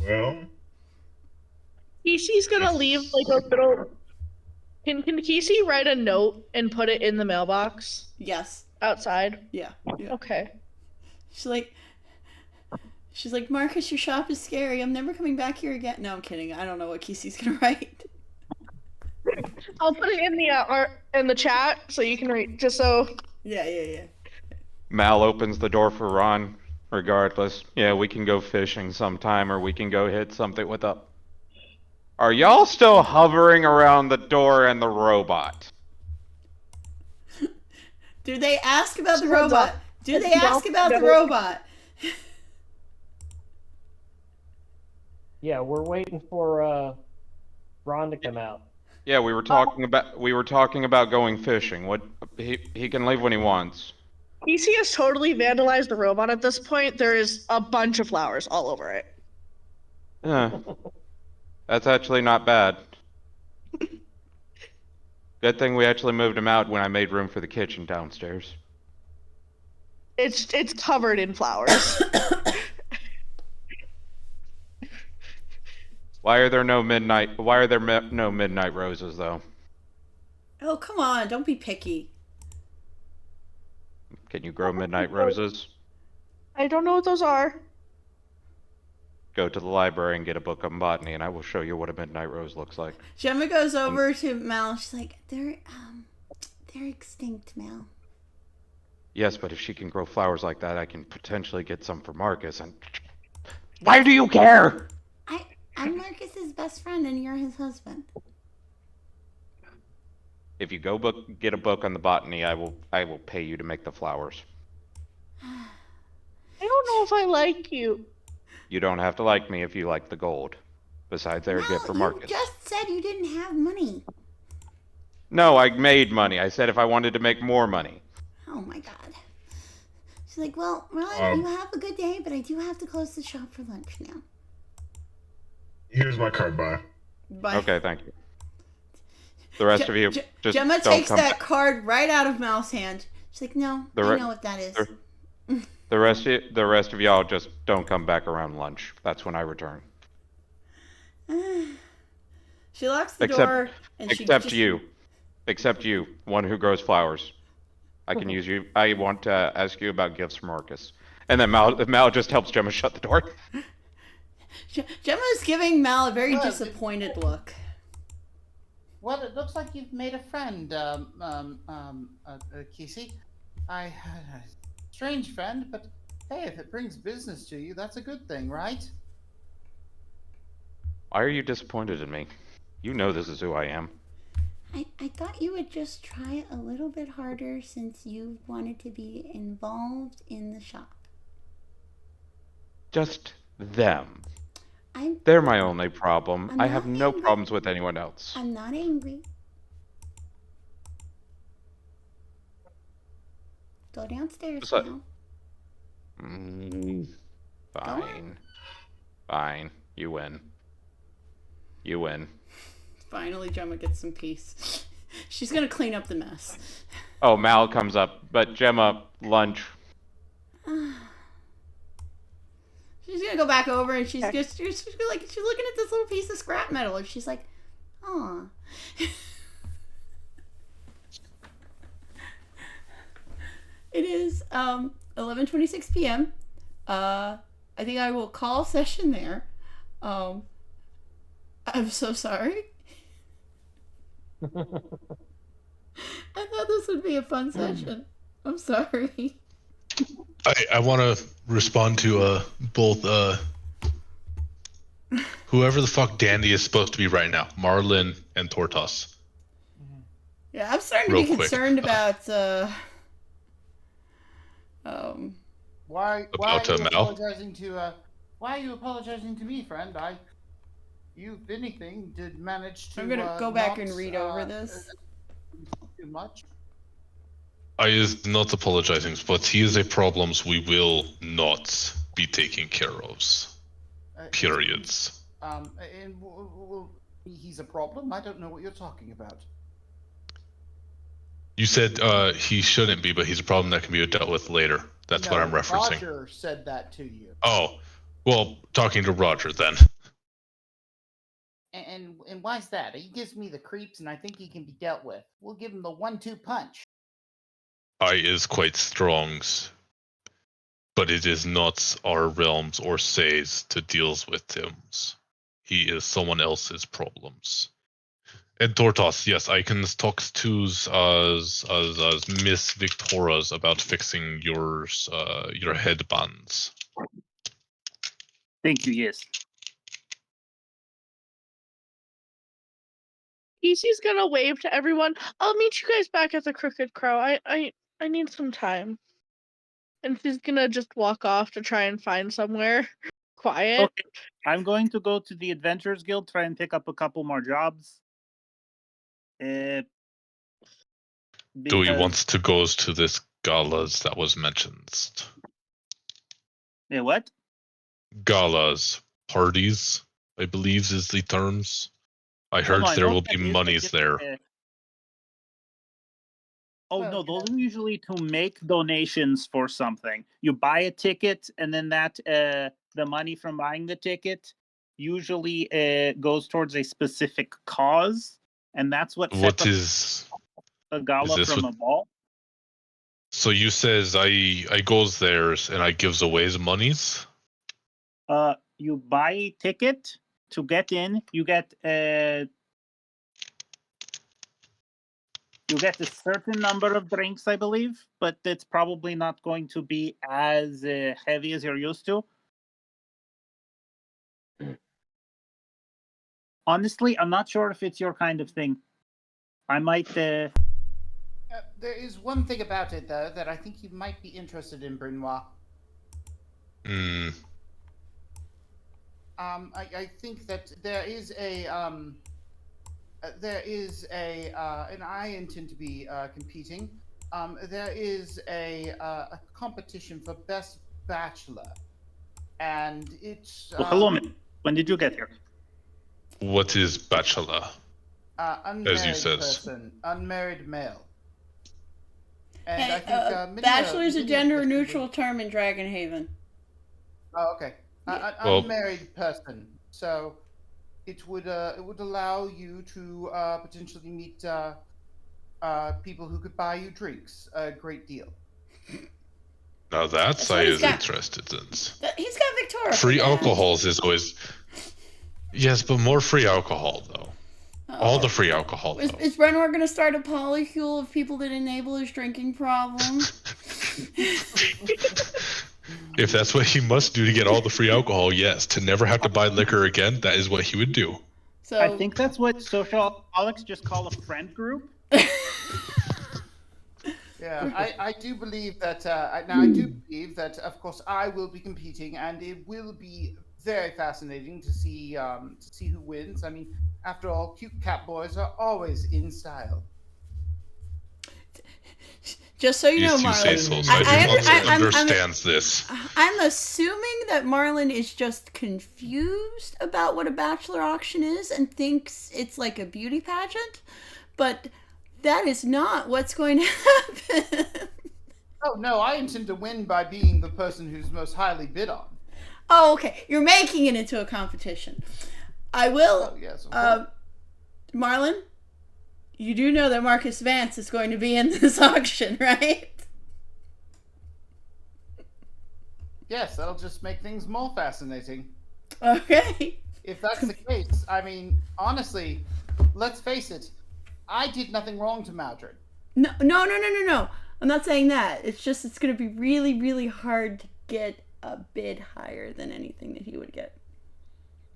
Well, Kesey's gonna leave like a little. Can Kesey write a note and put it in the mailbox? Yes. Outside? Yeah. Okay. She's like, Marcus, your shop is scary. I'm never coming back here again. No, I'm kidding. I don't know what Kesey's gonna write. I'll put it in the chat so you can read. Just so. Yeah. Mal opens the door for Ron. Regardless, yeah, we can go fishing sometime, or we can go hit something with a. Are y'all still hovering around the door and the robot? Do they ask about the robot? Do they ask about the robot? Yeah, we're waiting for Ron to come out. Yeah, we were talking about going fishing. What he can leave when he wants. Kesey has totally vandalized the robot at this point. There is a bunch of flowers all over it. That's actually not bad. Good thing we actually moved him out when I made room for the kitchen downstairs. It's covered in flowers. Why are there no midnight roses though? Oh, come on, don't be picky. Can you grow midnight roses? I don't know what those are. Go to the library and get a book on botany, and I will show you what a midnight rose looks like. Gemma goes over to Mal. She's like, they're extinct, Mal. Yes, but if she can grow flowers like that, I can potentially get some for Marcus. And why do you care? I'm Marcus's best friend, and you're his husband. If you go get a book on the botany, I will pay you to make the flowers. I don't know if I like you. You don't have to like me if you like the gold. Besides, they're a gift for Marcus. You just said you didn't have money. No, I made money. I said if I wanted to make more money. Oh my God. She's like, well, Ron, you have a good day, but I do have to close the shop for lunch now. Here's my card, bye. Bye. Okay, thank you. The rest of you, just Gemma don't takes come that back. card right out of Mal's hand. She's like, no, I know what that is. The rest of y'all just don't come back around lunch. That's when I return. She locks the door, and Except you, one who grows flowers. I can use you. I want to ask you about gifts for Marcus. And then Mal just helps Gemma shut the door. Gemma is giving Mal a very disappointed look. Well, it looks like you've made a friend, Kesey. Strange friend, but hey, if it brings business to you, that's a good thing, right? Why are you disappointed in me? You know this is who I am. I thought you would just try a little bit harder since you wanted to be involved in the shop. Just them. I'm They're my only problem. I'm I not have no angry. problems with anyone else. I'm not angry. Go downstairs So- now. Fine. Fine. You win. You win. Finally, Gemma gets some peace. She's gonna clean up the mess. Oh, Mal comes up, but Gemma, lunch. She's gonna go back over and she's looking at this little piece of scrap metal and she's like, "Aw." It is 11:26 p.m. I think I will call session there. I'm so sorry. I thought this would be a fun session. I'm sorry. I want to respond to both whoever the fuck Dandy is supposed to be right now, Marlin and Tortos. Yeah, I'm starting to Real be quick. concerned about Why About are you Mal? apologizing to why are you apologizing to me, friend? You, if anything, did manage to I'm gonna go back and not, read over this. Too much. I is not apologizing, but he is a problems we will not be taking care of. Periods. And he's a problem. I don't know what you're talking about. You said he shouldn't be, but he's a problem that can be dealt with later. That's what I'm referencing. Roger said that to you. Oh, well, talking to Roger then. And why's that? He gives me the creeps, and I think he can be dealt with. We'll give him the 1-2 punch. I is quite strong, but it is not our realms or says to deals with him. He is someone else's problems. And Tortos, yes, I can talk to as Miss Victoria's about fixing your headbands. Thank you. Yes. Casey's gonna wave to everyone. I'll meet you guys back at the Crooked Crow. I need some time. And she's gonna just walk off to try and find somewhere quiet. Okay. I'm going to go to the Adventurers Guild, try and pick up a couple more jobs. Do we want to go to this galas that was mentioned? Yeah, what? Galas, parties, I believe is the terms. I heard no, I there know will that be is, monies just, there. No, those are usually to make donations for something. You buy a ticket, and then that the money from buying the ticket usually goes towards a specific cause, and that's what What is a gala this from what- a ball. So you says I goes there and I gives away the monies? You buy a ticket to get in. You get a certain number of drinks, I believe, but it's probably not going to be as heavy as you're used to. Honestly, I'm not sure if it's your kind of thing. I might. There is one thing about it, though, that I think you might be interested in, Brinois. I think that there is and I intend to be competing. There is a competition for best bachelor, and it's. Well, hello, man. When did you get here? What is bachelor? Unmarried As you says. person, unmarried male. And Hey, I think bachelor's a many of gender the- neutral term in Dragonhaven. Oh, okay. Well- Unmarried person. So it would allow you to potentially meet people who could buy you drinks a great deal. Now that's what I he's is got. interested in. He's got Victoria. Free for that. alcohols is always. Yes, but more free alcohol though. All the free alcohol. Is Brenwar going to start a polycule of people that enable his drinking problem? If that's what he must do to get all the free alcohol, yes. To never have to buy liquor again, that is what he would do. So I think that's what social alcoholics just call a friend group. Yeah, I do believe that. I do believe that, of course, I will be competing, and it will be very fascinating to see who wins. I mean, after all, cute cat boys are always in style. Just so you know, Yes, you say Marlon, so. I understands this. I'm assuming that Marlon is just confused about what a bachelor auction is and thinks it's like a beauty pageant, but that is not what's going to happen. Oh no, I intend to win by being the person who's most highly bid on. Oh, okay. You're making it into a competition. I will. Oh, yes, Marlon, you do know that Marcus Vance is going to be in this auction, right? Yes, that'll just make things more fascinating. Okay. If that's the case, I mean, honestly, let's face it, I did nothing wrong to Maldred. No. I'm not saying that. It's just it's going to be really, really hard to get a bid higher than anything that he would get.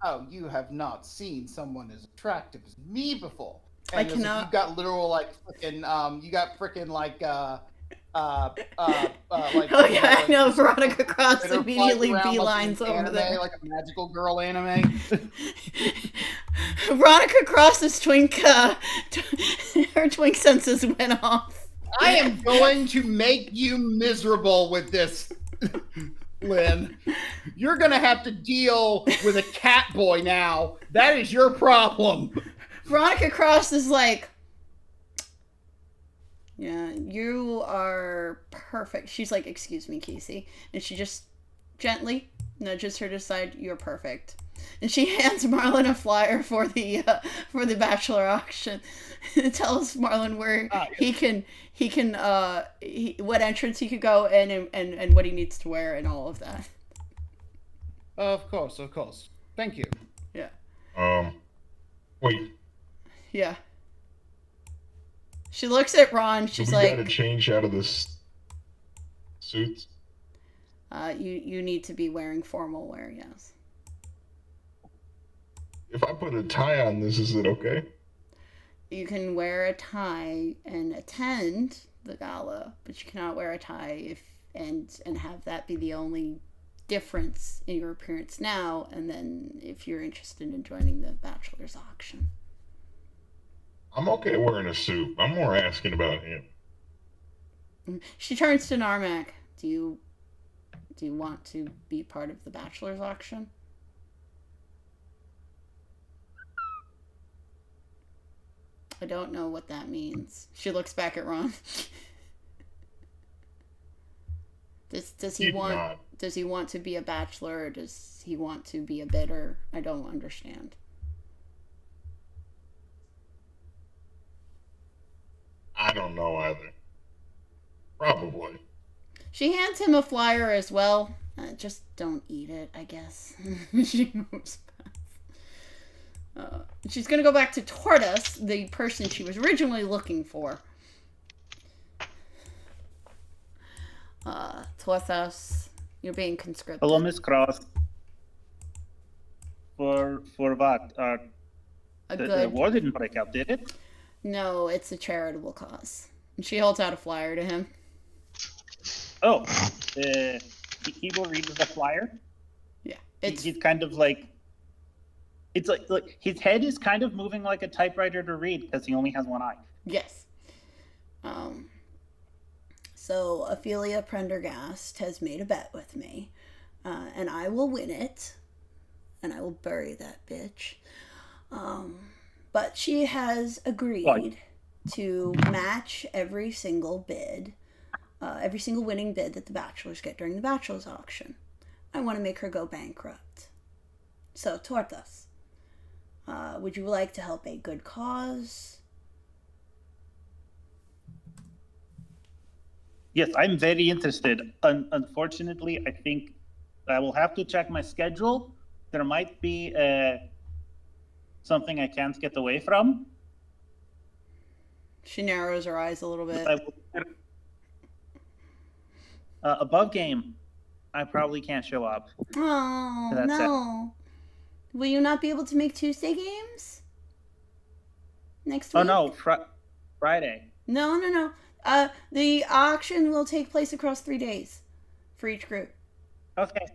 Oh, you have not seen someone as attractive as me before. I And cannot. You got literal like frickin', you got frickin' like like. Oh yeah, I know. Veronica Cross that are immediately flying around like beelines an over anime, there. like a magical girl anime. Veronica Cross's twink, her twink senses went off. I am going to make you miserable with this, Lynn. You're gonna have to deal with a cat boy now. That is your problem. Veronica Cross is like, yeah, you are perfect. She's like, excuse me, Casey. And she just gently nudges her to the side, you're perfect. And she hands Marlon a flyer for the bachelor auction. It tells Marlon where what entrance he could go and what he needs to wear and all of that. Of course. Thank you. Yeah. Wait. Yeah. She looks at Ron. She's like, gotta change out of this suit. You need to be wearing formal wear, yes. If I put a tie on this, is it okay? You can wear a tie and attend the gala, but you cannot wear a tie and have that be the only difference in your appearance now, and then if you're interested in joining the bachelor's auction. I'm okay wearing a suit. I'm more asking about him. She turns to Narmak. Do you want to be part of the bachelor's auction? I don't know what that means. She looks back at Ron. Does he want to be a bachelor, or does he want to be a bidder? I don't understand. I don't know either. Probably. She hands him a flyer as well. Just don't eat it, I guess. She moves past. She's going to go back to Tortoise, the person she was originally looking for. Tortoise, you're being conscripted. Hello, Miss Cross. For what? The war didn't break out, did it? No, it's a charitable cause. And she holds out a flyer to him. Oh, he will read the flyer. Yeah, he's kind of like. It's like his head is kind of moving like a typewriter to read because he only has one eye. Yes. So Ophelia Prendergast has made a bet with me, and I will win it, and I will bury that bitch. But she has agreed to match every single bid, every single winning bid that the bachelors get during the bachelor's auction. I want to make her go bankrupt. So, Tortoise, would you like to help a good cause? Yes, I'm very interested. Unfortunately, I think I will have to check my schedule. There might be something I can't get away from. She narrows her eyes a little bit. Above game, I probably can't show up. Oh, That's no. Will you not be able to make Tuesday games? Next week? Oh, no. Friday. No. The auction will take place across 3 days for each group. Okay.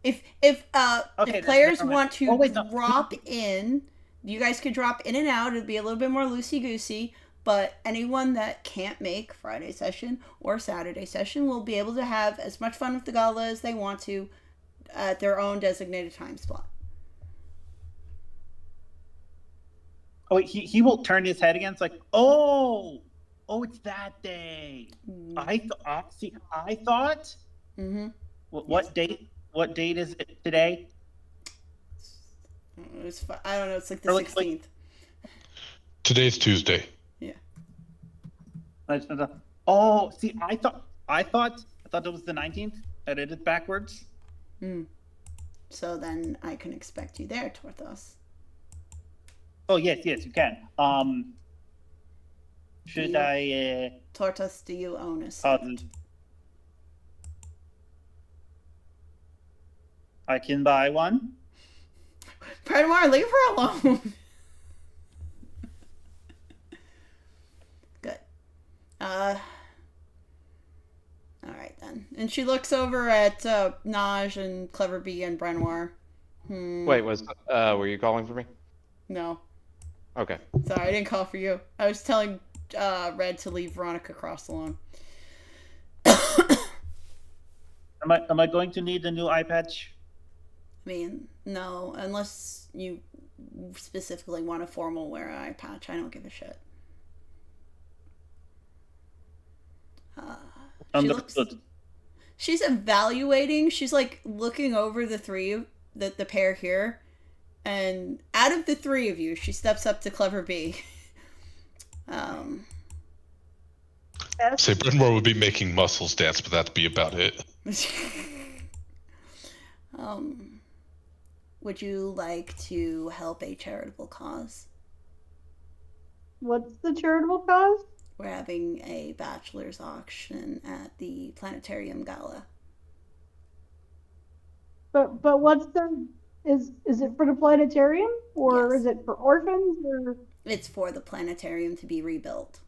If Okay, players never mind. want to Oh, wait, no. drop in, you guys could drop in and out. It'd be a little bit more loosey-goosey, but anyone that can't make Friday session or Saturday session will be able to have as much fun with the gala as they want to at their own designated time slot. Oh, wait, he will turn his head again. It's like, oh, it's that day. I thought. Mm-hmm. What date? What date is it today? I don't know. It's like the 16th. Today's Tuesday. Yeah. Oh, see, I thought it was the 19th. I did it backwards. So then I can expect you there, Torthos. Oh yes, you can. Should I? Torthos, do you own a suit? I can buy one. Predamar, leave her alone. Good. All right then. And she looks over at Naj and Clever Bee and Brenoir. Wait, were you calling for me? No. Okay. Sorry, I didn't call for you. I was telling Red to leave Veronica Cross alone. Am I going to need a new eye patch? I mean, no, unless you specifically want a formal wear eye patch. I don't give a shit. She's evaluating. She's like looking over the pair here, and out of the three of you, she steps up to Clever Bee. Say Brynmore would be making muscles dance, but that'd be about it. Would you like to help a charitable cause? What's the charitable cause? We're having a bachelor's auction at the Planetarium Gala. But what's the is it for the planetarium or is it for orphans or? It's for the planetarium to be rebuilt.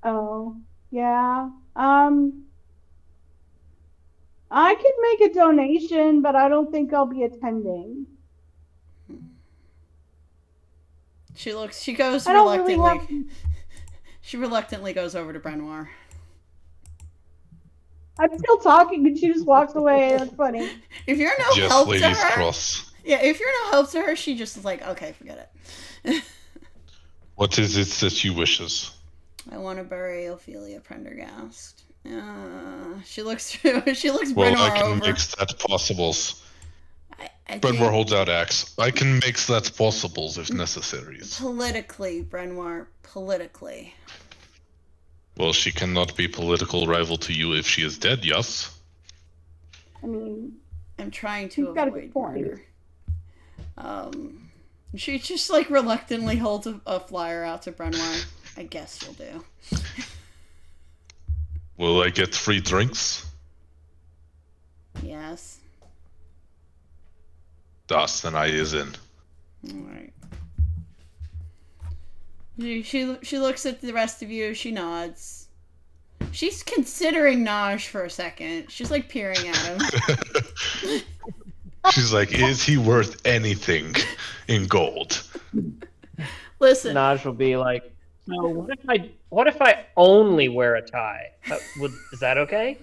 Oh, yeah. I could make a donation, but I don't think I'll be attending. She goes reluctantly. She reluctantly goes over to Brenoir. I'm still talking and she just walks away. That's funny. If you're no help to her, cross. Yeah, if you're no help to her, she just is like, okay, forget it. What is it that you wishes? I want to bury Ophelia Prendergast. She looks Well, Brenoir I can over. make that possibles. Brenoir holds out axe. I can make that possibles if necessary. Politically, Brenoir, politically. Well, she cannot be political rival to you if she is dead, yes? I mean, I'm trying to got a avoid good point. murder. She just like reluctantly holds a flyer out to Brenoir. I guess you'll do. Will I get free drinks? Yes. Das, then I is in. Alright. She looks at the rest of you, she nods. She's considering Naj for a second. She's like peering at him. She's like, is he worth anything in gold? Listen. Naj will be like, no, what if I only wear a tie? Is that okay?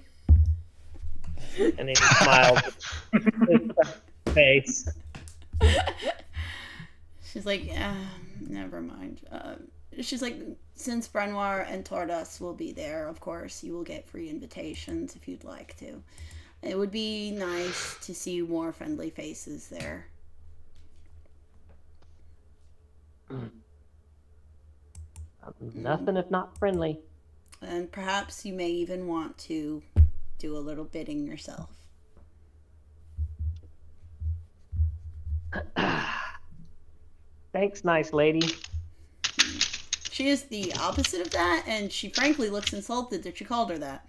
And he just smiles his face. She's like, never mind. She's like, since Brenoir and Tordas will be there, of course, you will get free invitations if you'd like to. It would be nice to see more friendly faces there. Nothing if not friendly. And perhaps you may even want to do a little bidding yourself. Thanks, nice lady. She is the opposite of that, and she frankly looks insulted that you called her that.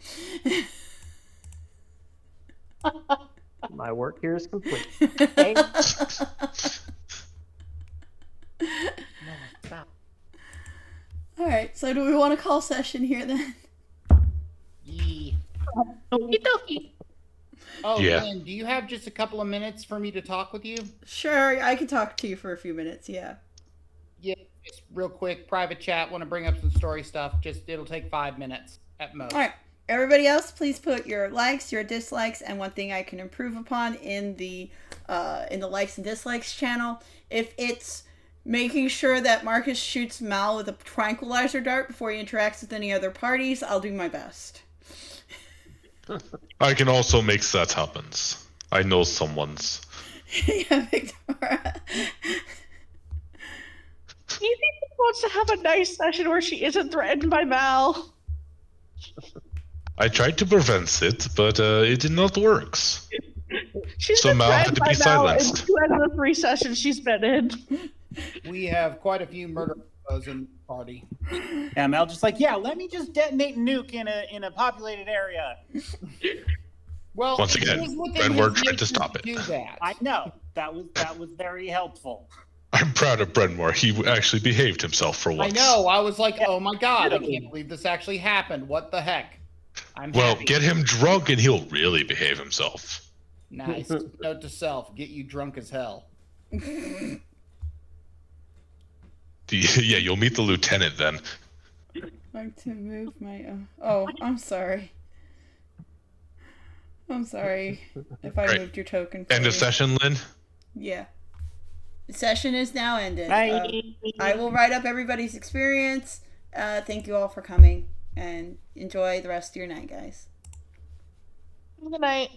My work here is complete. Thanks. All right, so do we want to call session here then? Yee. Okie dokie. Oh, Yeah. Lynn, do you have just a couple of minutes for me to talk with you? Sure, I can talk to you for a few minutes, yeah. Yeah, just real quick, private chat. Want to bring up some story stuff. Just it'll take 5 minutes at most. All right. Everybody else, please put your likes, your dislikes, and one thing I can improve upon in the likes and dislikes channel. If it's making sure that Marcus shoots Mal with a tranquilizer dart before he interacts with any other parties, I'll do my best. I can also make that happen. I know someone's. Yeah, Victoria. Evie wants to have a nice session where she isn't threatened by Mal. I tried to prevent it, but it did not work. She's So been Mal had threatened to by be Mal in silenced. 2 out of the 3 sessions she's been in. We have quite a few murder in the party. Yeah, Mel just like, yeah, let me just detonate a nuke in a populated area. Well, Once again, it is within Brenward his tried to nature stop it. do that. I know that was very helpful. I'm proud of Brenmore. He actually behaved himself for I once. know. I was like, oh my god, I can't believe this actually happened. What the heck? I'm Well, happy. get him drunk and he'll really behave himself. Nice. Note to self: get you drunk as hell. Yeah, you'll meet the lieutenant then. Like to move my. Oh, I'm sorry. I'm sorry if I Right. moved your token. For End of you. session, Lynn. Yeah. The session is now ended. Bye. I will write up everybody's experience. Thank you all for coming and enjoy the rest of your night, guys. Good night.